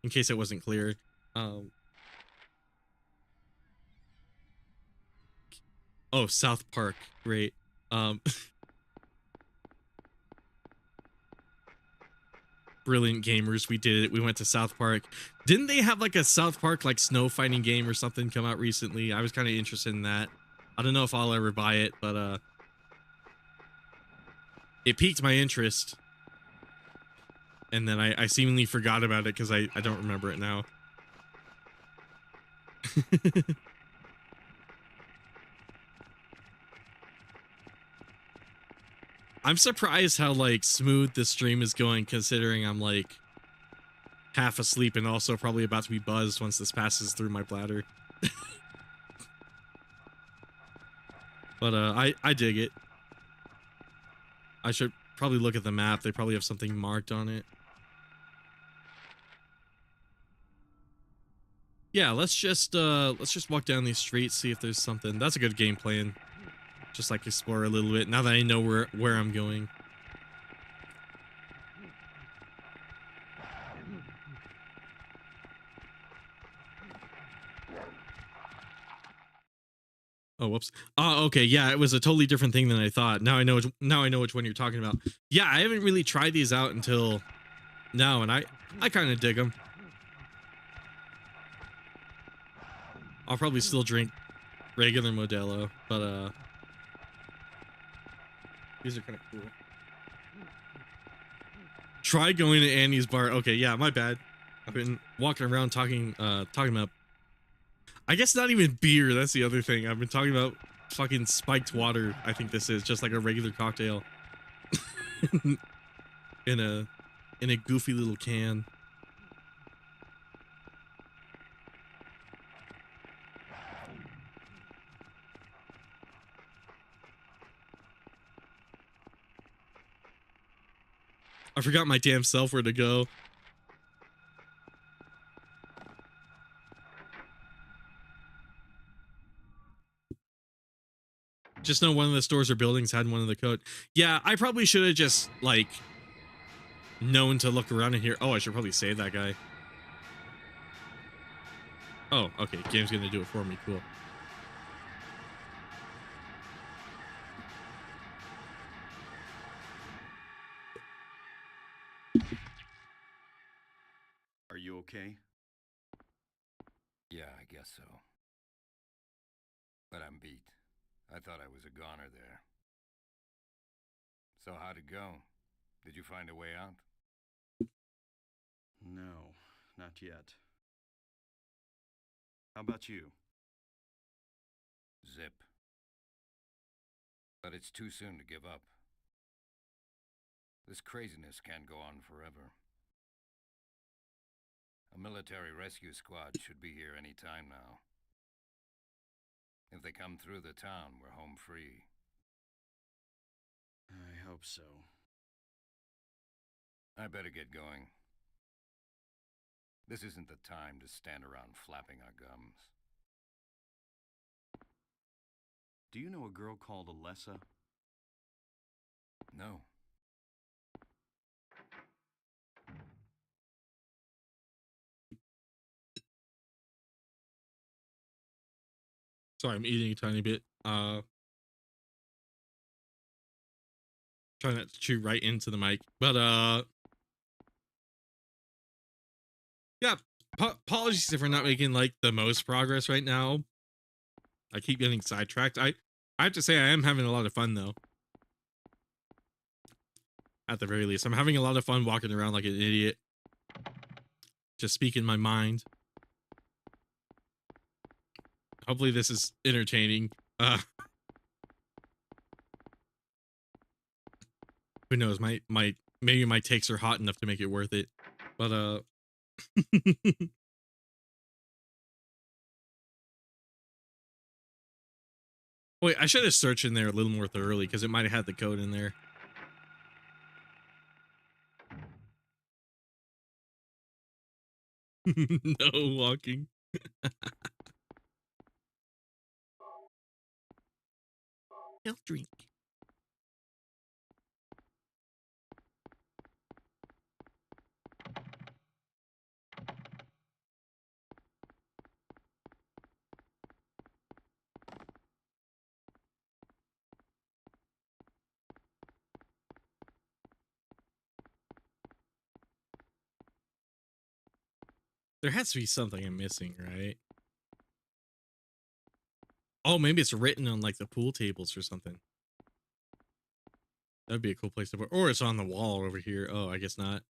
case it wasn't clear. Oh, South Park. Great. Brilliant gamers, we did it. We went to South Park. Didn't they have like a South Park like snow fighting game or something come out recently? I was kind of interested in that. I don't know if I'll ever buy it, but it piqued my interest. And then I seemingly forgot about it because I don't remember it now. I'm surprised how like smooth the stream is going, considering I'm like half asleep and also probably about to be buzzed once this passes through my bladder. But I dig it. I should probably look at the map. They probably have something marked on it. Yeah, let's just walk down these streets, see if there's something. That's a good game plan. Just like explore a little bit now that I know where I'm going. Oh, whoops. Oh, okay. Yeah, it was a totally different thing than I thought. Now I know which one you're talking about. Yeah, I haven't really tried these out until now, and I kind of dig them. I'll probably still drink regular Modelo, but these are kind of cool. Try going to Annie's bar. Okay, yeah, my bad. I've been walking around talking about, I guess not even beer. That's the other thing. I've been talking about fucking spiked water. I think this is just like a regular cocktail in a goofy little can. I forgot my damn self where to go. Just know one of the stores or buildings had one of the code. Yeah, I probably should have just, like, known to look around in here. Oh, I should probably save that guy. Oh, okay. Game's gonna do it for me. Cool. Are you okay? Yeah, I guess so. But I'm beat. I thought I was a goner there. So how'd it go? Did you find a way out? No, not yet. How about you? Zip. But it's too soon to give up. This craziness can't go on forever. A military rescue squad should be here any time now. If they come through the town, we're home free. I hope so. I better get going. This isn't the time to stand around flapping our gums. Do you know a girl called Alessa? No. Sorry, I'm eating a tiny bit. Trying not to chew right into the mic, but yeah. Apologies if we're not making like the most progress right now. I keep getting sidetracked. I have to say I am having a lot of fun though. At the very least, I'm having a lot of fun walking around like an idiot, just speaking my mind. Hopefully this is entertaining. Who knows? Maybe my takes are hot enough to make it worth it. But wait, I should have searched in there a little more thoroughly because it might have had the code in there. No walking. Health drink. There has to be something I'm missing, right? Oh, maybe it's written on like the pool tables or something. That'd be a cool place to put, or it's on the wall over here. Oh, I guess not.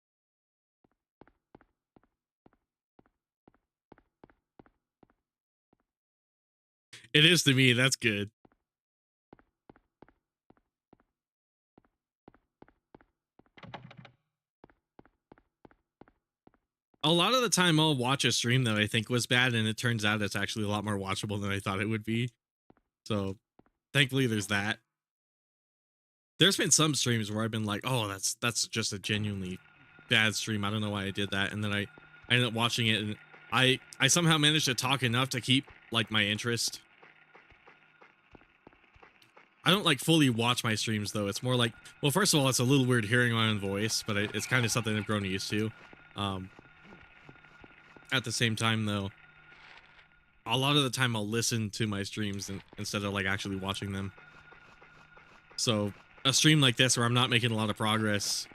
It is to me. That's good. A lot of the time I'll watch a stream that I think was bad and it turns out it's actually a lot more watchable than I thought it would be. So thankfully there's that. There's been some streams where I've been like, oh, that's just a genuinely bad stream. I don't know why I did that. And then I ended up watching it, and I somehow managed to talk enough to keep like my interest. I don't like fully watch my streams though. It's more like, well, first of all, it's a little weird hearing my own voice, but it's kind of something I've grown used to. At the same time though, a lot of the time I'll listen to my streams instead of like actually watching them. So a stream like this where I'm not making a lot of progress,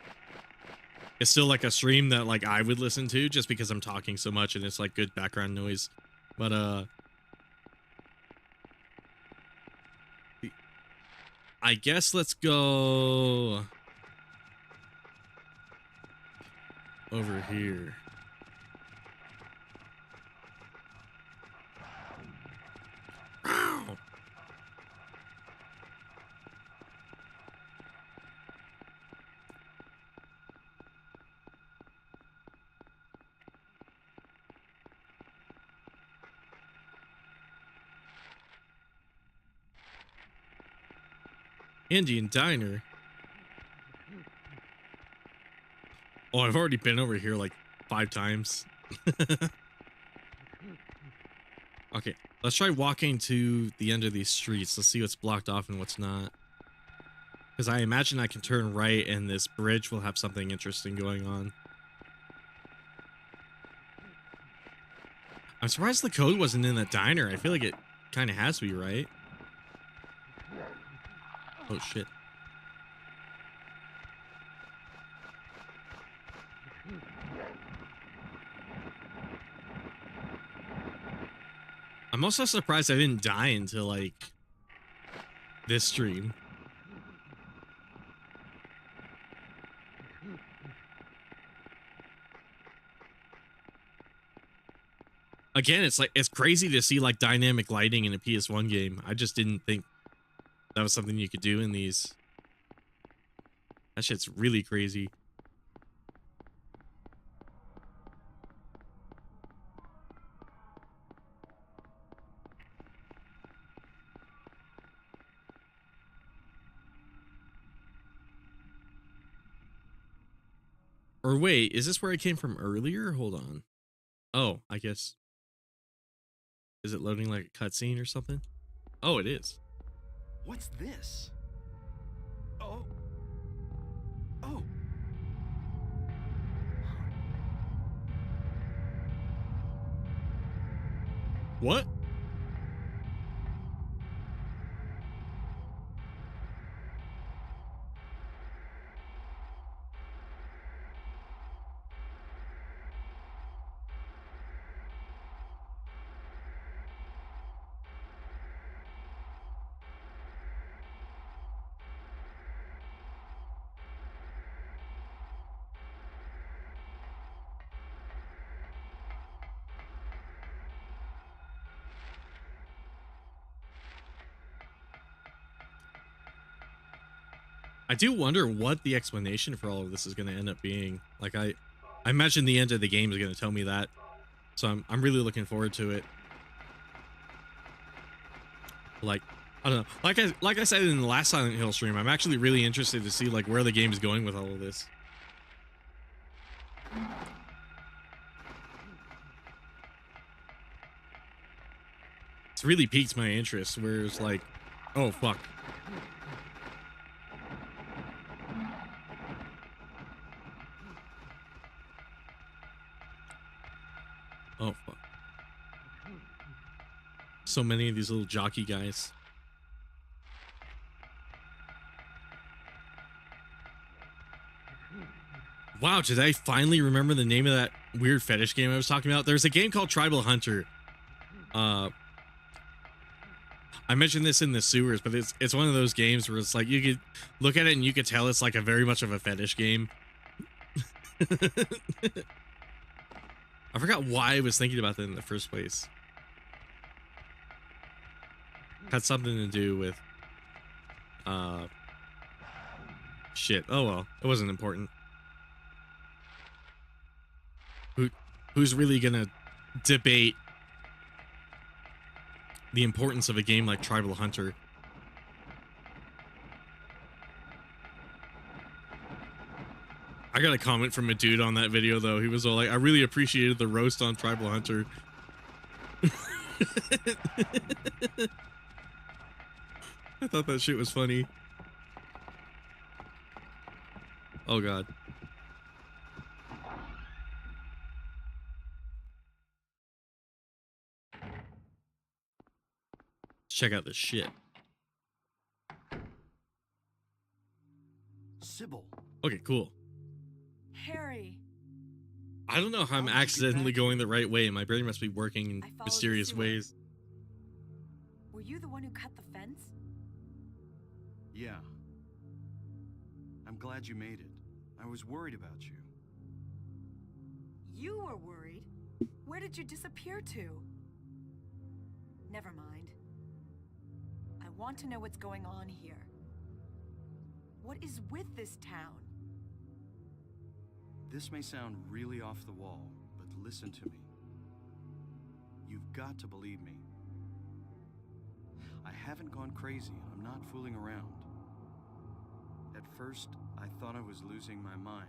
it's still like a stream that like I would listen to just because I'm talking so much and it's like good background noise. But I guess let's go over here. Ow. Indian Diner. Oh, I've already been over here like 5 times. Okay, let's try walking to the end of these streets. Let's see what's blocked off and what's not. Because I imagine I can turn right and this bridge will have something interesting going on. I'm surprised the code wasn't in that diner. I feel like it kind of has to be, right? Oh, shit. I'm also surprised I didn't die until, like, this stream. Again, it's like, it's crazy to see, like, dynamic lighting in a PS1 game. I just didn't think that was something you could do in these. That shit's really crazy. Or wait, is this where I came from earlier? Hold on. Oh, I guess. Is it loading like a cutscene or something? Oh, it is. What's this? Oh. Oh. What? I do wonder what the explanation for all of this is going to end up being. Like I imagine the end of the game is going to tell me that. So I'm really looking forward to it. Like, I don't know. Like I said in the last Silent Hill stream, I'm actually really interested to see like where the game is going with all of this. It's really piqued my interest where it's like, oh fuck. Oh, fuck. So many of these little jockey guys. Wow, did I finally remember the name of that weird fetish game I was talking about? There's a game called Tribal Hunter. I mentioned this in the sewers, but it's one of those games where it's like you could look at it and you could tell it's like a very much of a fetish game. I forgot why I was thinking about that in the first place. Had something to do with shit. Oh well, it wasn't important. Who's really gonna debate the importance of a game like Tribal Hunter? I got a comment from a dude on that video though. He was all like, I really appreciated the roast on Tribal Hunter. I thought that shit was funny. Oh god. Check out this shit. Sybil, Okay, cool. Harry, I don't know how I'm How did you get accidentally back going the right way. My brain must be working in I followed the mysterious sewer. ways. were you the one who cut the fence? yeah. I'm glad you made it. I was worried about you. You were worried? Where did you disappear to? Never mind. I want to know what's going on here. What is with this town? This may sound really off the wall, but listen to me. You've got to believe me. I haven't gone crazy, and I'm not fooling around. At first, I thought I was losing my mind.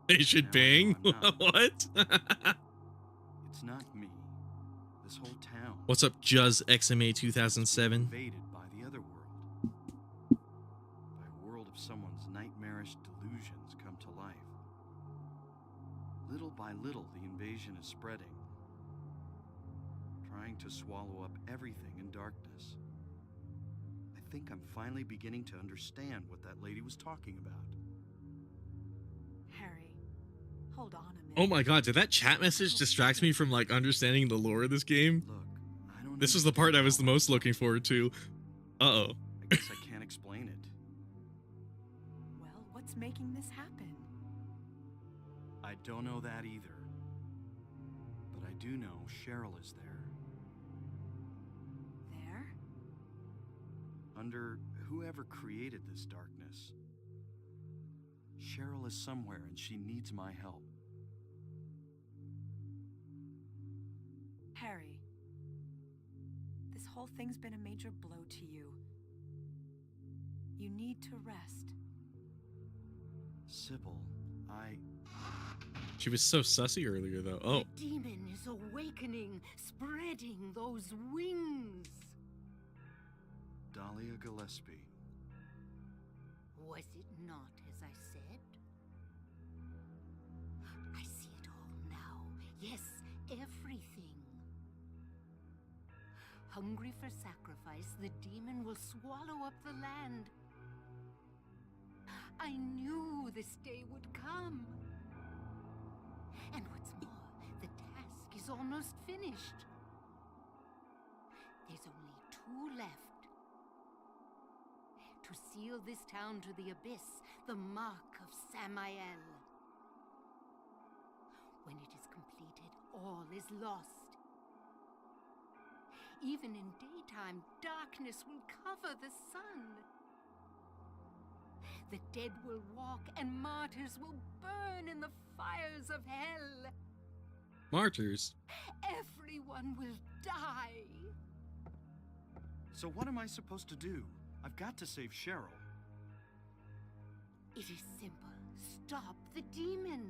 They should Now I know bang? I'm not. What? It's not me. This whole town. What's up, Juz XMA 2007? Invaded by the other world. By a world of someone's nightmarish delusions come to life. Little by little, the invasion is spreading, trying to swallow up everything in darkness. I think I'm finally beginning to understand what that lady was talking about. Harry, hold on a minute. Oh my god, did that chat message distract me from like understanding the lore of this game? Look, I don't This was the part I was the understand most looking forward to. Uh-oh. all. I guess I can't explain it. Well, what's making this happen? I don't know that either. But I do know Cheryl is there. There? Under whoever created this darkness. Cheryl is somewhere and she needs my help. Harry, this whole thing's been a major blow to you. You need to rest. Sybil, She was so sussy earlier though. Oh. The demon is awakening, spreading those wings. Dahlia Gillespie. Was it not as I said? I see it all now. Yes, everything. Hungry for sacrifice, the demon will swallow up the land. I knew this day would come. And what's more, the task is almost finished. There's only 2 left. To seal this town to the abyss, the mark of Samael. When it is completed, all is lost. Even in daytime, darkness will cover the sun. The dead will walk and martyrs will burn in the fires of hell. Martyrs. Everyone will die. So what am I supposed to do? I've got to save Cheryl. It is simple. Stop the demon.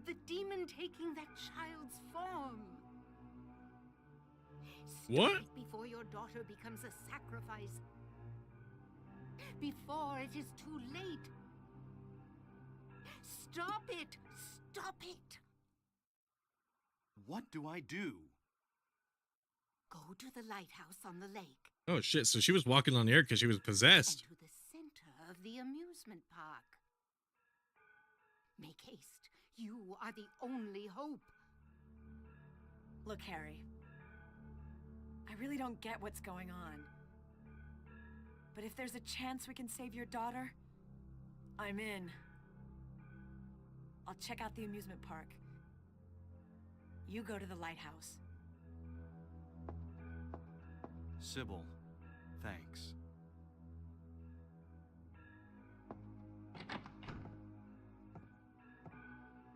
The demon taking that child's form. Stop What? it before your daughter becomes a sacrifice. Before it is too late. Stop it! Stop it! What do I do? Go to the lighthouse on the lake. Oh shit, so she was walking on air because she was possessed. And to the center of the amusement park. Make haste. You are the only hope. Look, Harry. I really don't get what's going on. But if there's a chance we can save your daughter, I'm in. I'll check out the amusement park. You go to the lighthouse. Sybil, thanks.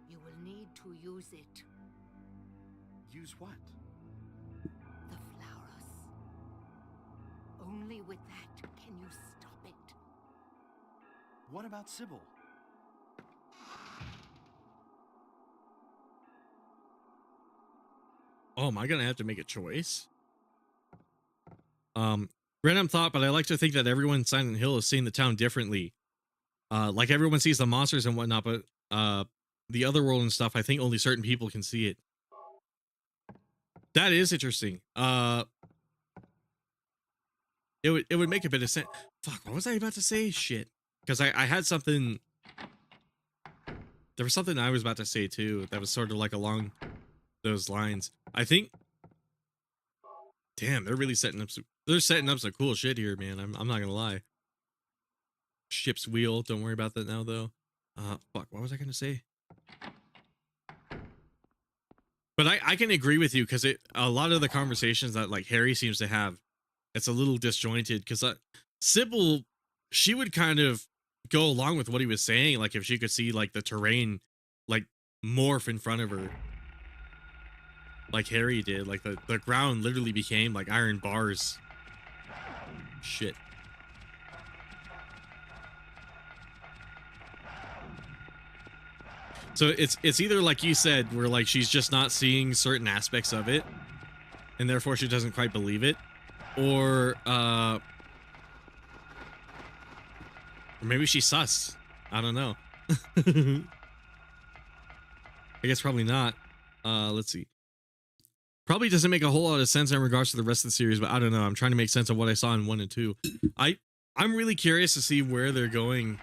You will need to use it. Use what? The flowers. Only with that can you stop it. What about Sybil? Oh, am I gonna have to make a choice? Random thought, but I like to think that everyone in Silent Hill is seeing the town differently. Like everyone sees the monsters and whatnot, but the other world and stuff, I think only certain people can see it. That is interesting. It would make a bit of sense. Fuck, what was I about to say? Shit. Because I had something. There was something I was about to say too that was sort of like along those lines. I think. Damn, they're really setting up some. They're setting up some cool shit here, man. I'm not gonna lie. Ship's wheel. Don't worry about that now, though. Fuck. What was I gonna say? But I can agree with you because a lot of the conversations that like Harry seems to have, it's a little disjointed because Sybil, she would kind of go along with what he was saying, like if she could see like the terrain like morph in front of her, like Harry did. Like the ground literally became like iron bars. Shit. So it's either like you said, where like she's just not seeing certain aspects of it, and therefore she doesn't quite believe it, or maybe she's sus. I don't know. I guess probably not. Let's see. Probably doesn't make a whole lot of sense in regards to the rest of the series, but I don't know. I'm trying to make sense of what I saw in 1 and 2. I'm really curious to see where they're going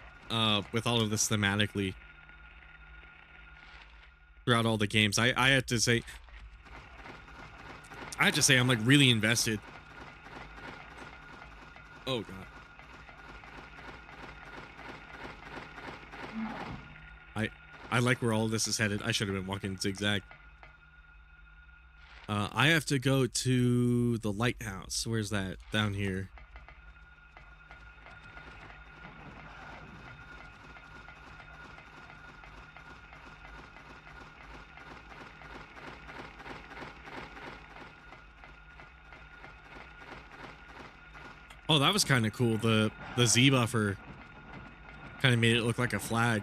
with all of this thematically throughout all the games. I have to say I'm like really invested. Oh god. I like where all this is headed. I should have been walking zigzag. I have to go to the lighthouse. Where's that? Down here. Oh, that was kind of cool. The Z buffer kind of made it look like a flag.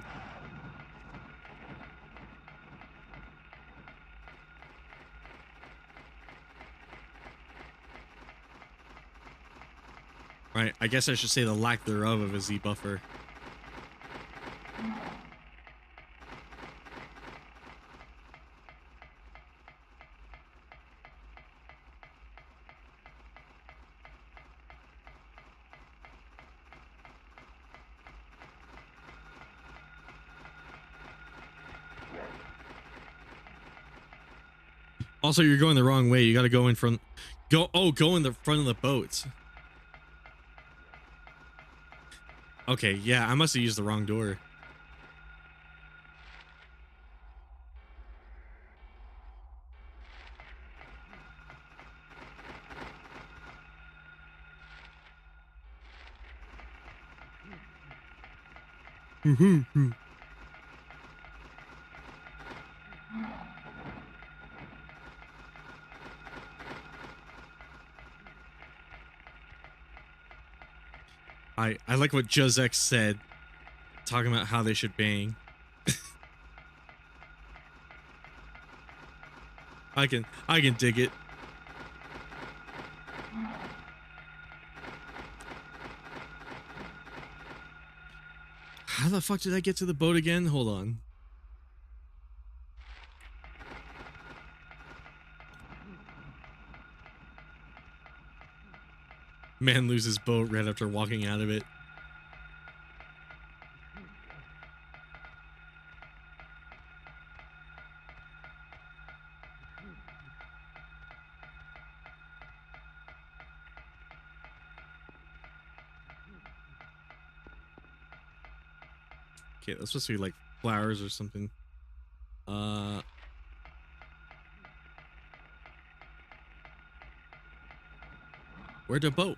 Right, I guess I should say the lack thereof of a Z buffer. Also, you're going the wrong way. You got to go in front. Go in the front of the boats. Okay, yeah, I must have used the wrong door. I like what Josek said, talking about how they should bang. I can dig it. How the fuck did I get to the boat again? Hold on. Man loses boat right after walking out of it. Okay, that's supposed to be like flowers or something. Where'd the boat?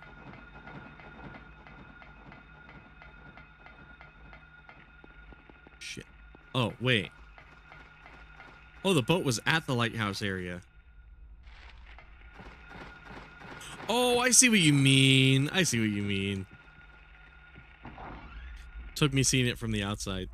Shit. Oh, wait. Oh, the boat was at the lighthouse area. Oh, I see what you mean. I see what you mean. took me seeing it from the outside.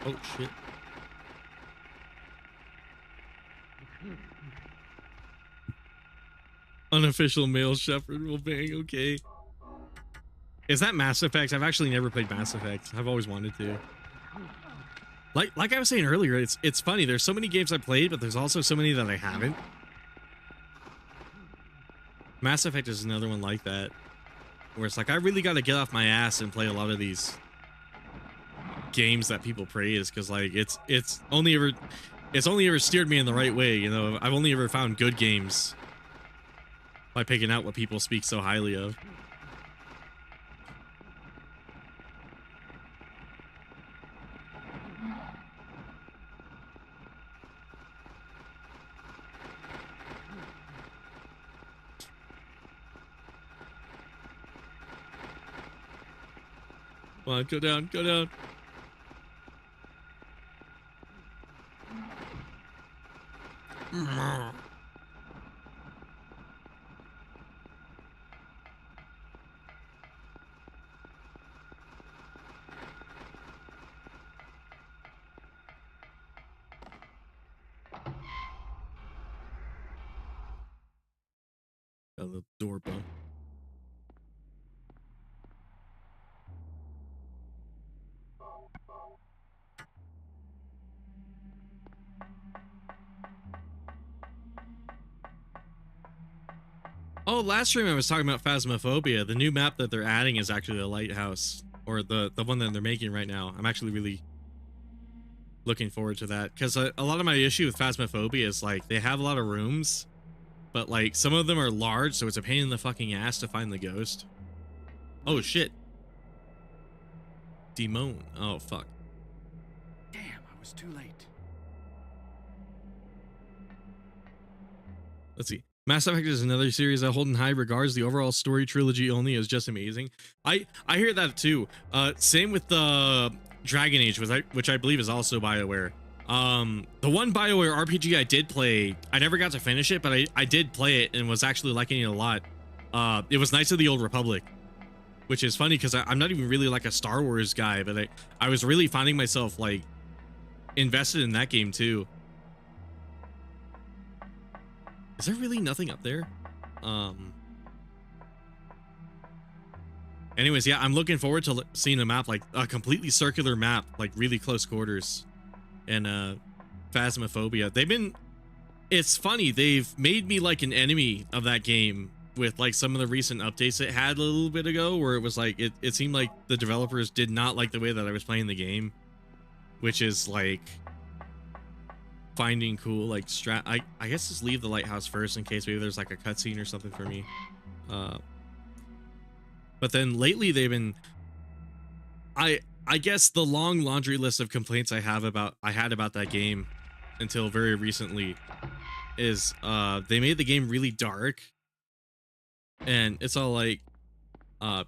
Oh shit. Unofficial male shepherd will bang, okay. Is that Mass Effect? I've actually never played Mass Effect. I've always wanted to. Like I was saying earlier, it's funny. There's so many games I played, but there's also so many that I haven't. Mass Effect is another one like that, where it's like I really got to get off my ass and play a lot of these games that people praise, because like it's only ever steered me in the right way. You know, I've only ever found good games by picking out what people speak so highly of. Come on, go down, go down. Got a little door bump. Oh, last stream I was talking about Phasmophobia. The new map that they're adding is actually the lighthouse, or the one that they're making right now. I'm actually really looking forward to that, because a lot of my issue with Phasmophobia is like they have a lot of rooms, but like some of them are large, so it's a pain in the fucking ass to find the ghost. Oh shit. Demon. Oh fuck. Damn, I was too late. Let's see. Mass Effect is another series I hold in high regards. The overall story trilogy only is just amazing. I hear that too. Same with the Dragon Age, which I believe is also BioWare. The one BioWare RPG I did play, I never got to finish it, but I did play it and was actually liking it a lot. It was Knights of the Old Republic, which is funny because I'm not even really like a Star Wars guy, but I was really finding myself like invested in that game too. Is there really nothing up there? Anyways, yeah, I'm looking forward to seeing a map, like a completely circular map, like really close quarters. And Phasmophobia. It's funny, they've made me like an enemy of that game with like some of the recent updates it had a little bit ago, where it was like it seemed like the developers did not like the way that I was playing the game, which is like finding cool like I guess just leave the lighthouse first in case maybe there's like a cutscene or something for me. But then lately they've been I guess the long laundry list of complaints I had about that game until very recently is they made the game really dark, and it's all like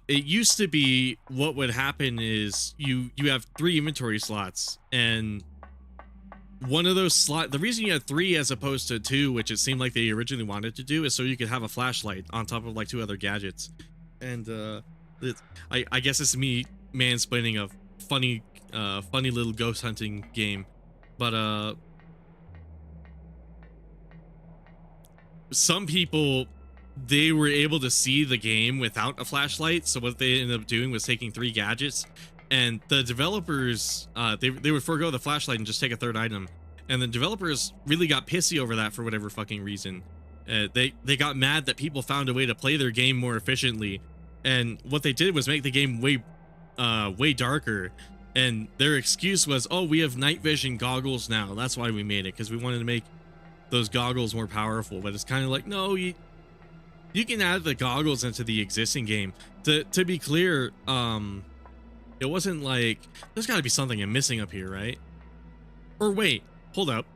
it used to be what would happen is you have 3 inventory slots, and one of those the reason you had 3 as opposed to 2, which it seemed like they originally wanted to do, is so you could have a flashlight on top of like 2 other gadgets. And I guess it's me mansplaining a funny little ghost hunting game, but some people, they were able to see the game without a flashlight, so what they ended up doing was taking 3 gadgets, and the developers they would forego the flashlight and just take a 3rd item, and the developers really got pissy over that for whatever fucking reason. They got mad that people found a way to play their game more efficiently, and what they did was make the game way darker, and their excuse was, oh, we have night vision goggles now, that's why we made it, because we wanted to make those goggles more powerful, but it's kind of like, no, you can add the goggles into the existing game. To be clear, it wasn't like, there's got to be something I'm missing up here, right? Or wait, hold up.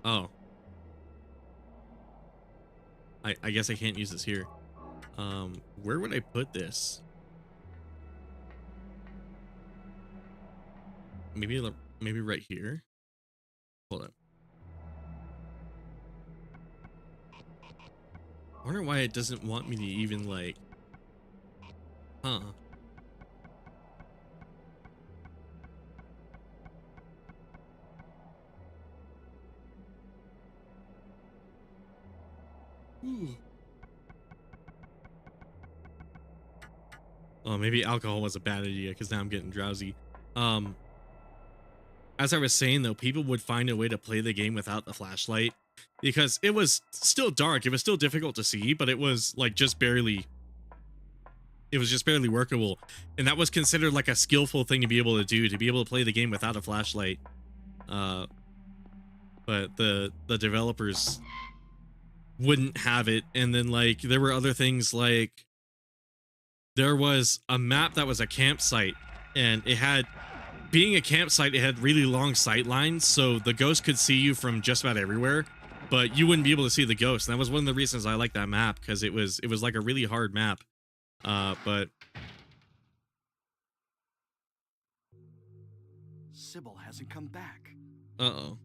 Oh, I guess I can't use this here. Where would I put this? Maybe right here. Hold up. I wonder why it doesn't want me to even like, huh? Oh, maybe alcohol was a bad idea because now I'm getting drowsy. As I was saying though, people would find a way to play the game without the flashlight because it was still dark. It was still difficult to see, but it was like just barely workable. And that was considered like a skillful thing to be able to do, to be able to play the game without a flashlight. But the developers wouldn't have it. And then like there were other things, like there was a map that was a campsite, and it had, being a campsite, it had really long sight lines, so the ghost could see you from just about everywhere, but you wouldn't be able to see the ghost. And that was one of the reasons I like that map, because it was like a really hard map. But Sybil hasn't come back. uh-oh.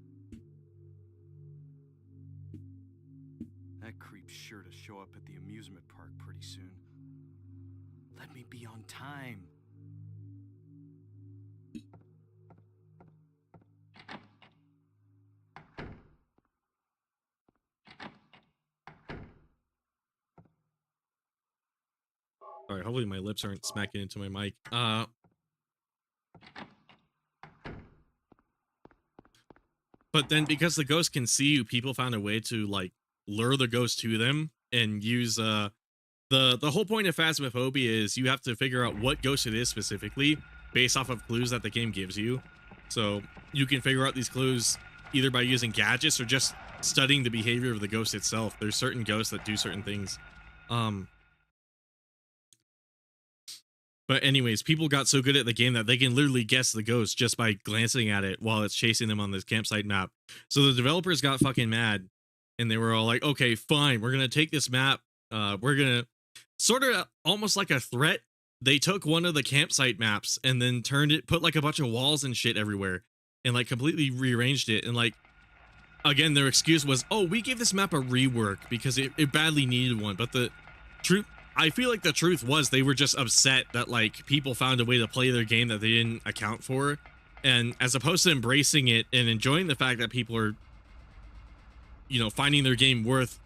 That creep's sure to show up at the amusement park pretty soon. Let me be on time. All right, hopefully my lips aren't smacking into my mic. But then because the ghost can see you, people found a way to like lure the ghost to them and use the whole point of Phasmophobia is you have to figure out what ghost it is specifically based off of clues that the game gives you. So you can figure out these clues either by using gadgets or just studying the behavior of the ghost itself. There's certain ghosts that do certain things. But anyways, people got so good at the game that they can literally guess the ghost just by glancing at it while it's chasing them on this campsite map. So the developers got fucking mad, and they were all like, okay, fine, we're going to take this map. We're going to sort of almost like a threat. They took one of the campsite maps and then put like a bunch of walls and shit everywhere and like completely rearranged it. And like, again, their excuse was, oh, we gave this map a rework because it badly needed one. But the truth, I feel like the truth was they were just upset that like people found a way to play their game that they didn't account for, and as opposed to embracing it and enjoying the fact that people are, you know, finding their game worth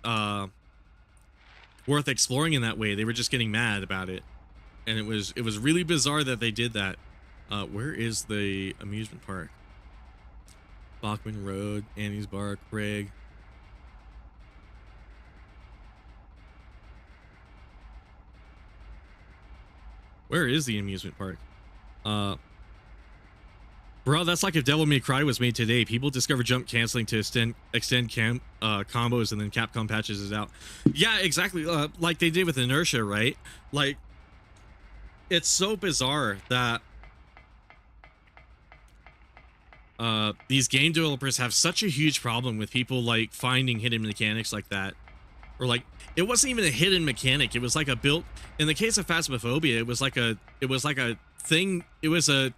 exploring in that way, they were just getting mad about it. And it was really bizarre that they did that. Where is the amusement park? Bachman Road, Annie's Bar, Craig. Where is the amusement park? Bro, that's like if Devil May Cry was made today. People discover jump canceling to extend combos, and then Capcom patches it out. Yeah, exactly. Like they did with Inertia, right? Like, it's so bizarre that these game developers have such a huge problem with people like finding hidden mechanics like that. Or like, it wasn't even a hidden mechanic. It was like a built, in the case of Phasmophobia, it was like a thing. It was a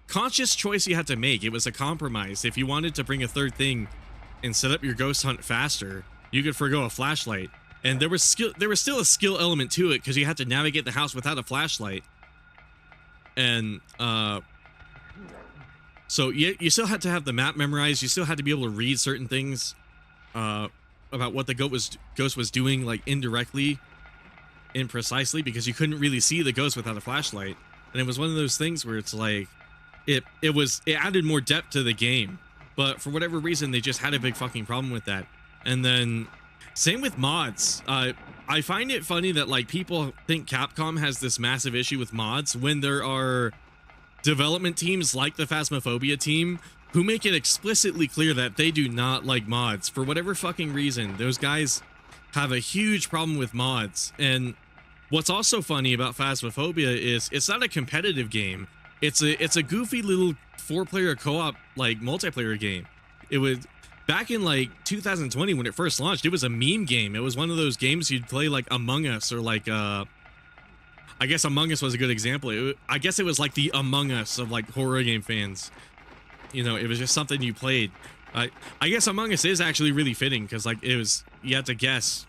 conscious choice you had to make. It was a compromise. If you wanted to bring a third thing and set up your ghost hunt faster, you could forgo a flashlight. And there was still a skill element to it because you had to navigate the house without a flashlight. And so you still had to have the map memorized. You still had to be able to read certain things about what the ghost was doing, like indirectly, imprecisely, because you couldn't really see the ghost without a flashlight. And it was one of those things where it's like it added more depth to the game, but for whatever reason they just had a big fucking problem with that. And then same with mods. I find it funny that like people think Capcom has this massive issue with mods when there are development teams like the Phasmophobia team who make it explicitly clear that they do not like mods for whatever fucking reason. Those guys have a huge problem with mods. And what's also funny about Phasmophobia is it's not a competitive game. It's a goofy little 4-player co-op like multiplayer game. It was back in like 2020 when it first launched. It was a meme game. It was one of those games you'd play like Among Us, or like I guess Among Us was a good example. I guess it was like the Among Us of like horror game fans. You know, it was just something you played. I guess Among Us is actually really fitting because like it was, you had to guess.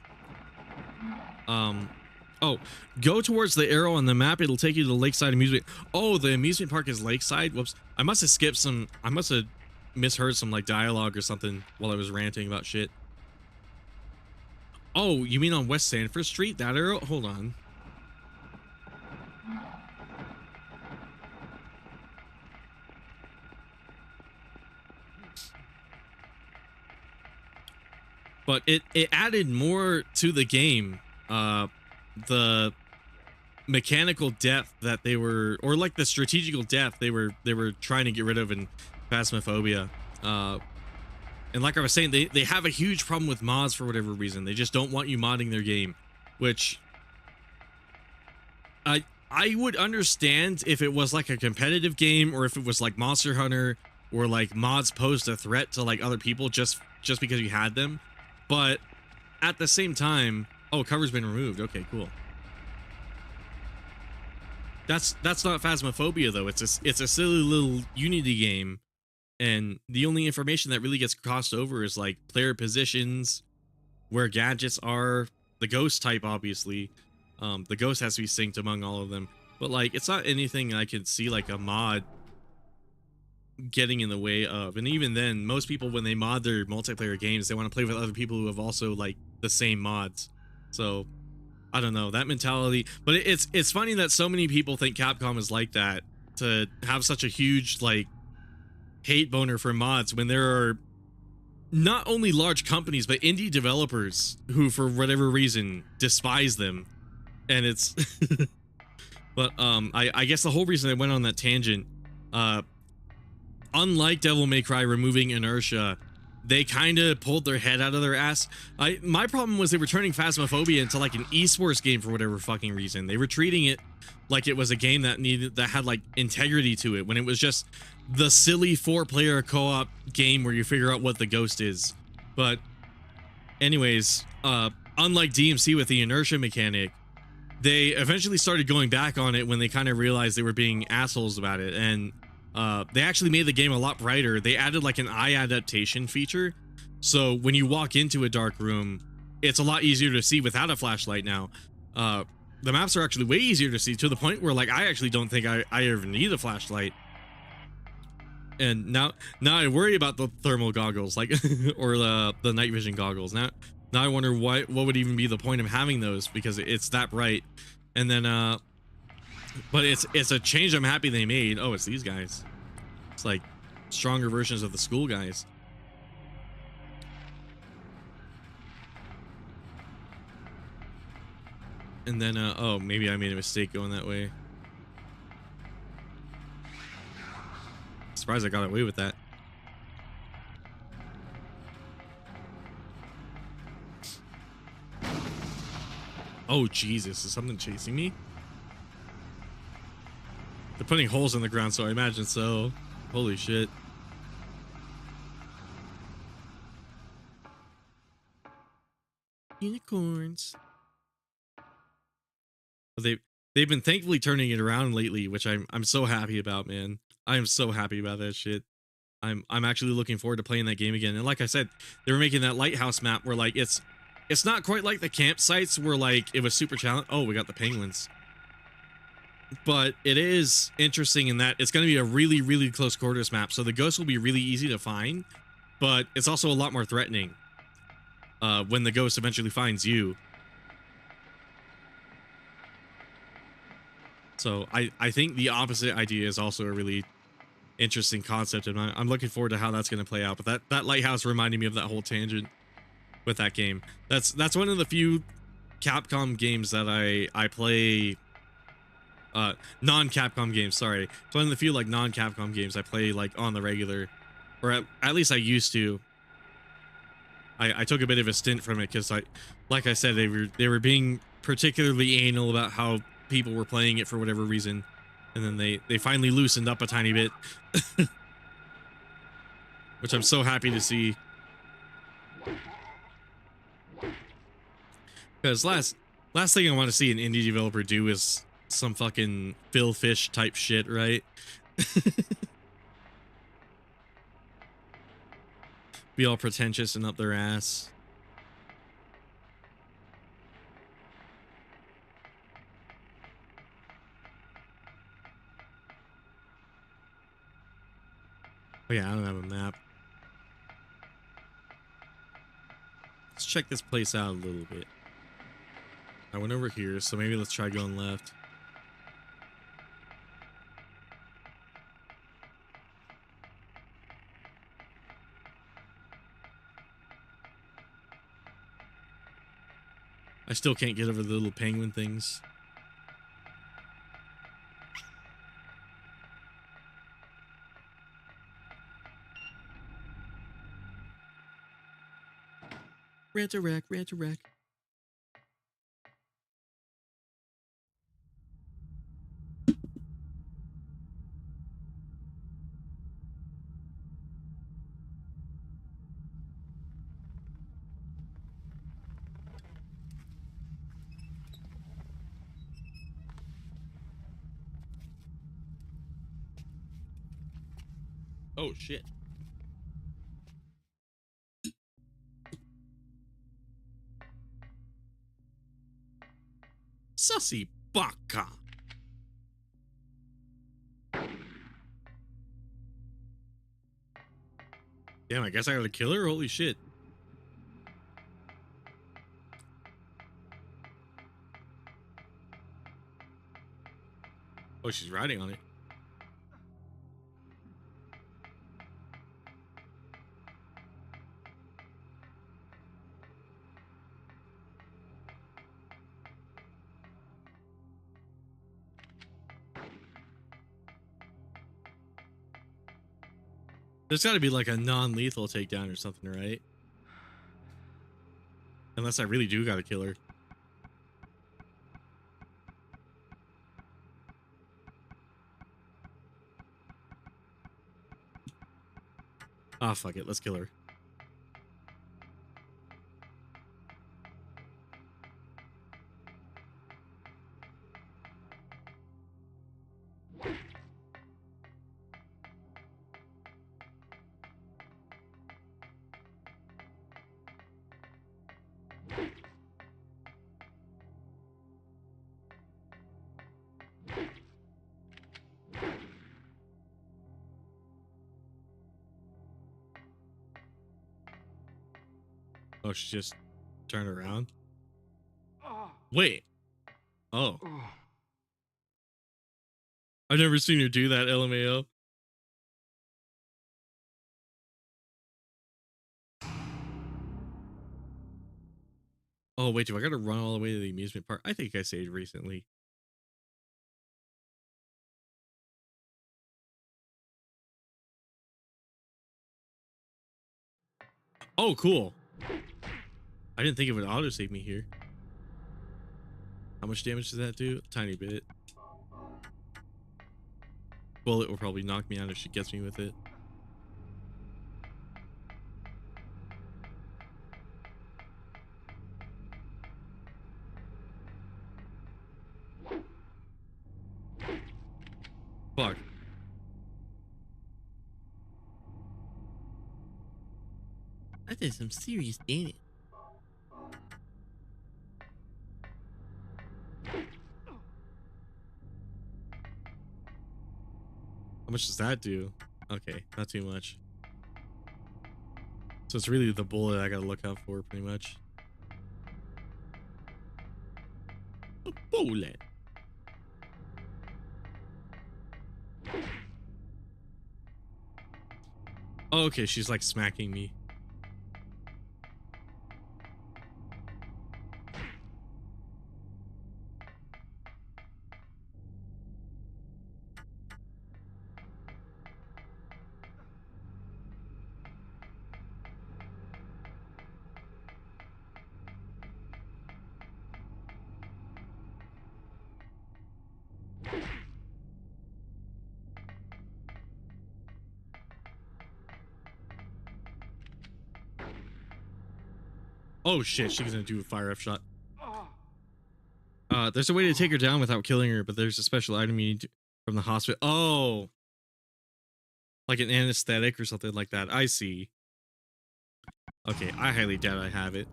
Oh, go towards the arrow on the map. It'll take you to the Lakeside Amusement. Oh, the amusement park is Lakeside. Whoops. I must have skipped some. I must have misheard some like dialogue or something while I was ranting about shit. Oh, you mean on West Sanford Street? That arrow? Hold on. But it added more to the game. The mechanical depth that they were, or like the strategical depth they were trying to get rid of in Phasmophobia. And like I was saying, they have a huge problem with mods for whatever reason. They just don't want you modding their game, which I would understand if it was like a competitive game, or if it was like Monster Hunter, or like mods posed a threat to like other people just because you had them. But at the same time, oh, cover's been removed. Okay, cool. That's not Phasmophobia though. It's a silly little Unity game, and the only information that really gets crossed over is like player positions, where gadgets are, the ghost type obviously. The ghost has to be synced among all of them, but like it's not anything I could see like a mod getting in the way of. And even then, most people, when they mod their multiplayer games, they want to play with other people who have also like the same mods. So I don't know, that mentality. But it's funny that so many people think Capcom is like that, to have such a huge like hate boner for mods, when there are not only large companies but indie developers who for whatever reason despise them. And it's but I guess the whole reason I went on that tangent, unlike Devil May Cry removing inertia, they kind of pulled their head out of their ass. My problem was they were turning Phasmophobia into like an esports game for whatever fucking reason. They were treating it like it was a game that had like integrity to it, when it was just the silly 4-player co-op game where you figure out what the ghost is. But anyways, unlike DMC with the inertia mechanic, they eventually started going back on it when they kind of realized they were being assholes about it. And they actually made the game a lot brighter. They added like an eye adaptation feature, so when you walk into a dark room, it's a lot easier to see without a flashlight now. The maps are actually way easier to see, to the point where like I actually don't think I ever need a flashlight. And now I worry about the thermal goggles, like or the night vision goggles. Now I wonder what would even be the point of having those, because it's that bright. And then but it's a change I'm happy they made. Oh, it's these guys. It's like stronger versions of the school guys. And then oh, maybe I made a mistake going that way. Surprised I got away with that. Oh Jesus, is something chasing me? They're putting holes in the ground, so I imagine so. Holy shit. Unicorns. They've been thankfully turning it around lately, which I'm so happy about, man. I am so happy about that shit. I'm actually looking forward to playing that game again. And like I said, they were making that lighthouse map where like it's not quite like the campsites where like it was super challenging. Oh, we got the penguins. But it is interesting in that it's going to be a really, really close quarters map. So the ghost will be really easy to find, but it's also a lot more threatening when the ghost eventually finds you. So I think the opposite idea is also a really interesting concept, and I'm looking forward to how that's going to play out. But that lighthouse reminded me of that whole tangent with that game. That's one of the few Capcom games that I play, non-Capcom games, sorry. It's one of the few like non-Capcom games I play like on the regular. or at least I used to. I took a bit of a stint from it because like I said, they were being particularly anal about how people were playing it for whatever reason, and then they finally loosened up a tiny bit, which I'm so happy to see. Because last thing I want to see an indie developer do is some fucking Phil Fish type shit, right? Be all pretentious and up their ass. Oh yeah, I don't have a map. Let's check this place out a little bit. I went over here, so maybe let's try going left. I still can't get over the little penguin things. Rant-a-rack, rant-a-rack. Oh shit. Sussy baka. Damn, I guess I gotta kill her? Holy shit. Oh, she's riding on it. There's gotta be like a non-lethal takedown or something, right? Unless I really do gotta kill her. Ah, fuck it. Let's kill her. Oh, she just turned around. Wait. Oh. I've never seen her do that, LMAO. Oh, wait, do I gotta run all the way to the amusement park? I think I saved recently. Oh, cool. I didn't think it would auto-save me here. How much damage does that do? A tiny bit. Bullet will probably knock me out if she gets me with it. Fuck. I did some serious damage. How much does that do? Okay, not too much. So it's really the bullet I gotta look out for, pretty much. A bullet. Oh, okay, she's like smacking me. Oh shit, she's gonna do a fire F shot. There's a way to take her down without killing her, but there's a special item you need from the hospital. Oh, like an anesthetic or something like that. I see. Okay, I highly doubt I have it.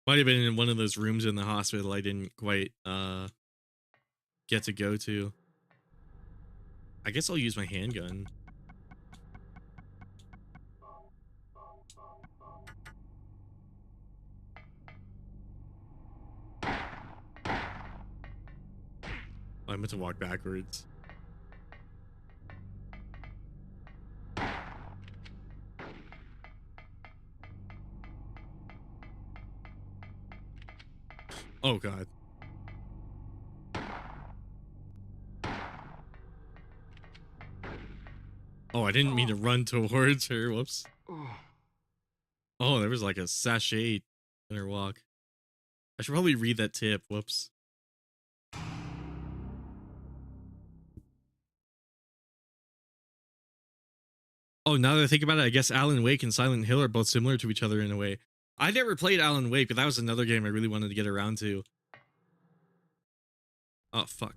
Might have been in one of those rooms in the hospital I didn't quite get to go to. I guess I'll use my handgun. I meant to walk backwards. Oh god. Oh, I didn't mean to run towards her. Whoops. Oh, there was like a sachet in her walk. I should probably read that tip. Whoops. Oh, now that I think about it, I guess Alan Wake and Silent Hill are both similar to each other in a way. I never played Alan Wake, but that was another game I really wanted to get around to. Oh, fuck.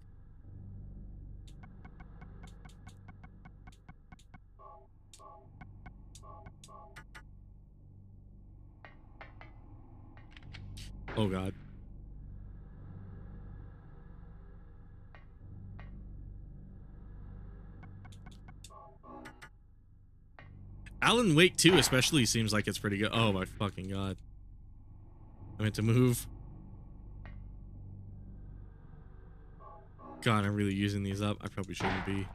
Oh, God. Alan Wake 2 especially seems like it's pretty good. Oh, my fucking God. I meant to move. God, I'm really using these up. I probably shouldn't be.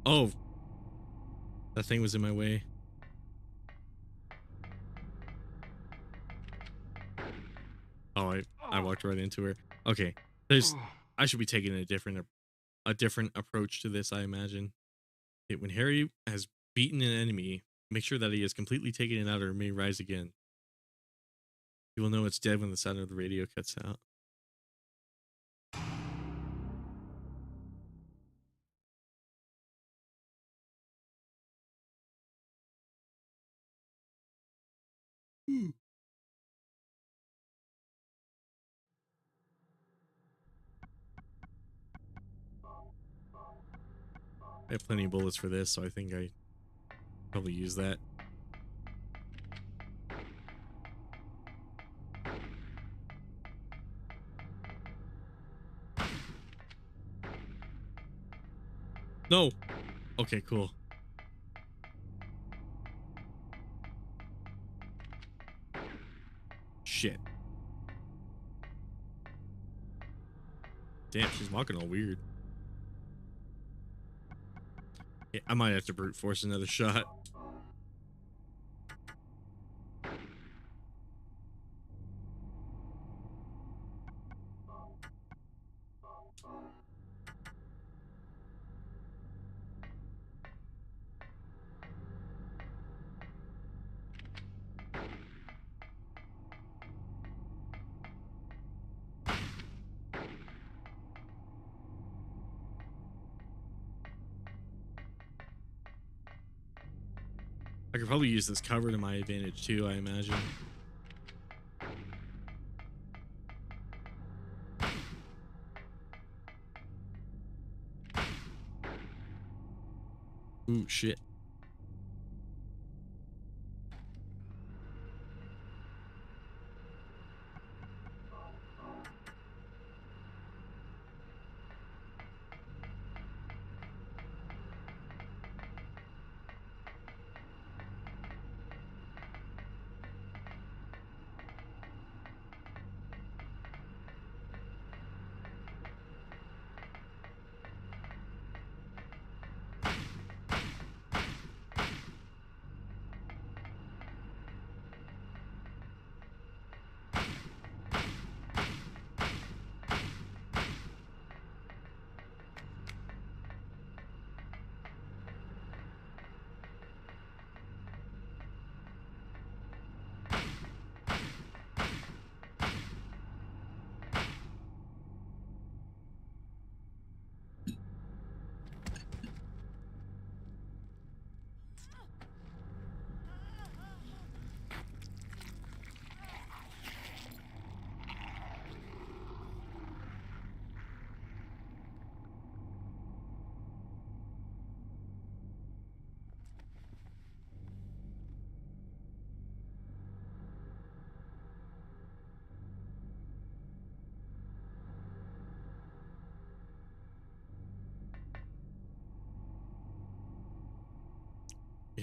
Oh. That thing was in my way. Oh, I walked right into her. Okay. I should be taking a different approach to this, I imagine. Okay, when Harry has beaten an enemy, make sure that he has completely taken it out or it may rise again. You will know it's dead when the sound of the radio cuts out. I have plenty of bullets for this, so I think I probably use that. No. Okay, cool. Shit. Damn, she's walking all weird. Yeah, I might have to brute force another shot. I could probably use this cover to my advantage too, I imagine. Ooh, shit.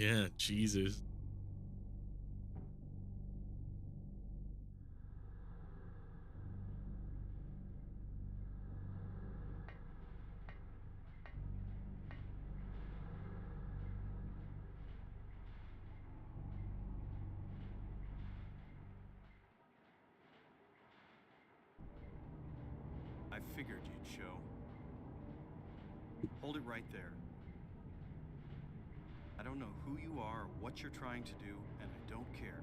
Yeah, Jesus. I figured you'd show. Hold it right there. I don't know who you are or what you're trying to do, and I don't care.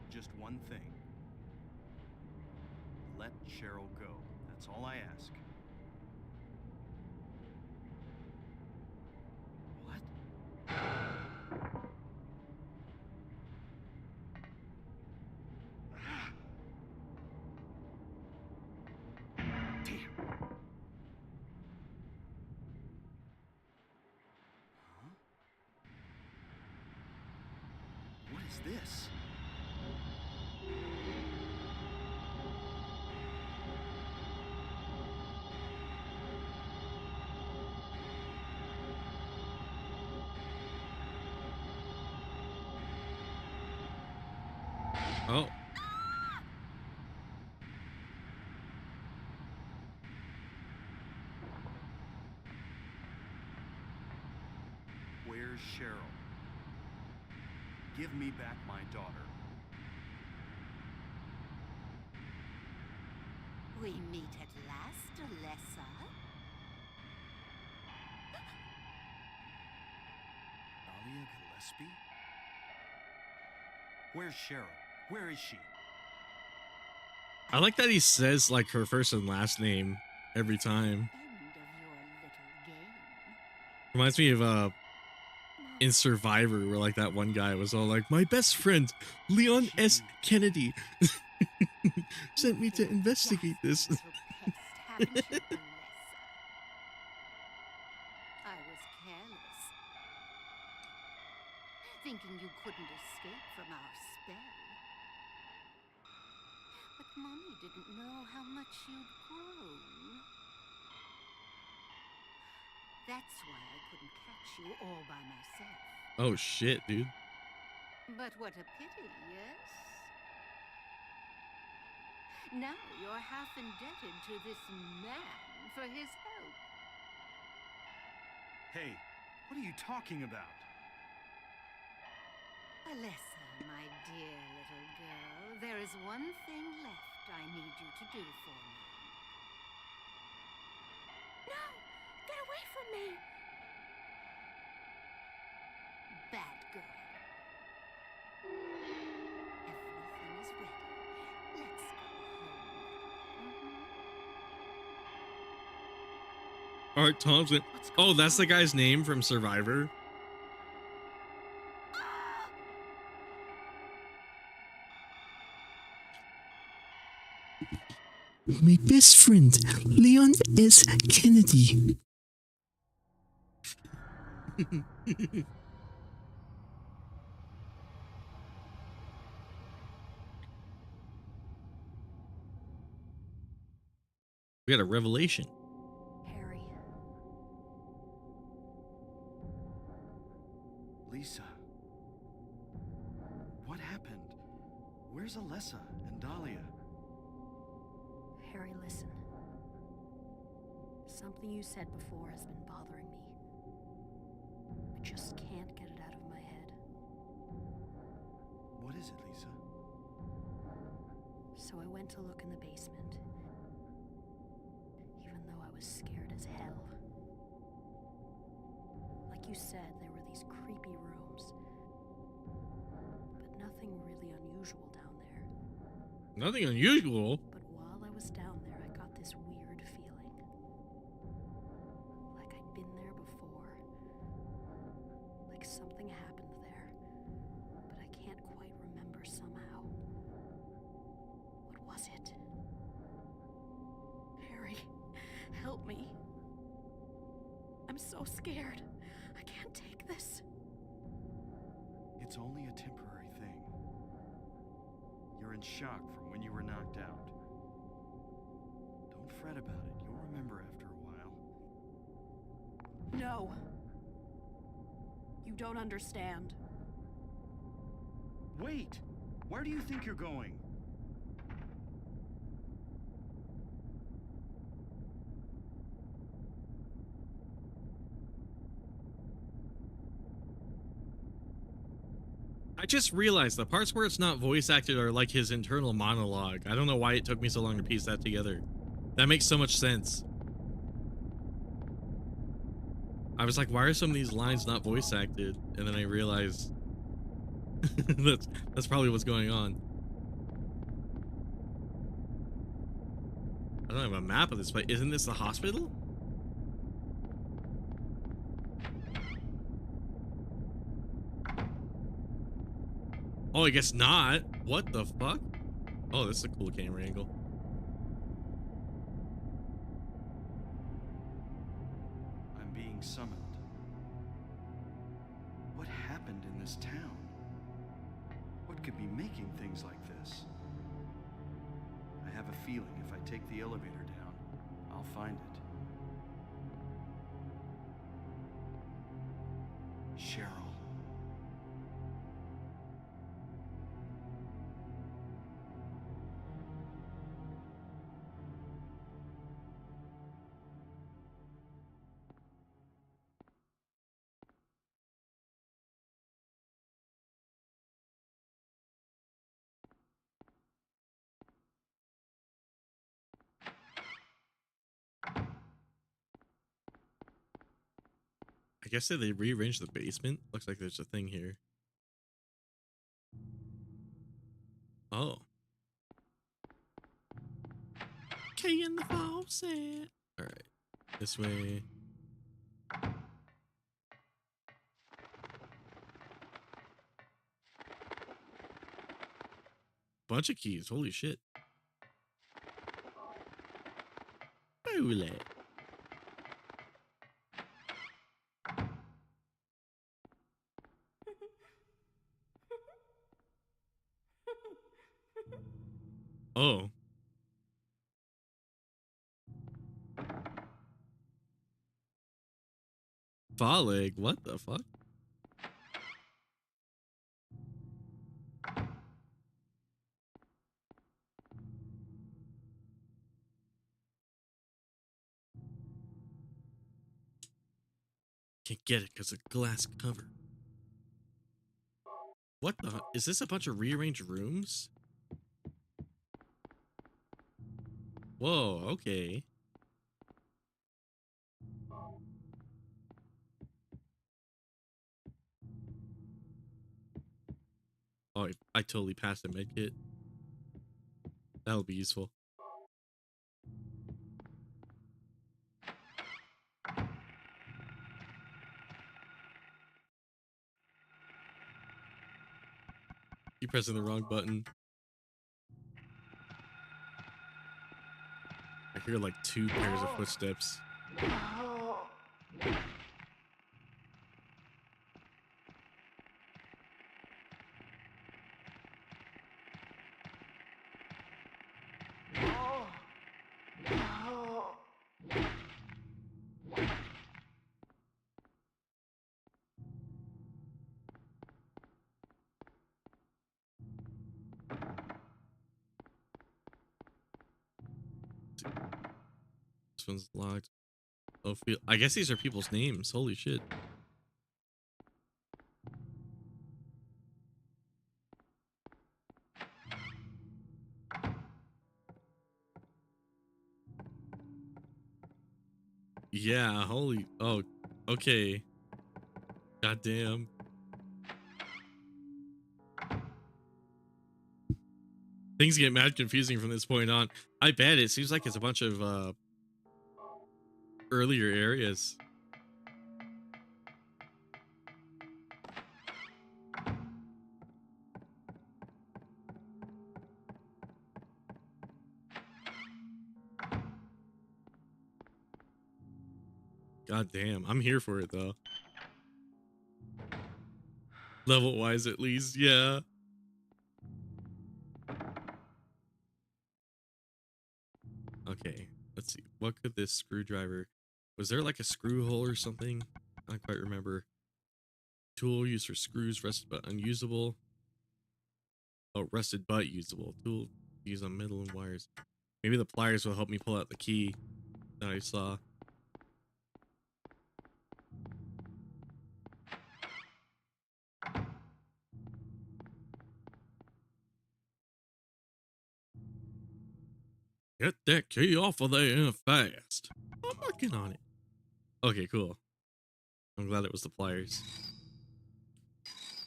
Just one thing. Let Cheryl go. That's all I ask. What? Damn. Huh? What is this? Oh, Where's Cheryl? Give me back my daughter. We meet at last, Alessa. Dahlia Gillespie? Where's Cheryl? Where is she? I like that he says like her first and last name every time. End of your little game. Reminds me of in Survivor, where like that one guy was all like, "My best friend Leon S. Kennedy sent me to investigate this." Little pest, haven't you, Alessa? I was careless, thinking you couldn't escape from our spell. But Mommy didn't know how much you'd grown. That's why I couldn't catch you all by myself. Oh shit, dude. But what a pity, yes? Now you're half indebted to this man for his help. Hey, what are you talking about? Alessa, my dear little girl, there is one thing left I need you to do for me. No! Get away from me! Bad girl. Everything is ready. Let's go home. Art Thompson. Oh, that's the guy's name from Survivor. My best friend, Leon S. Kennedy. We got a revelation. Harry. Lisa. What happened? Where's Alessa and Dahlia? Harry, listen. Something you said before has been bothering me. I just can't get it out of my head. What is it, Lisa? So I went to look in the basement, even though I was scared as hell. Like you said, there were these creepy rooms, but nothing really unusual down there. Nothing unusual. But while I was down there, I got this weird feeling. Like I'd been there before. Like something happened there, but I can't quite remember somehow. What was it? Harry, help me. I'm so scared. I can't take this. It's only a temporary thing. You're in shock from when you were knocked out. Don't fret about it. You'll remember after a while. No. You don't understand. Wait! Where do you think you're going? I just realized the parts where it's not voice acted are like his internal monologue. I don't know why it took me so long to piece that together. That makes so much sense. I was like, why are some of these lines not voice acted? And then I realized that's probably what's going on. I don't have a map of this place. Isn't this the hospital? Oh, I guess not. What the fuck? Oh, this is a cool camera angle. I'm being summoned. What happened in this town? What could be making things like this? I have a feeling if I take the elevator down, I'll find it. Cheryl. I guess that they rearranged the basement. Looks like there's a thing here. Oh. K in the faucet. All right. This way. Bunch of keys. Holy shit. Bullet. Oh. Follig, what the fuck? Can't get it because of glass cover. What the? Is this a bunch of rearranged rooms? Whoa, okay. Oh, I totally passed a medkit. That'll be useful. You pressing the wrong button. I hear like 2 pairs of footsteps. This one's locked. Oh, I guess these are people's names. Holy shit. Yeah, holy. Oh, okay. Goddamn. Things get mad confusing from this point on. I bet it seems like it's a bunch of earlier areas. God damn, I'm here for it though. Level wise at least, yeah. Okay, let's see. What could this screwdriver... Was there like a screw hole or something? I don't quite remember. tool used for screws, rusted but unusable. Oh, rusted but usable. Tool used on metal and wires. Maybe the pliers will help me pull out the key that I saw. Get that key off of there fast. I'm working on it. Okay, cool. I'm glad it was the pliers.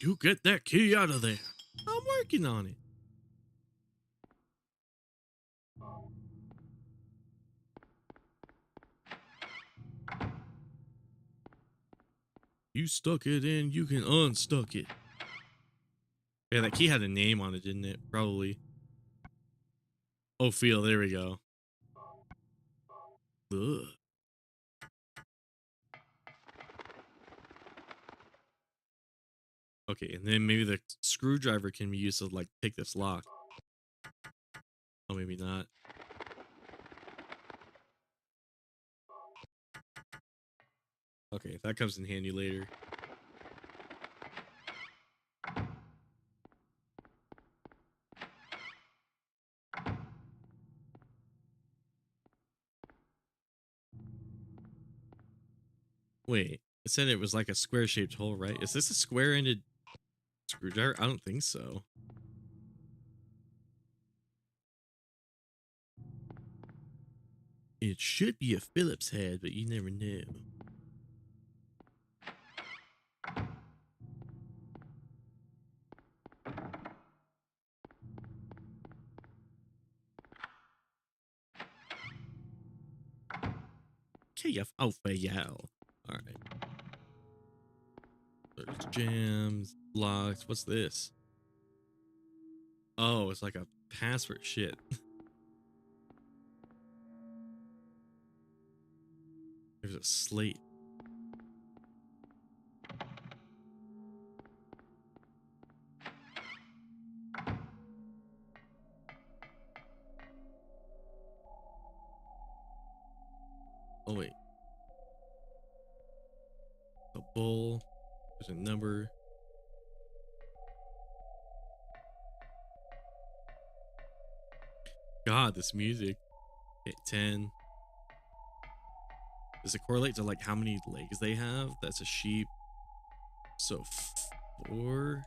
You get that key out of there. I'm working on it. You stuck it in, you can unstuck it. Yeah, that key had a name on it, didn't it? Probably. Ophiel, there we go. Ugh. Okay, and then maybe the screwdriver can be used to like pick this lock. Oh, maybe not. Okay, that comes in handy later. Wait, it said it was like a square shaped hole, right? Is this a square ended screwdriver? I don't think so. It should be a Phillips head, but you never know. KF Ophiel. Alright. There's jams, locks. What's this? Oh, it's like a password shit. There's a slate. Oh wait. A bowl. There's a number. God, this music. Okay, 10. Does it correlate to like how many legs they have? That's a sheep. So 4.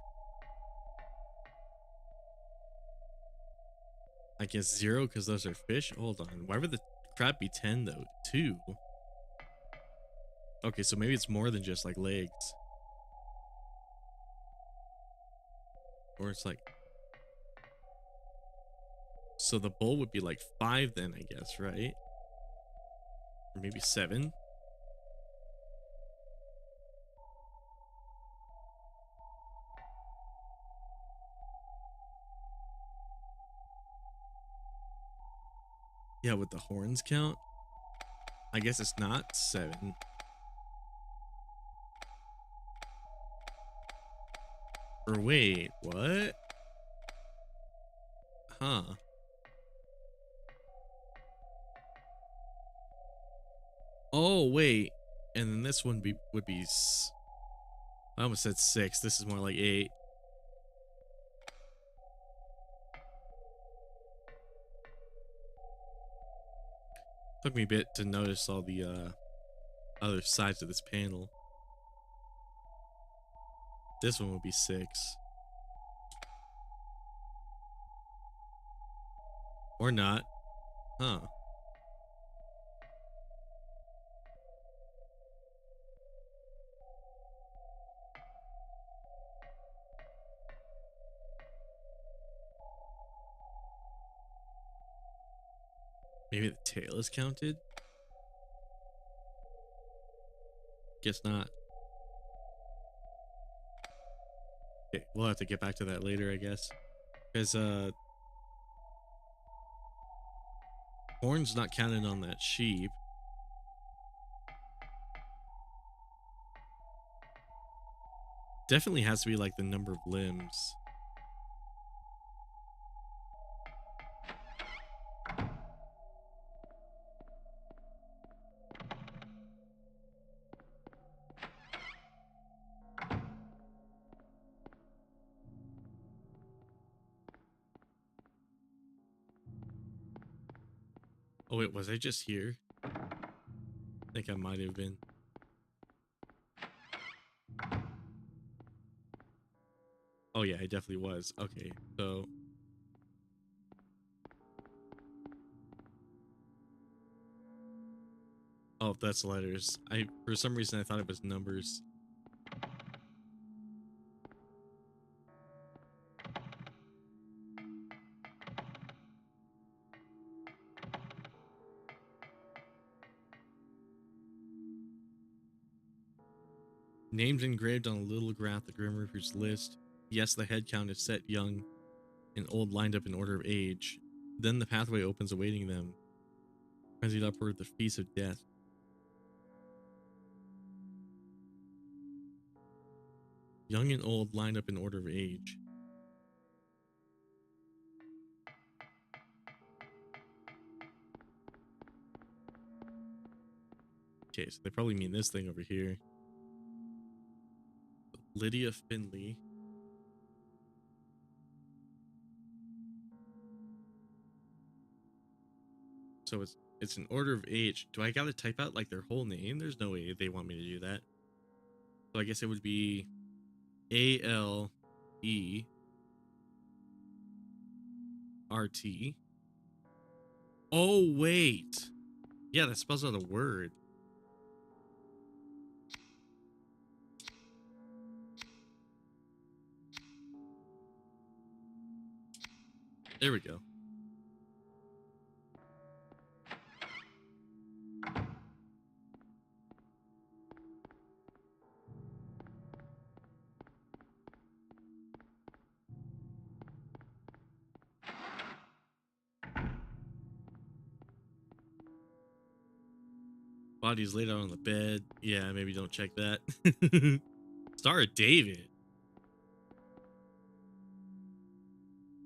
I guess 0 because those are fish. Hold on. Why would the crab be 10 though? 2. Okay, so maybe it's more than just like legs. Or it's like... So the bowl would be like 5 then, I guess, right? Or maybe 7. Yeah, with the horns count? I guess it's not 7. Or wait, what? Huh. Oh, wait. And then this one would be... I almost said 6. This is more like 8. Took me a bit to notice all the other sides of this panel. This one would be 6. Or not. Huh. Maybe the tail is counted? Guess not. Okay, we'll have to get back to that later, I guess. Because, horn's not counted on that sheep. Definitely has to be like the number of limbs. Oh wait, was I just here? I think I might have been. Oh yeah, I definitely was. Okay, so oh, that's letters. For some reason I thought it was numbers. Names engraved on a little graph, the Grim Reaper's list. Yes, the head count is set young and old lined up in order of age. Then the pathway opens awaiting them. Frenzied upward, the feast of death. Young and old lined up in order of age. Okay, so they probably mean this thing over here. Lydia Finley. So it's an order of age. Do I gotta type out like their whole name? There's no way they want me to do that. So I guess it would be ALERT. Oh wait. Yeah, that spells out a word. There we go. Body's laid out on the bed. Yeah, maybe don't check that. Star of David.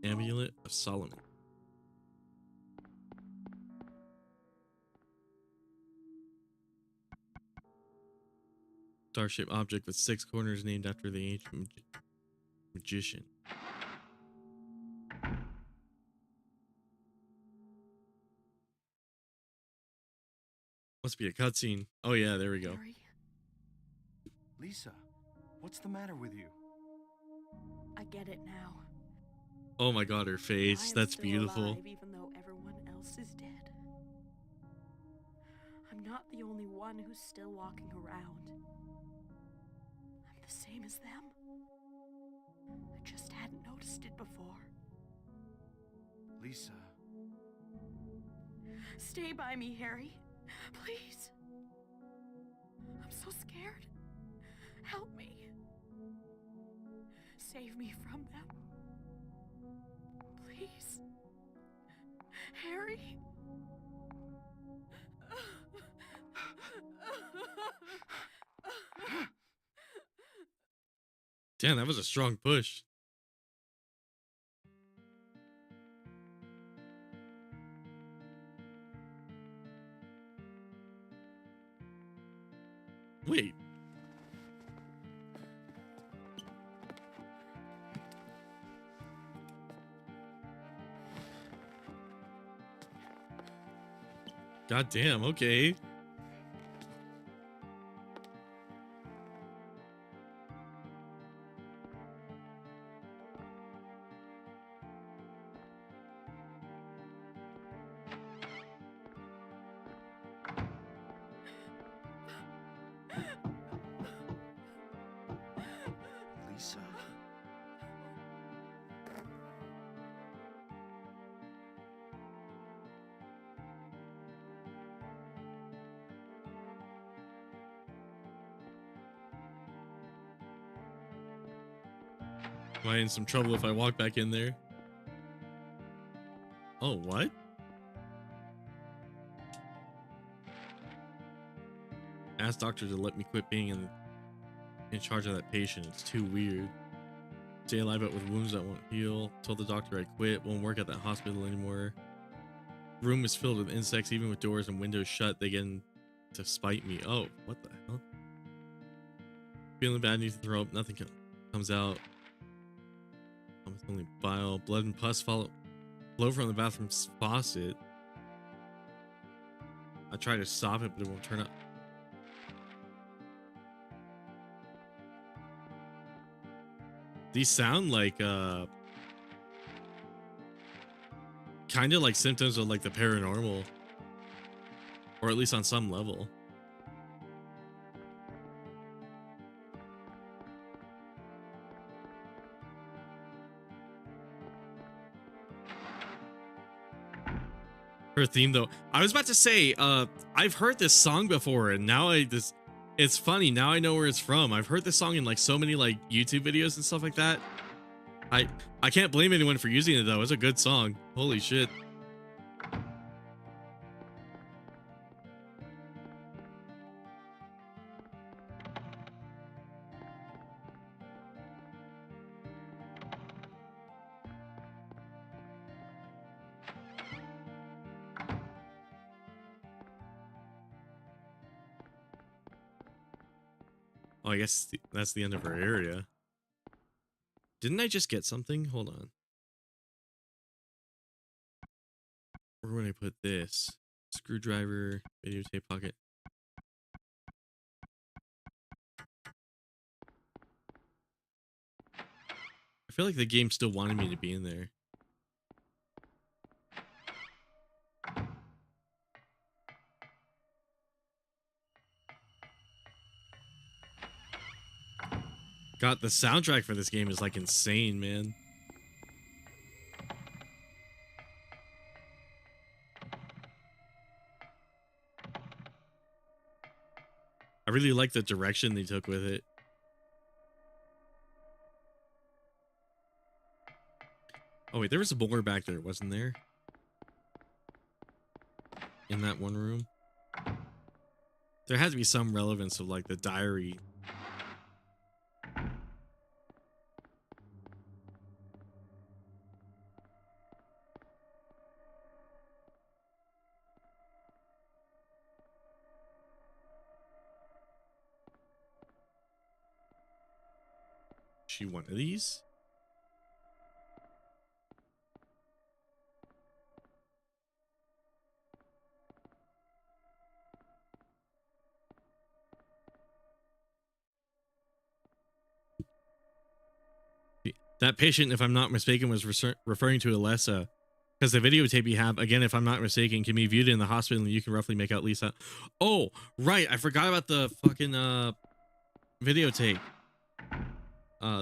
Amulet of Solomon. Star-shaped object with 6 corners named after the ancient magician. Must be a cutscene. Oh yeah, there we go. Harry, Lisa, what's the matter with you? I get it now. Oh my god, her face. I am That's still beautiful. alive, even though everyone else is dead. I'm not the only one who's still walking around. I'm the same as them. I just hadn't noticed it before. Lisa, Stay by me, Harry. Please. I'm so scared. Help me. Save me from them. Please. Harry. Damn, that was a strong push. Wait. God damn, okay. Lisa. Am I in some trouble if I walk back in there? Oh, what? Ask doctor to let me quit being in charge of that patient. It's too weird. Stay alive but with wounds that won't heal. Told the doctor I quit. Won't work at that hospital anymore. Room is filled with insects. Even with doors and windows shut, they get in to spite me. Oh, what the hell? Feeling bad, need to throw up. Nothing comes out. It's only bile. Blood and pus flow from the bathroom's faucet. I try to stop it, but it won't turn up. These sound like kind of like symptoms of like the paranormal, or at least on some level. Her theme though, I was about to say, I've heard this song before, and now it's funny, now I know where it's from. I've heard this song in like so many like YouTube videos and stuff like that. I can't blame anyone for using it though. It's a good song. Holy shit. Oh, I guess that's the end of our area. Didn't I just get something? Hold on. Where would I put this? Screwdriver, videotape pocket. I feel like the game still wanted me to be in there. God, the soundtrack for this game is like insane, man. I really like the direction they took with it. Oh wait, there was more back there, wasn't there? In that one room? There had to be some relevance of like the diary. She one of these? That patient, if I'm not mistaken, was referring to Alessa, because the videotape you have, again, if I'm not mistaken, can be viewed in the hospital, and you can roughly make out Lisa. Oh, right, I forgot about the fucking videotape.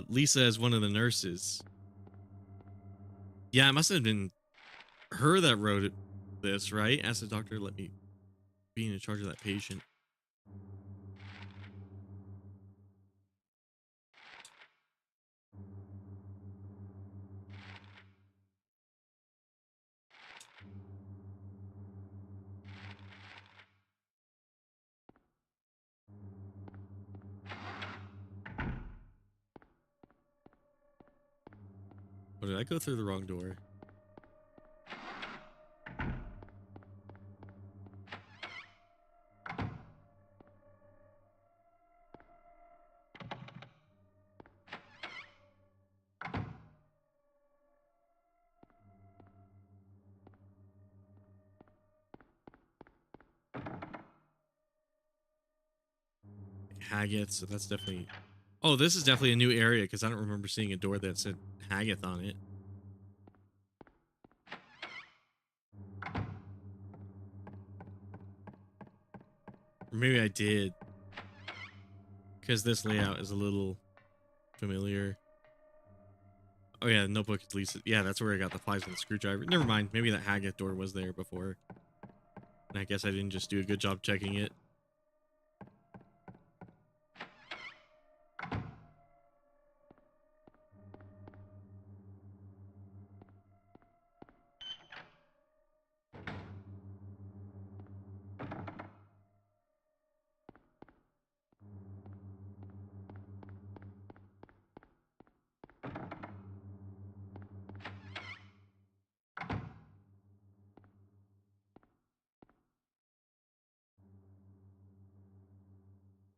Lisa is one of the nurses. Yeah, it must have been her that wrote this, right? Ask the doctor to let me be in charge of that patient. Oh, did I go through the wrong door? Haggith, so that's definitely... Oh, this is definitely a new area, because I don't remember seeing a door that said Haggith on it. Or maybe I did, because this layout is a little familiar. Oh yeah, the notebook at least. Yeah, that's where I got the flies and the screwdriver. Never mind, maybe that Haggith door was there before. And I guess I didn't just do a good job checking it.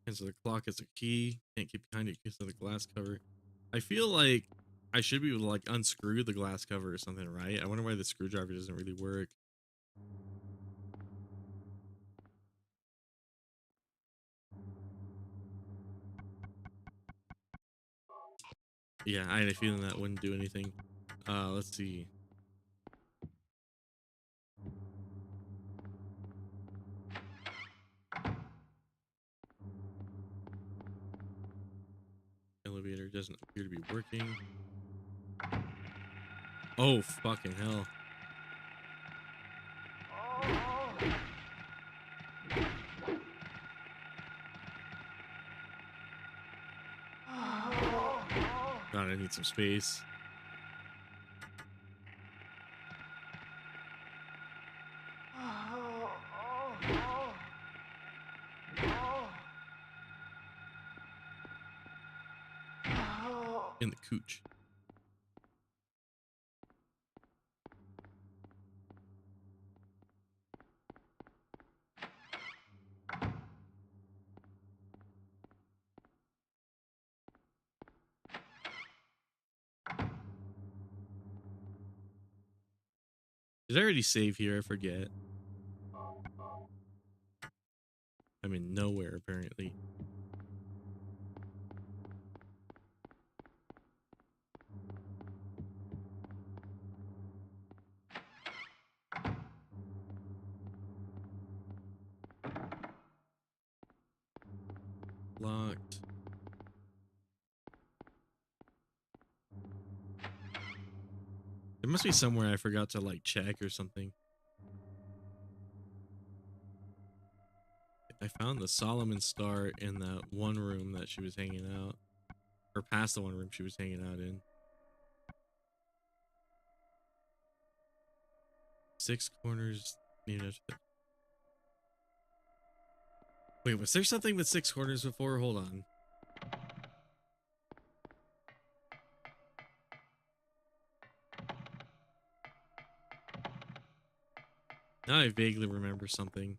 And so the clock is a key. Can't keep behind it because of the glass cover. I feel like I should be able to like unscrew the glass cover or something, right? I wonder why the screwdriver doesn't really work. Yeah, I had a feeling that wouldn't do anything. Let's see. Elevator doesn't appear to be working. Oh, fucking hell. God, I need some space. In the cooch. Did I already save here? I forget. I'm in nowhere, apparently. Locked. There must be somewhere I forgot to like check or something. I found the Solomon Star in that one room that she was hanging out. Or past the one room she was hanging out in. 6 corners needed. Wait, was there something with 6 corners before? Hold on. Now I vaguely remember something.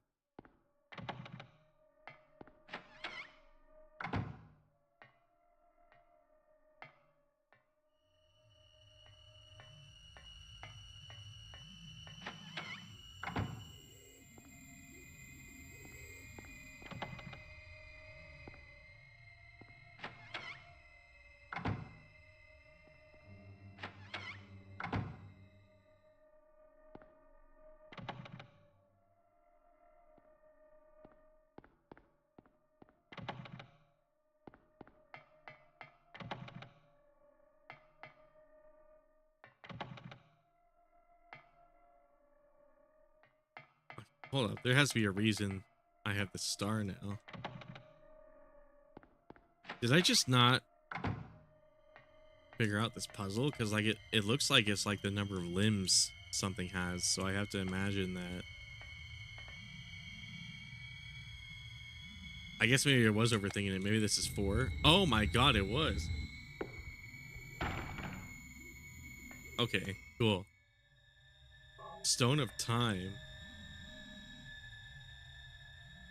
Hold up, there has to be a reason I have the star now. Did I just not figure out this puzzle? Because like it looks like it's like the number of limbs something has, so I have to imagine that. I guess maybe I was overthinking it. Maybe this is 4. Oh my god, it was. Okay, cool. Stone of Time.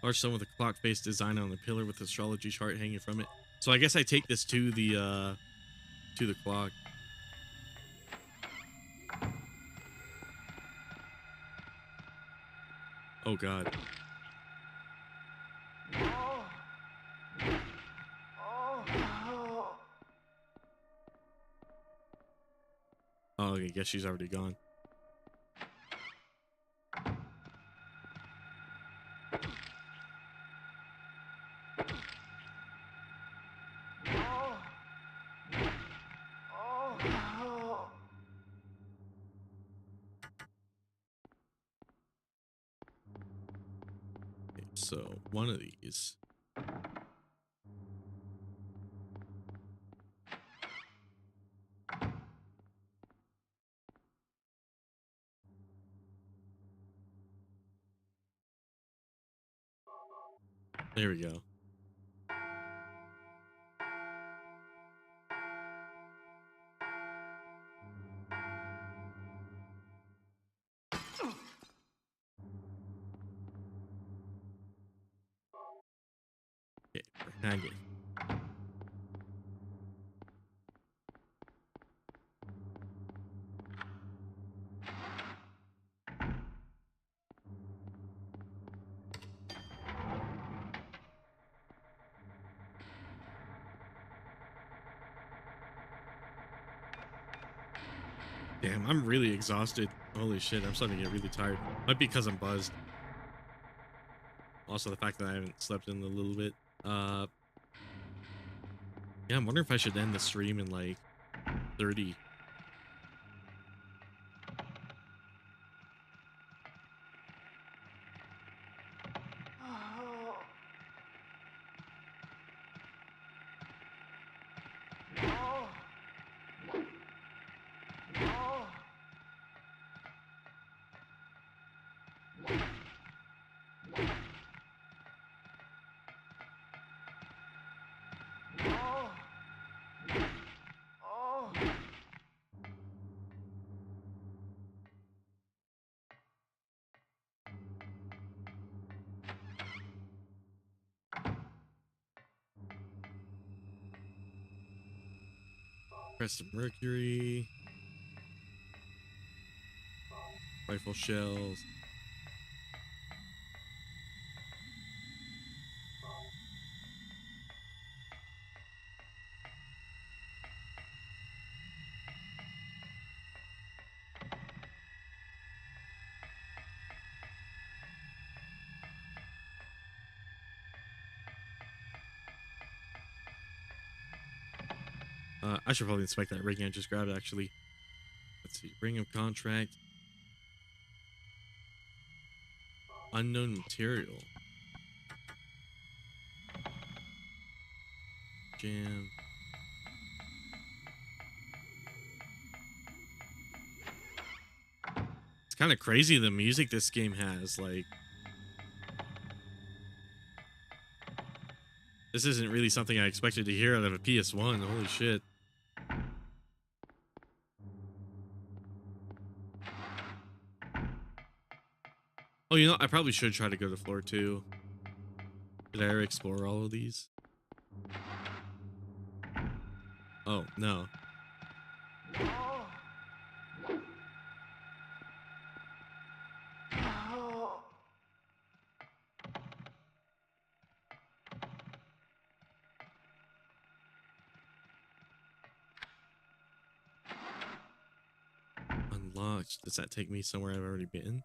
Large stone with a clock face design on the pillar with astrology chart hanging from it. So I guess I take this to the clock. Oh god. Oh, I guess she's already gone. Okay, so one of these. There we go. Okay, we're hanging. Damn, I'm really exhausted. Holy shit, I'm starting to get really tired. Might be because I'm buzzed. Also, the fact that I haven't slept in a little bit. Yeah, I'm wondering if I should end the stream in like 30. Crest of Mercury. Rifle shells. I should probably inspect that ring I just grabbed, actually. Let's see. Ring of contract. Unknown material. Jam. It's kind of crazy the music this game has. Like, this isn't really something I expected to hear out of a PS1. Holy shit. Oh, you know, I probably should try to go to floor 2. Did I ever explore all of these? Oh, no. Unlocked. Does that take me somewhere I've already been?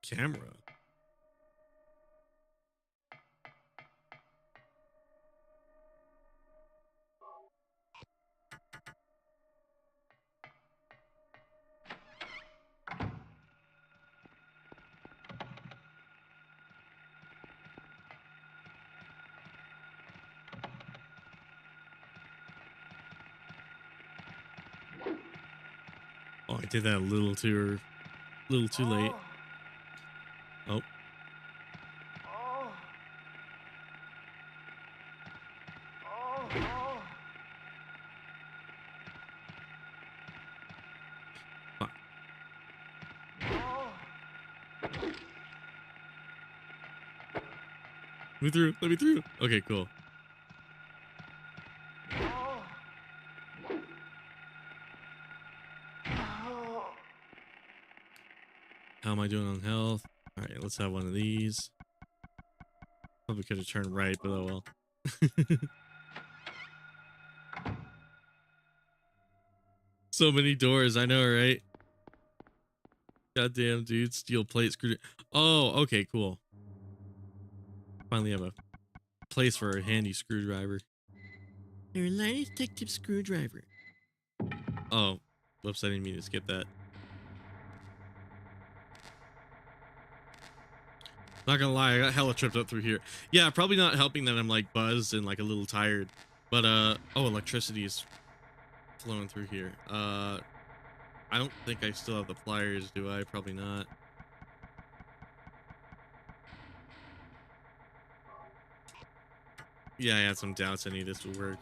Camera. Oh, I did that a little too late. Oh. Fuck. Let me through. Let me through. Okay, cool. How am I doing on health? All right, let's have one of these. Probably could have turned right, but oh well. So many doors, I know, right? Goddamn, dude. Steel plate screw. Oh, okay, cool. Finally have a place for a handy screwdriver. Airline detective screwdriver. Oh, whoops, I didn't mean to skip that. Not gonna lie, I got hella tripped up through here. Yeah, probably not helping that I'm like buzzed and like a little tired. But oh, electricity is flowing through here. I don't think I still have the pliers, do I? Probably not. Yeah, I had some doubts any of this would work.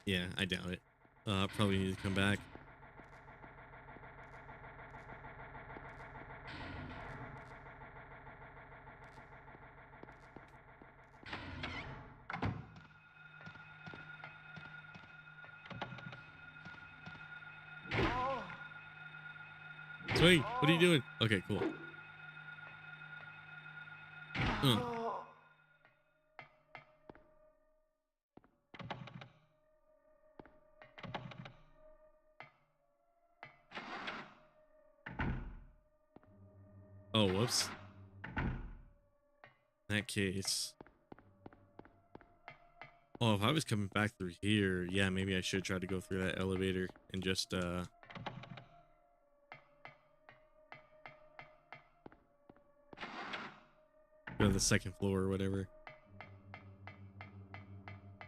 Yeah, I doubt it. Probably need to come back. Swing. What are you doing? Okay, cool. Oh, whoops. In that case. Oh, if I was coming back through here, yeah, maybe I should try to go through that elevator and just go to the second floor or whatever.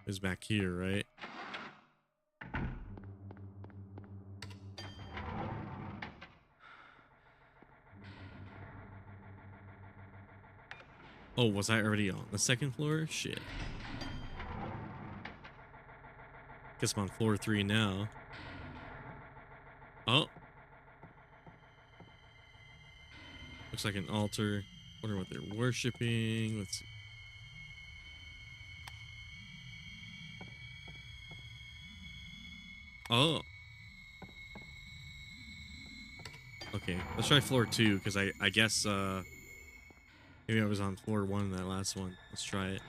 Is back here, right? Oh, was I already on the second floor? Shit. Guess I'm on floor 3 now. Oh. Looks like an altar. Wonder what they're worshiping. Let's see. Oh. Okay, let's try floor 2 because I guess maybe I was on floor 1 that last one. Let's try it.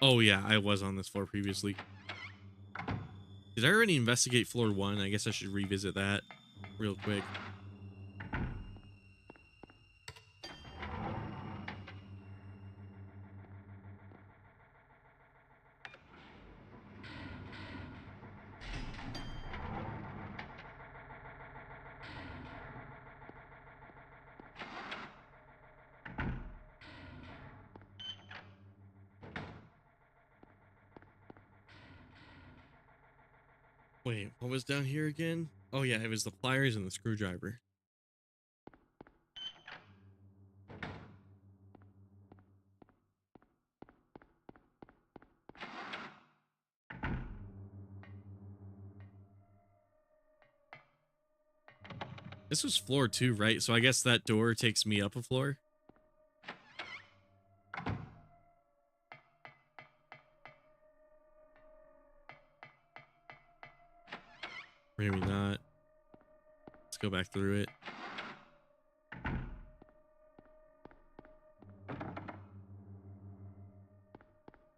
Oh yeah, I was on this floor previously. Did I already investigate floor 1? I guess I should revisit that real quick. Wait, what was down here again? Oh yeah, it was the pliers and the screwdriver. This was floor 2, right? So I guess that door takes me up a floor. Maybe not. Let's go back through it.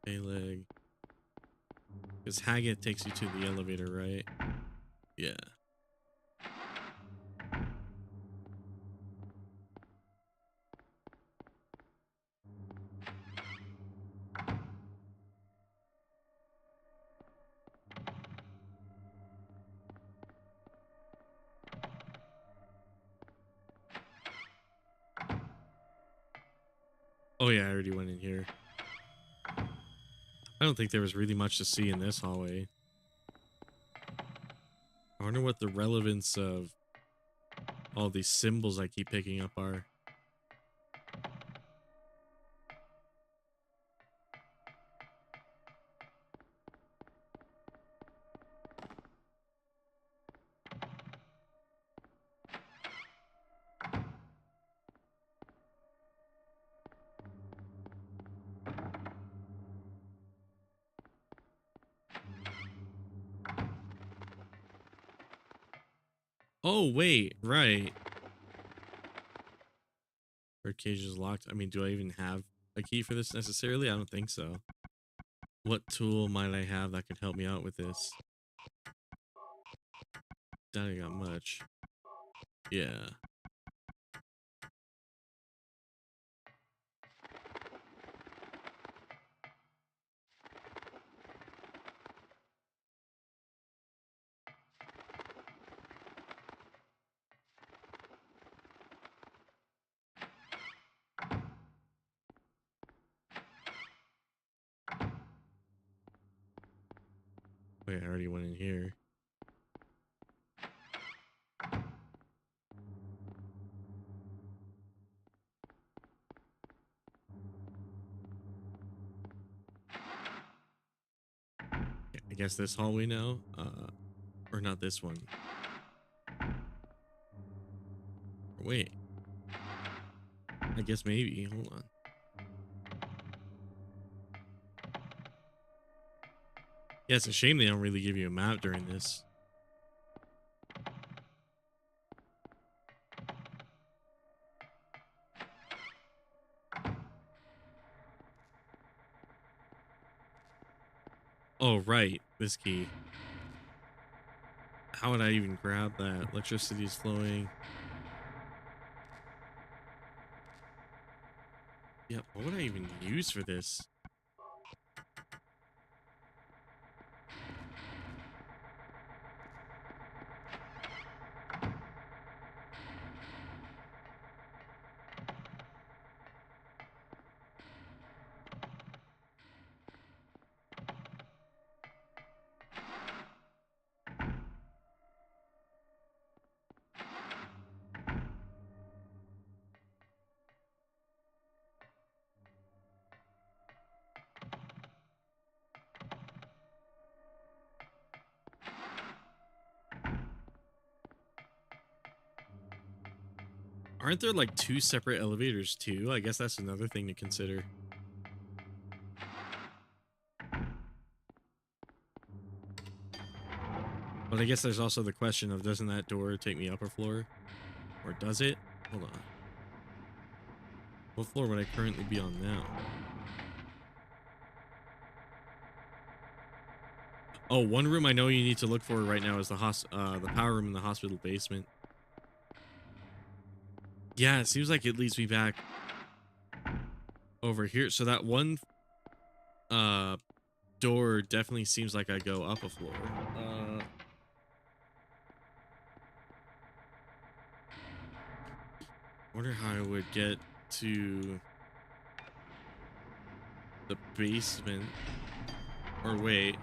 A leg. Because Haggett takes you to the elevator, right? Yeah. Oh yeah, I already went in here. I don't think there was really much to see in this hallway. I wonder what the relevance of all these symbols I keep picking up are. Oh, wait, right. Bird cage is locked. I mean, do I even have a key for this necessarily? I don't think so. What tool might I have that could help me out with this? Doubt I got much. Yeah. Wait, I already went in here. guess this hallway now. Or not this one. Wait. I guess maybe. Hold on. Yeah, it's a shame they don't really give you a map during this. Oh, right. This key. How would I even grab that? Electricity is flowing. Yeah, what would I even use for this? Aren't there like 2 separate elevators too? I guess that's another thing to consider. But I guess there's also the question of, doesn't that door take me upper floor? Or does it? Hold on. What floor would I currently be on now? Oh, one room I know you need to look for right now is the power room in the hospital basement. Yeah, it seems like it leads me back over here. So that one door definitely seems like I go up a floor. Wonder how I would get to the basement. Or wait.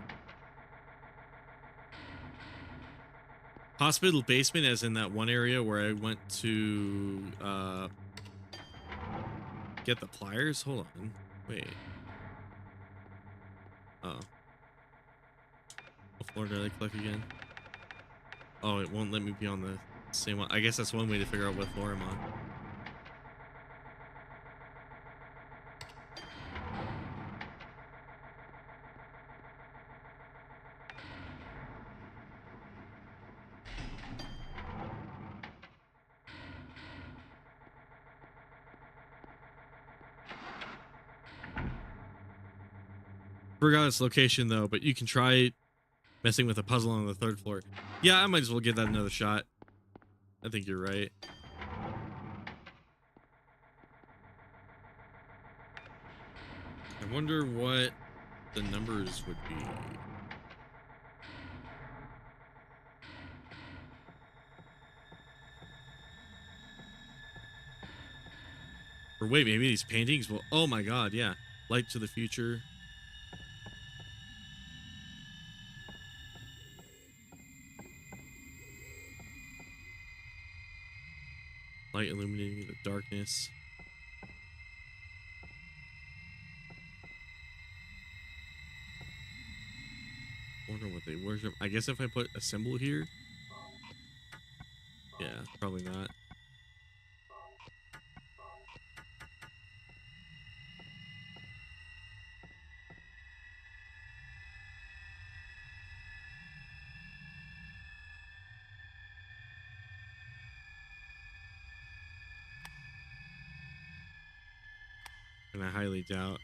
Hospital basement, as in that one area where I went to get the pliers? Hold on. Wait. Oh. What floor did I click again? Oh, it won't let me be on the same one. I guess that's one way to figure out what floor I'm on. Forgot its location though, but you can try messing with a puzzle on the 3rd floor. Yeah, I might as well give that another shot. I think you're right. I wonder what the numbers would be. Or wait, maybe these paintings will... Oh my god, yeah. Light to the future. Light illuminating the darkness. Wonder what they worship. I guess if I put a symbol here. Yeah, probably not. And I highly doubt.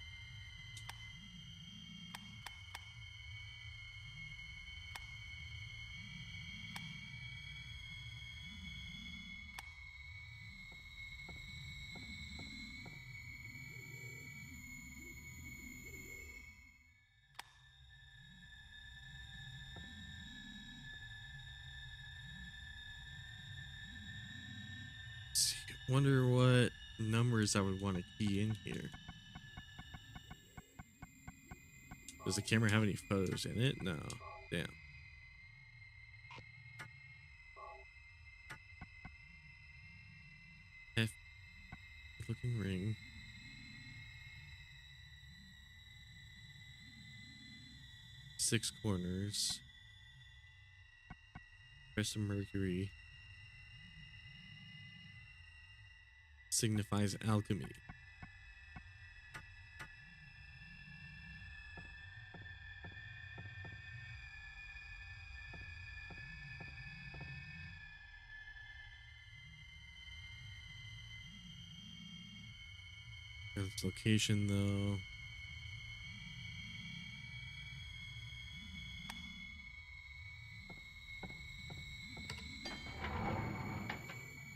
See, wonder what numbers I would want to key in here. Does the camera have any photos in it? No. Damn. F looking ring. 6 corners. Crest of Mercury signifies alchemy. Its location though.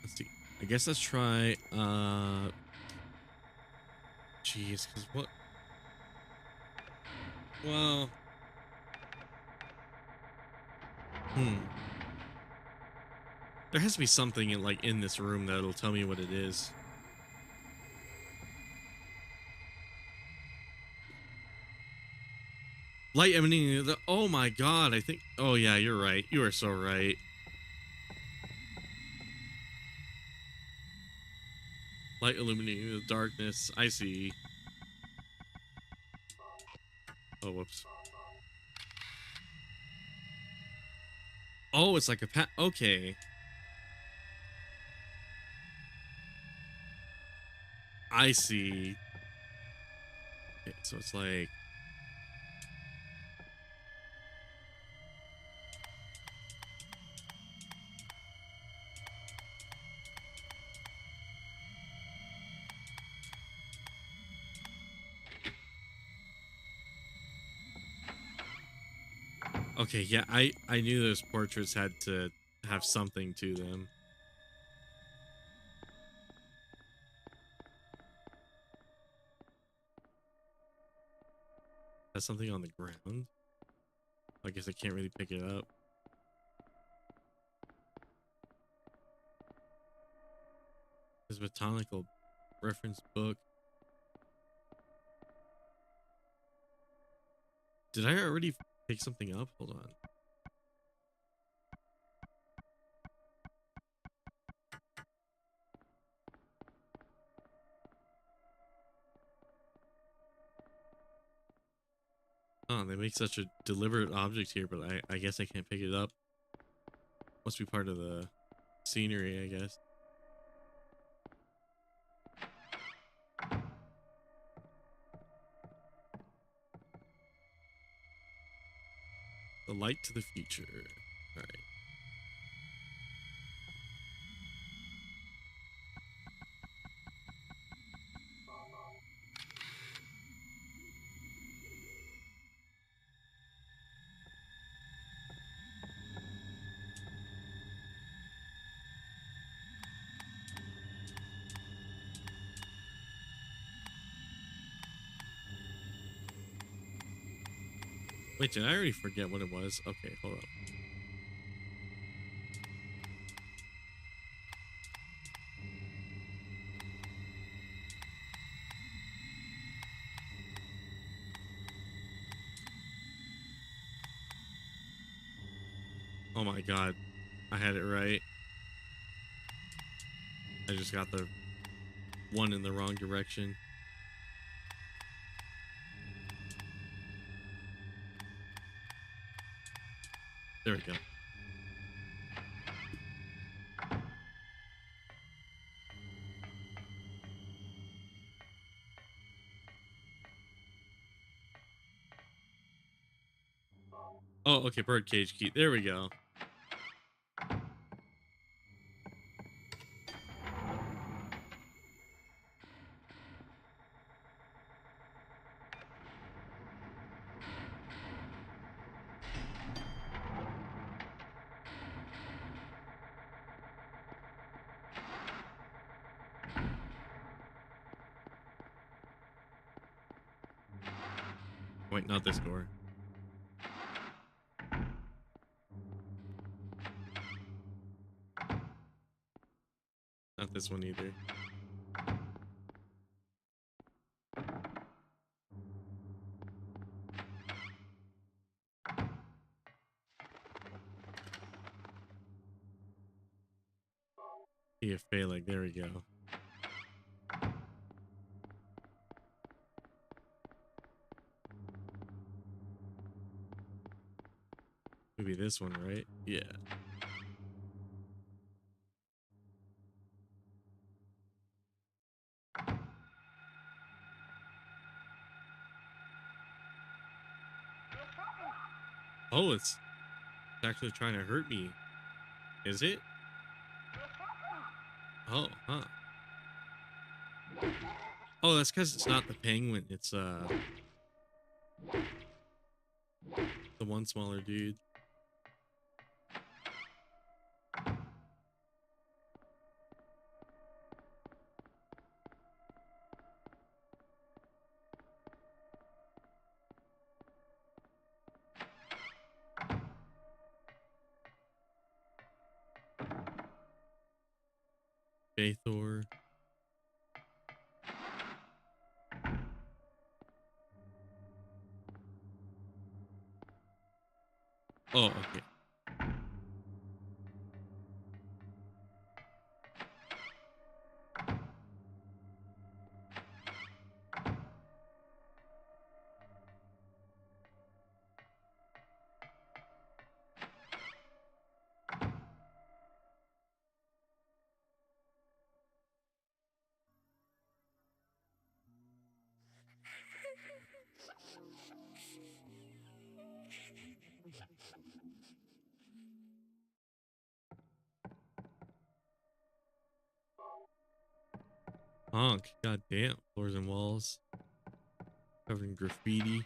Let's see. I guess let's try jeez, cause what well there has to be something in like in this room that'll tell me what it is. Light emanating the oh my god, I think oh yeah, you're right. You are so right. Light illuminating the darkness. I see. Oh, whoops. Oh, it's like a okay. I see. Okay, so it's like okay, yeah, I knew those portraits had to have something to them. That's something on the ground. I guess I can't really pick it up. This botanical reference book. Did I already pick something up? Hold on. Oh, they make such a deliberate object here, but I guess I can't pick it up. Must be part of the scenery, I guess. The light to the future. All right. Wait, did I already forget what it was? Okay, hold up. Oh my god. I had it right. I just got the one in the wrong direction. There we go. Oh, okay, birdcage key. There we go. Wait, not this door. Not this one either. Yeah, Phalanx. There we go. Maybe this one, right? Yeah. Oh, it's actually trying to hurt me. Is it? Oh, huh. Oh, that's because it's not the penguin. It's the one smaller dude. Bathor. Oh, okay. Honk. God damn. Floors and walls covered in graffiti.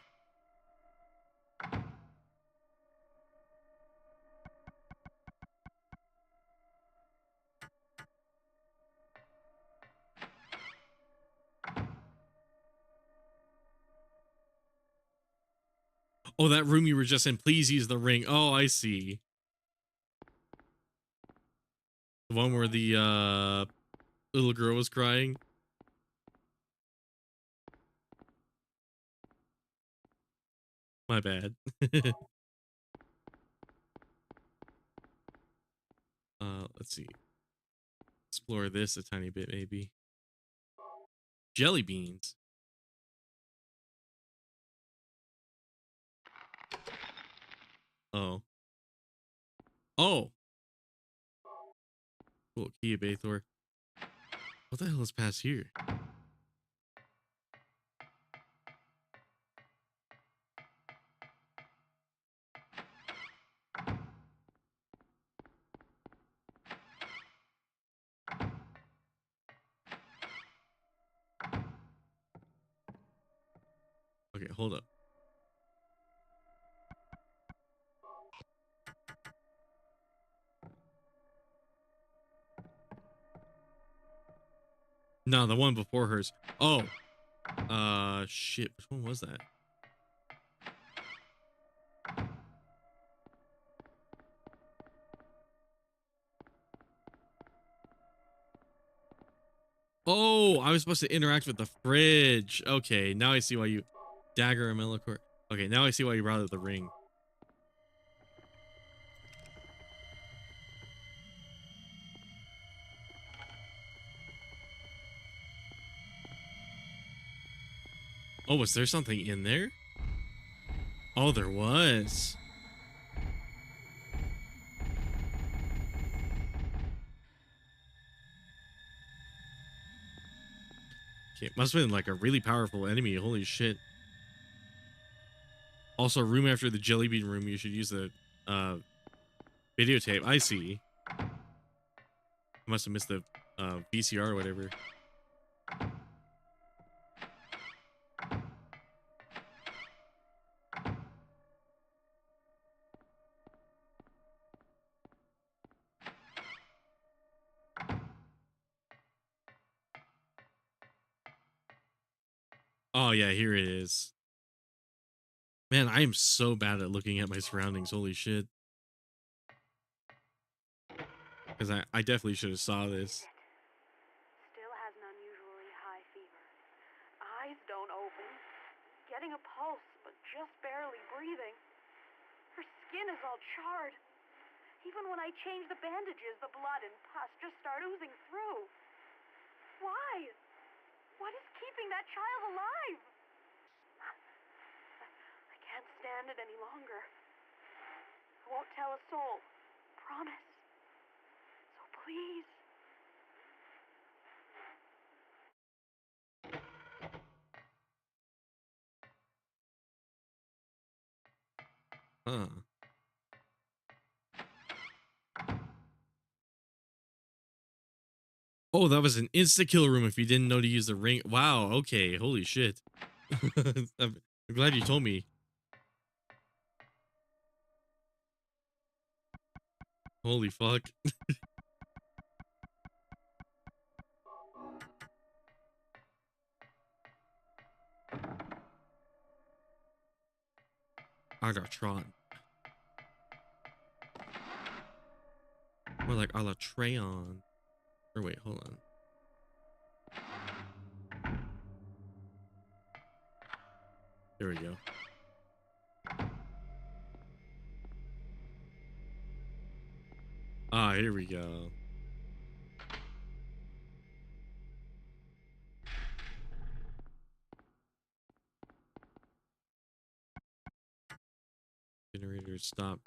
Oh, that room you were just in. Please use the ring. Oh, I see. The one where the little girl was crying. My bad. Let's see. Explore this a tiny bit, maybe. Jelly beans. Oh. Oh. Cool. Kia Bathor. What the hell is past here? Okay, hold up. No, the one before hers. Oh. Shit. Which one was that? Oh, I was supposed to interact with the fridge. Okay, now I see why you... Dagger and Melicor. Okay, now I see why you brought up the ring. Oh, was there something in there? Oh, there was. Okay, must have been like a really powerful enemy. Holy shit. Also, room after the jelly bean room, you should use the videotape. I see. I must have missed the VCR or whatever. Oh yeah, here it is. Man, I am so bad at looking at my surroundings. Holy shit. Because I definitely should have saw this. Still has an unusually high fever. Eyes don't open. Getting a pulse, but just barely breathing. Her skin is all charred. Even when I change the bandages, the blood and pus just start oozing through. Why? What is keeping that child alive? I can't stand it any longer. won't tell a soul. Promise. So please. Huh. Oh, that was an insta-kill room if you didn't know to use the ring. Wow, okay, holy shit. I'm glad you told me. Holy fuck. Agatron. More like Alatreon. Or wait, hold on. There we go. Ah, here we go. Generator stop.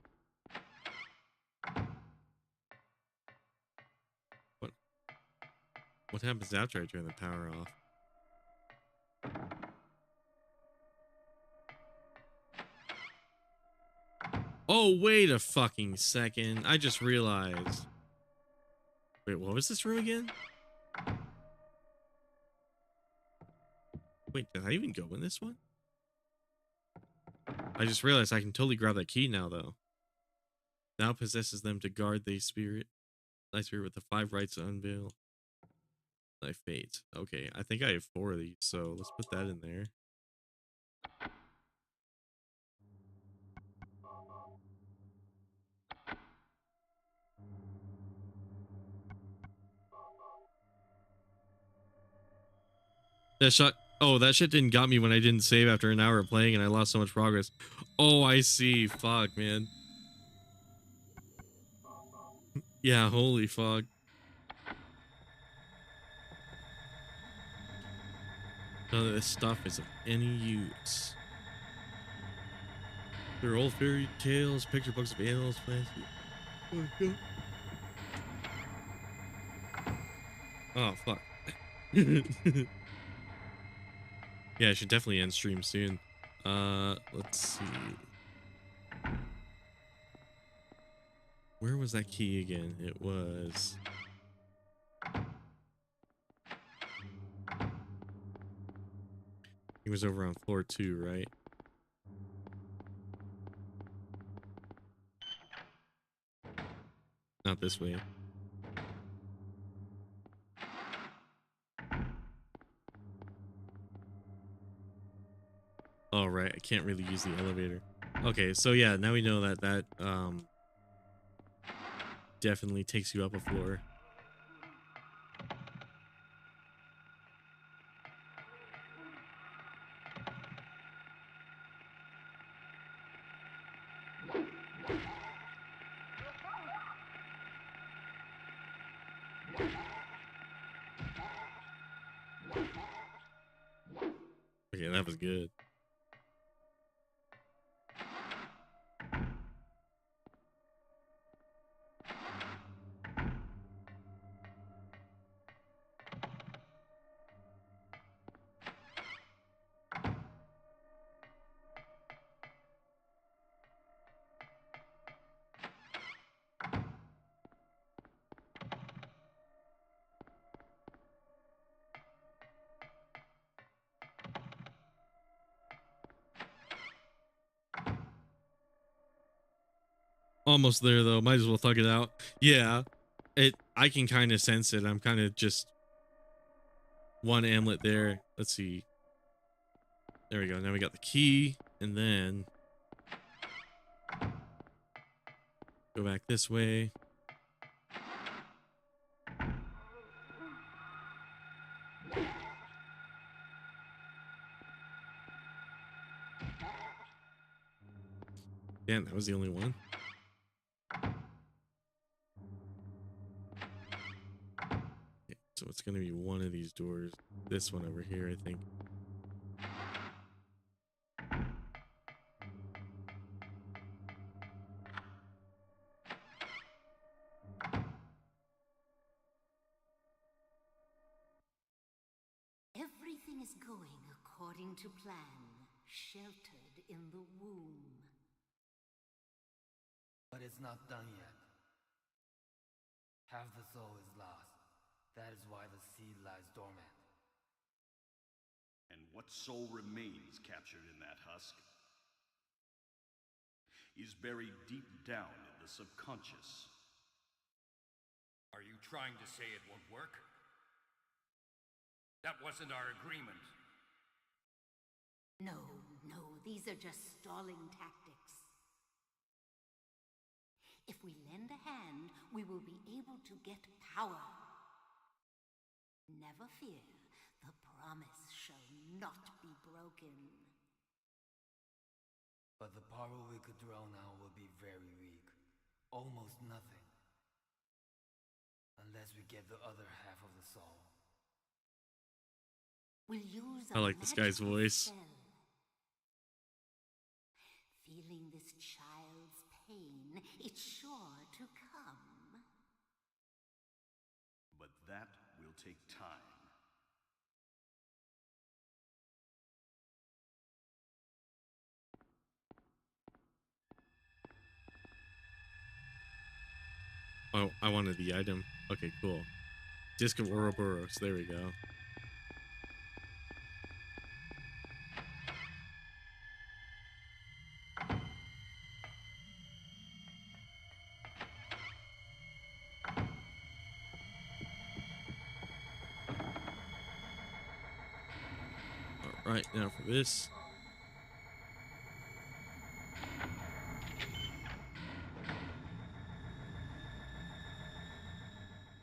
What happens after I turn the power off? Oh, wait a fucking second. I just realized. Wait, what was this room again? Wait, did I even go in this one? I just realized I can totally grab that key now, though. Now possesses them to guard thy spirit. Thy spirit with the 5 rights to unveil thy fate. Okay, I think I have 4 of these, so let's put that in there. That shot. Oh, that shit didn't got me when I didn't save after an hour of playing and I lost so much progress. Oh, I see. Fuck, man. Yeah, holy fuck. None of this stuff is of any use. They're old fairy tales, picture books of animals, plants. Oh, fuck. Yeah, I should definitely end stream soon. Let's see. Where was that key again? It was... It was over on floor 2, right? Not this way. Oh, right. I can't really use the elevator. Okay, so yeah, now we know that definitely takes you up a floor. Okay, that was good. Almost there though. Might as well thug it out. Yeah, I can kind of sense it. I'm kind of just one amulet there. Let's see. There we go. Now we got the key, and then go back this way. Damn, that was the only one. Okay, so it's gonna be one of these doors. This one over here, I think. is going according to plan, sheltered in the womb. But it's not done yet. Half the soul is lost. That is why the seed lies dormant. And what soul remains captured in that husk is buried deep down in the subconscious. Are you trying to say it won't work? That wasn't our agreement. No, these are just stalling tactics. If we lend a hand, we will be able to get power. Never fear, the promise shall not be broken. But the power we could draw now will be very weak. Almost nothing. Unless we get the other half of the soul. We'll use I like this guy's magical voice. spell. Feeling this child's pain, it's sure to come. But that will take time. Oh, I wanted the item. Okay, cool. Disc of Ouroboros. There we go. All right, now for this.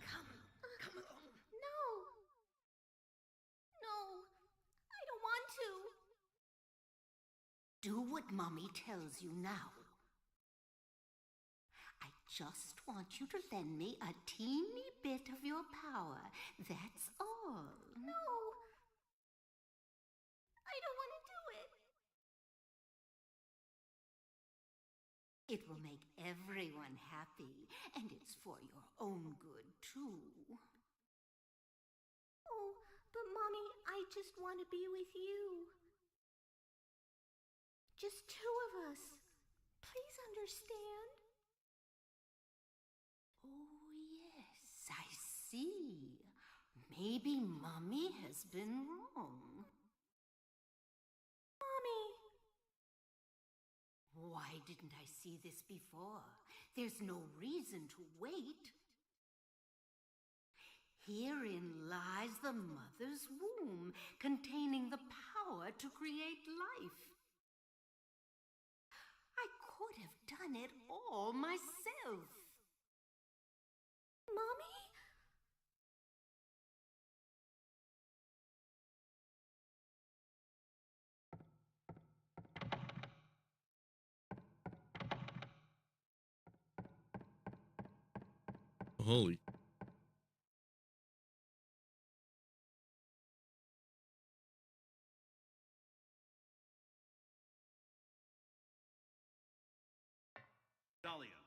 Come along. No, I don't want to. Do what Mommy tells you now. I just want you to lend me a teeny bit of your power. That's all. No. I don't want to do it. It will make everyone happy, and it's for your own good, too. Oh, but Mommy, I just want to be with you. Just two of us. Please understand. Oh, yes, I see. Maybe Mommy has been wrong. Mommy! Why didn't I see this before? There's no reason to wait. Herein lies the mother's womb, containing the power to create life. I could have done it all myself. Mommy? Holy. Dahlia.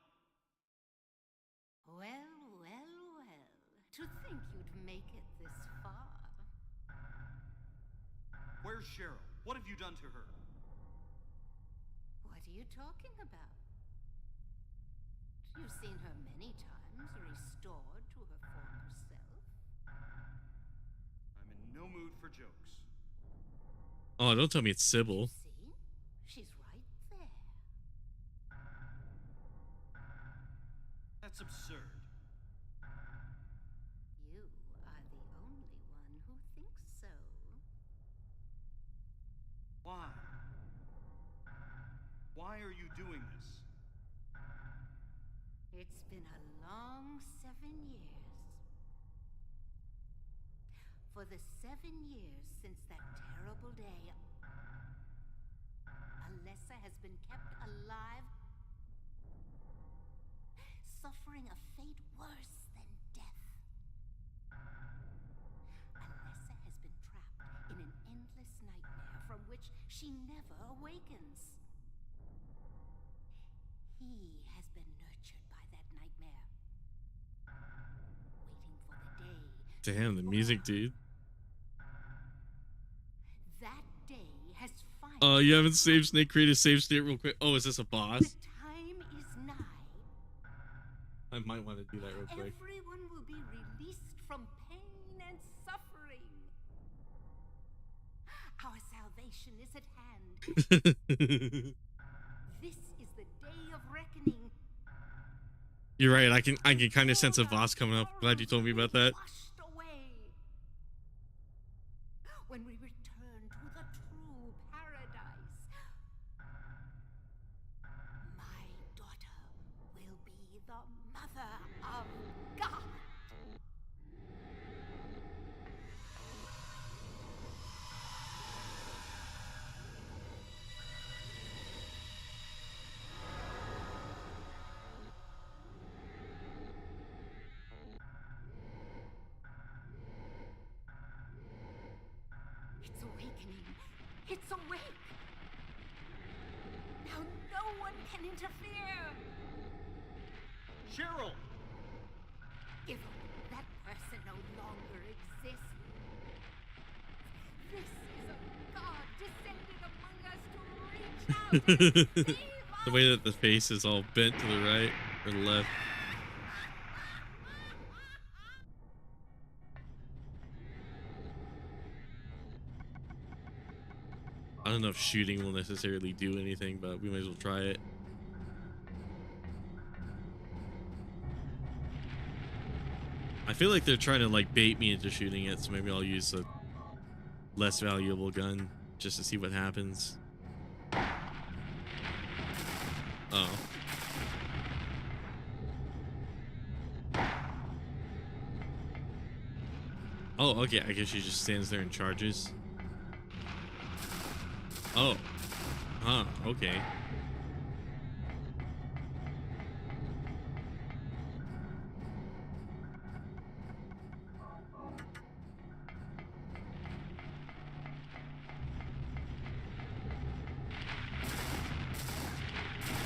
Well. To think you'd make it this far. Where's Cheryl? What have you done to her? What are you talking about? You've seen her many times, restored to her former self. I'm in no mood for jokes. Oh, don't tell me it's Sybil. See? She's right there. That's absurd. You are the only one who thinks so. Why? Why are you doing this? It's been a long 7 years. For the 7 years since that terrible day, Alessa has been kept alive, suffering a fate worse than death. Alessa has been trapped in an endless nightmare from which she never awakens. He has been nurtured by that nightmare, waiting for the day. Damn, the music, dude. You haven't saved Snake. Create a save state real quick. Oh, is this a The boss? time is nigh. I might want to do that real quick. Everyone will be released from pain and suffering. Our salvation is at hand. This is the day of reckoning. You're right. I can kind of sense a boss coming up. Glad you told me about that. Washed away. When we return to the true paradise, my daughter will be the mother of God. It's awakening. It's awake. Now no one can interfere. Cheryl! If that person no longer exists, this is a god descended among us to reach out and save us. The way that the face is all bent to the right or the left. I don't know if shooting will necessarily do anything, but we might as well try it. I feel like they're trying to like bait me into shooting it, so maybe I'll use a less valuable gun just to see what happens. Oh. Oh, okay. I guess she just stands there and charges. Oh. Huh, okay.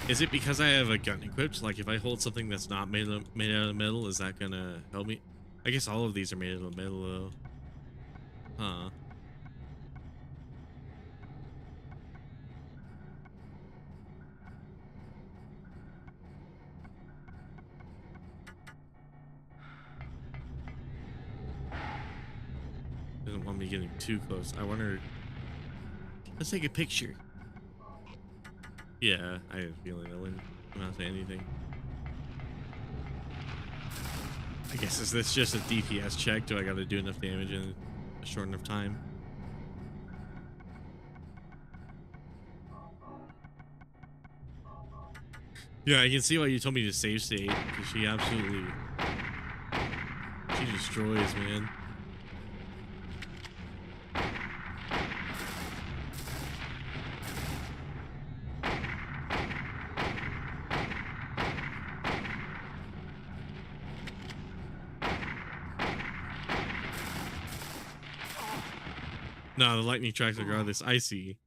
Is it because I have a gun equipped? Like, if I hold something that's not made out of metal, is that gonna help me? I guess all of these are made out of metal, though. Huh. Doesn't want me getting too close. I wonder... Let's take a picture. Yeah, I have a feeling that wouldn't amount to anything. I guess, is this just a DPS check? Do I gotta do enough damage in a short enough time? Yeah, I can see why you told me to save state, because she absolutely... She destroys, man. No, the lightning tracks regardless. I see.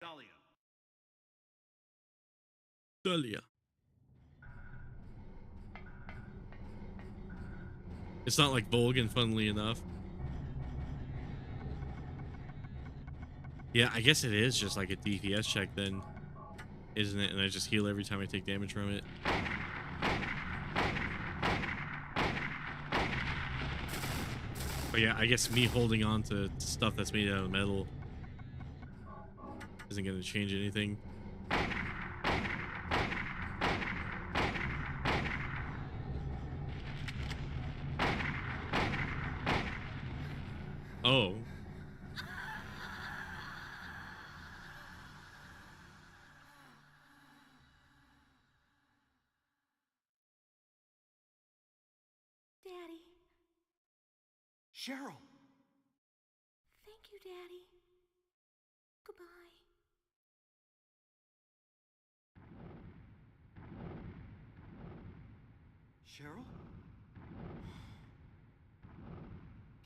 Dahlia. Dahlia. It's not like Volgan, funnily enough. Yeah, I guess it is just like a DPS check then, isn't it? And I just heal every time I take damage from it. But yeah, I guess me holding on to stuff that's made out of metal isn't going to change anything. Oh. Daddy. Cheryl! Thank you, Daddy. Goodbye. Cheryl?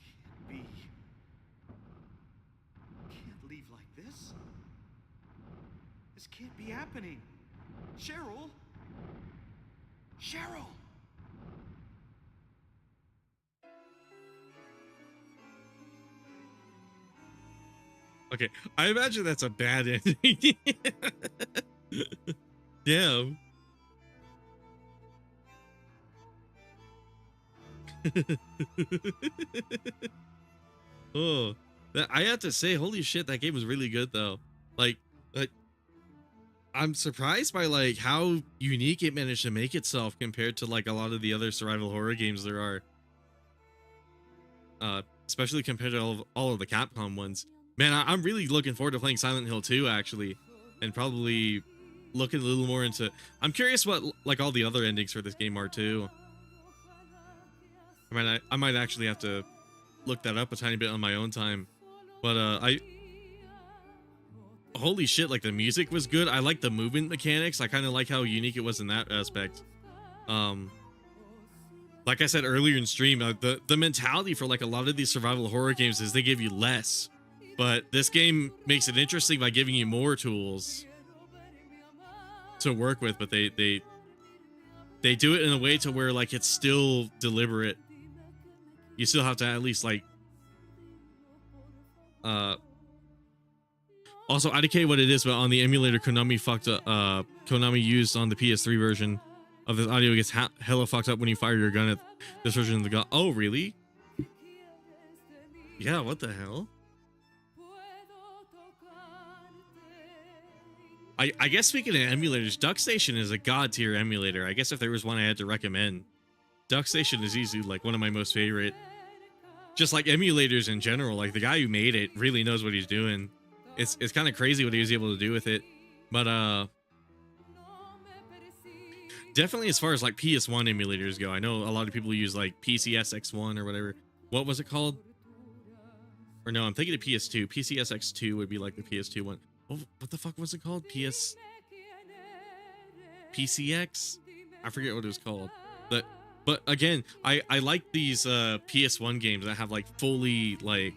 Can't be. This can't be happening. Cheryl? Cheryl! Okay, I imagine that's a bad ending. Damn. Oh, I have to say, holy shit, that game was really good though. Like I'm surprised by like how unique it managed to make itself compared to like a lot of the other survival horror games there are. Especially compared to all of the Capcom ones. Man, I'm really looking forward to playing Silent Hill 2 actually, and probably looking a little more into. I'm curious what like all the other endings for this game are too. I might actually have to look that up a tiny bit on my own time, but holy shit, like the music was good. I like the movement mechanics. I kind of like how unique it was in that aspect. Like I said earlier in stream, the mentality for like a lot of these survival horror games is they give you less, but this game makes it interesting by giving you more tools to work with. But they do it in a way to where like it's still deliberate. You still have to at least like also IDK what it is, but on the emulator Konami Konami used on the PS3 version of this audio gets hella fucked up when you fire your gun at this version of the gun. Oh, really? Yeah, what the hell? I guess speaking of emulators, DuckStation is a god tier emulator. I guess if there was one I had to recommend, DuckStation is easily like one of my most favorite. Just like emulators in general, like the guy who made it really knows what he's doing. It's kind of crazy what he was able to do with it. But definitely as far as like PS1 emulators go, I know a lot of people use like PCSX1 or whatever. What was it called? Or no, I'm thinking of PS2. PCSX2 would be like the PS2 one. Oh, what the fuck was it called? PCX? I forget what it was called. But again, I like these PS1 games that have like fully like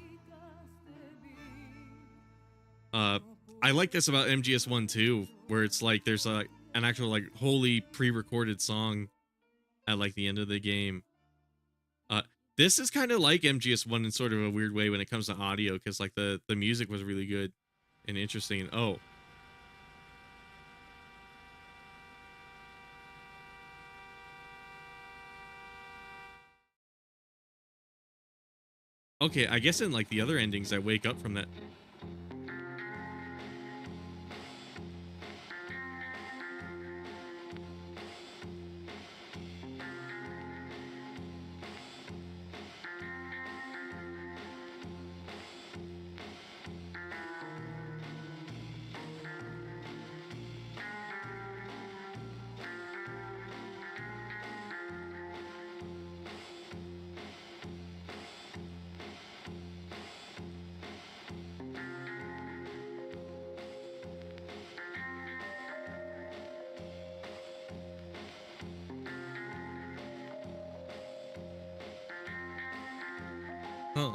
I like this about MGS1 too, where it's like there's an actual like wholly pre-recorded song at like the end of the game. This is kind of like MGS1 in sort of a weird way when it comes to audio, because like the music was really good and interesting. Oh, okay, I guess in like the other endings I wake up from that. Huh.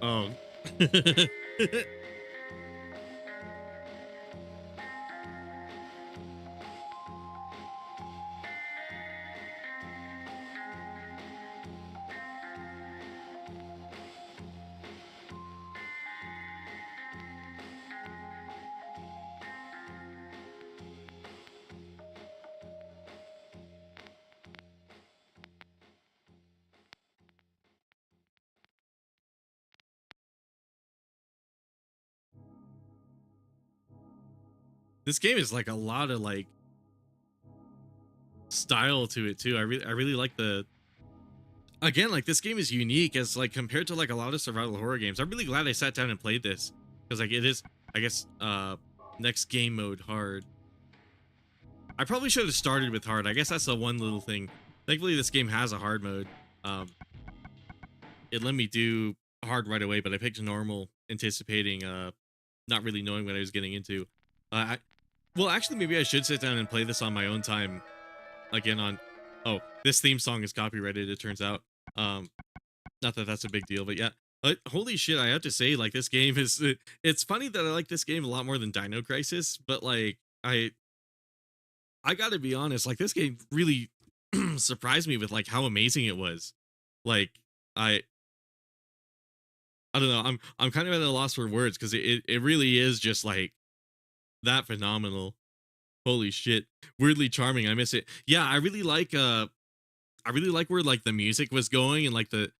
Oh. This game is like a lot of like style to it too. I really like the, again, like this game is unique as like compared to like a lot of survival horror games. I'm really glad I sat down and played this, because like it is, I guess, next game mode hard. I probably should have started with hard. I guess that's the one little thing. Thankfully this game has a hard mode. It let me do hard right away, but I picked normal anticipating, not really knowing what I was getting into. Well, actually, maybe I should sit down and play this on my own time again on. Oh, this theme song is copyrighted, it turns out. Not that that's a big deal, but yeah. But holy shit, I have to say, like, this game is. It's funny that I like this game a lot more than Dino Crisis, but like, I gotta be honest, like, this game really surprised me with like how amazing it was. Like, I don't know, I'm kind of at a loss for words because it really is just like that phenomenal. Holy shit. Weirdly charming. I miss it. Yeah, I really like where like the music was going and like the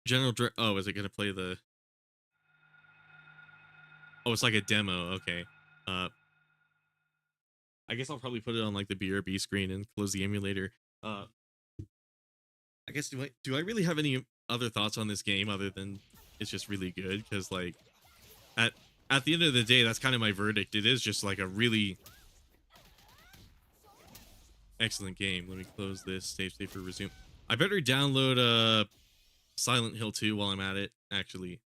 general oh, is it gonna play the oh, it's like a demo. Okay. Uh I guess I'll probably put it on like the BRB screen and close the emulator. Uh I guess do I really have any other thoughts on this game other than it's just really good? Because like at at the end of the day, that's kind of my verdict. It is just like a really excellent game. Let me close this. Save for resume. I better download Silent Hill 2 while I'm at it. Actually,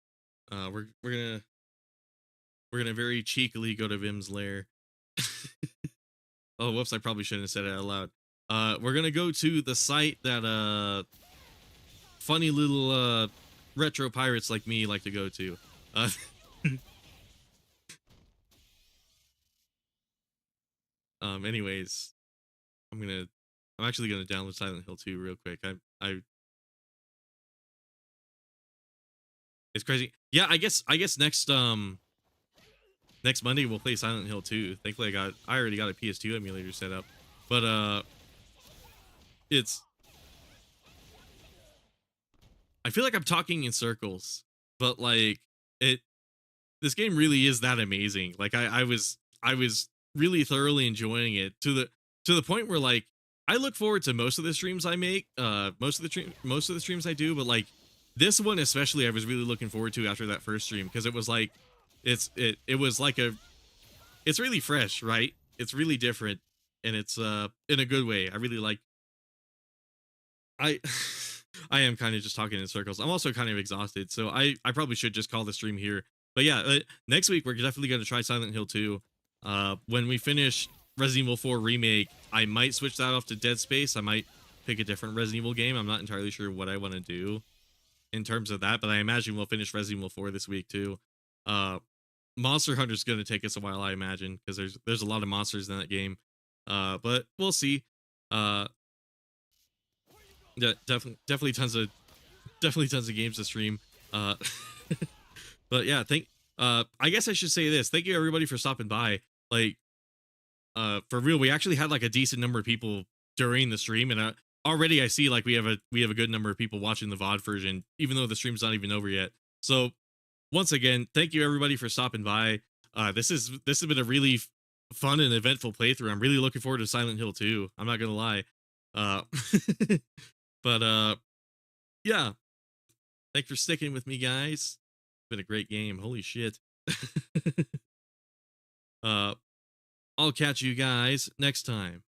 we're gonna very cheekily go to Vim's lair. Oh, whoops! I probably shouldn't have said it out loud. We're gonna go to the site that funny little retro pirates like me like to go to. Anyways, I'm actually gonna download Silent Hill 2 real quick. It's crazy. Yeah, I guess next Monday we'll play Silent Hill 2. Thankfully I already got a PS2 emulator set up. But it's I feel like I'm talking in circles, but like this game really is that amazing. Like I was really thoroughly enjoying it to the point where like I look forward to most of the streams I make, most of the streams I do, but like this one especially I was really looking forward to after that first stream because it was like it was like it's really fresh, right? It's really different and it's in a good way. I really like I I am kind of just talking in circles. I'm also kind of exhausted, so I probably should just call the stream here. But yeah, next week we're definitely going to try Silent Hill 2. When we finish Resident Evil 4 Remake, I might switch that off to Dead Space. I might pick a different Resident Evil game. I'm not entirely sure what I want to do in terms of that, but I imagine we'll finish Resident Evil 4 this week too. Monster Hunter's going to take us a while, I imagine, because there's a lot of monsters in that game. But we'll see. Yeah, definitely tons of games to stream. But yeah, I guess I should say this. Thank you everybody for stopping by. Like, for real, we actually had like a decent number of people during the stream, and already I see like we have a good number of people watching the VOD version, even though the stream's not even over yet. So once again, thank you everybody for stopping by. This has been a really fun and eventful playthrough. I'm really looking forward to Silent Hill 2. I'm not gonna lie. But yeah, thanks for sticking with me, guys. It's been a great game. Holy shit. I'll catch you guys next time.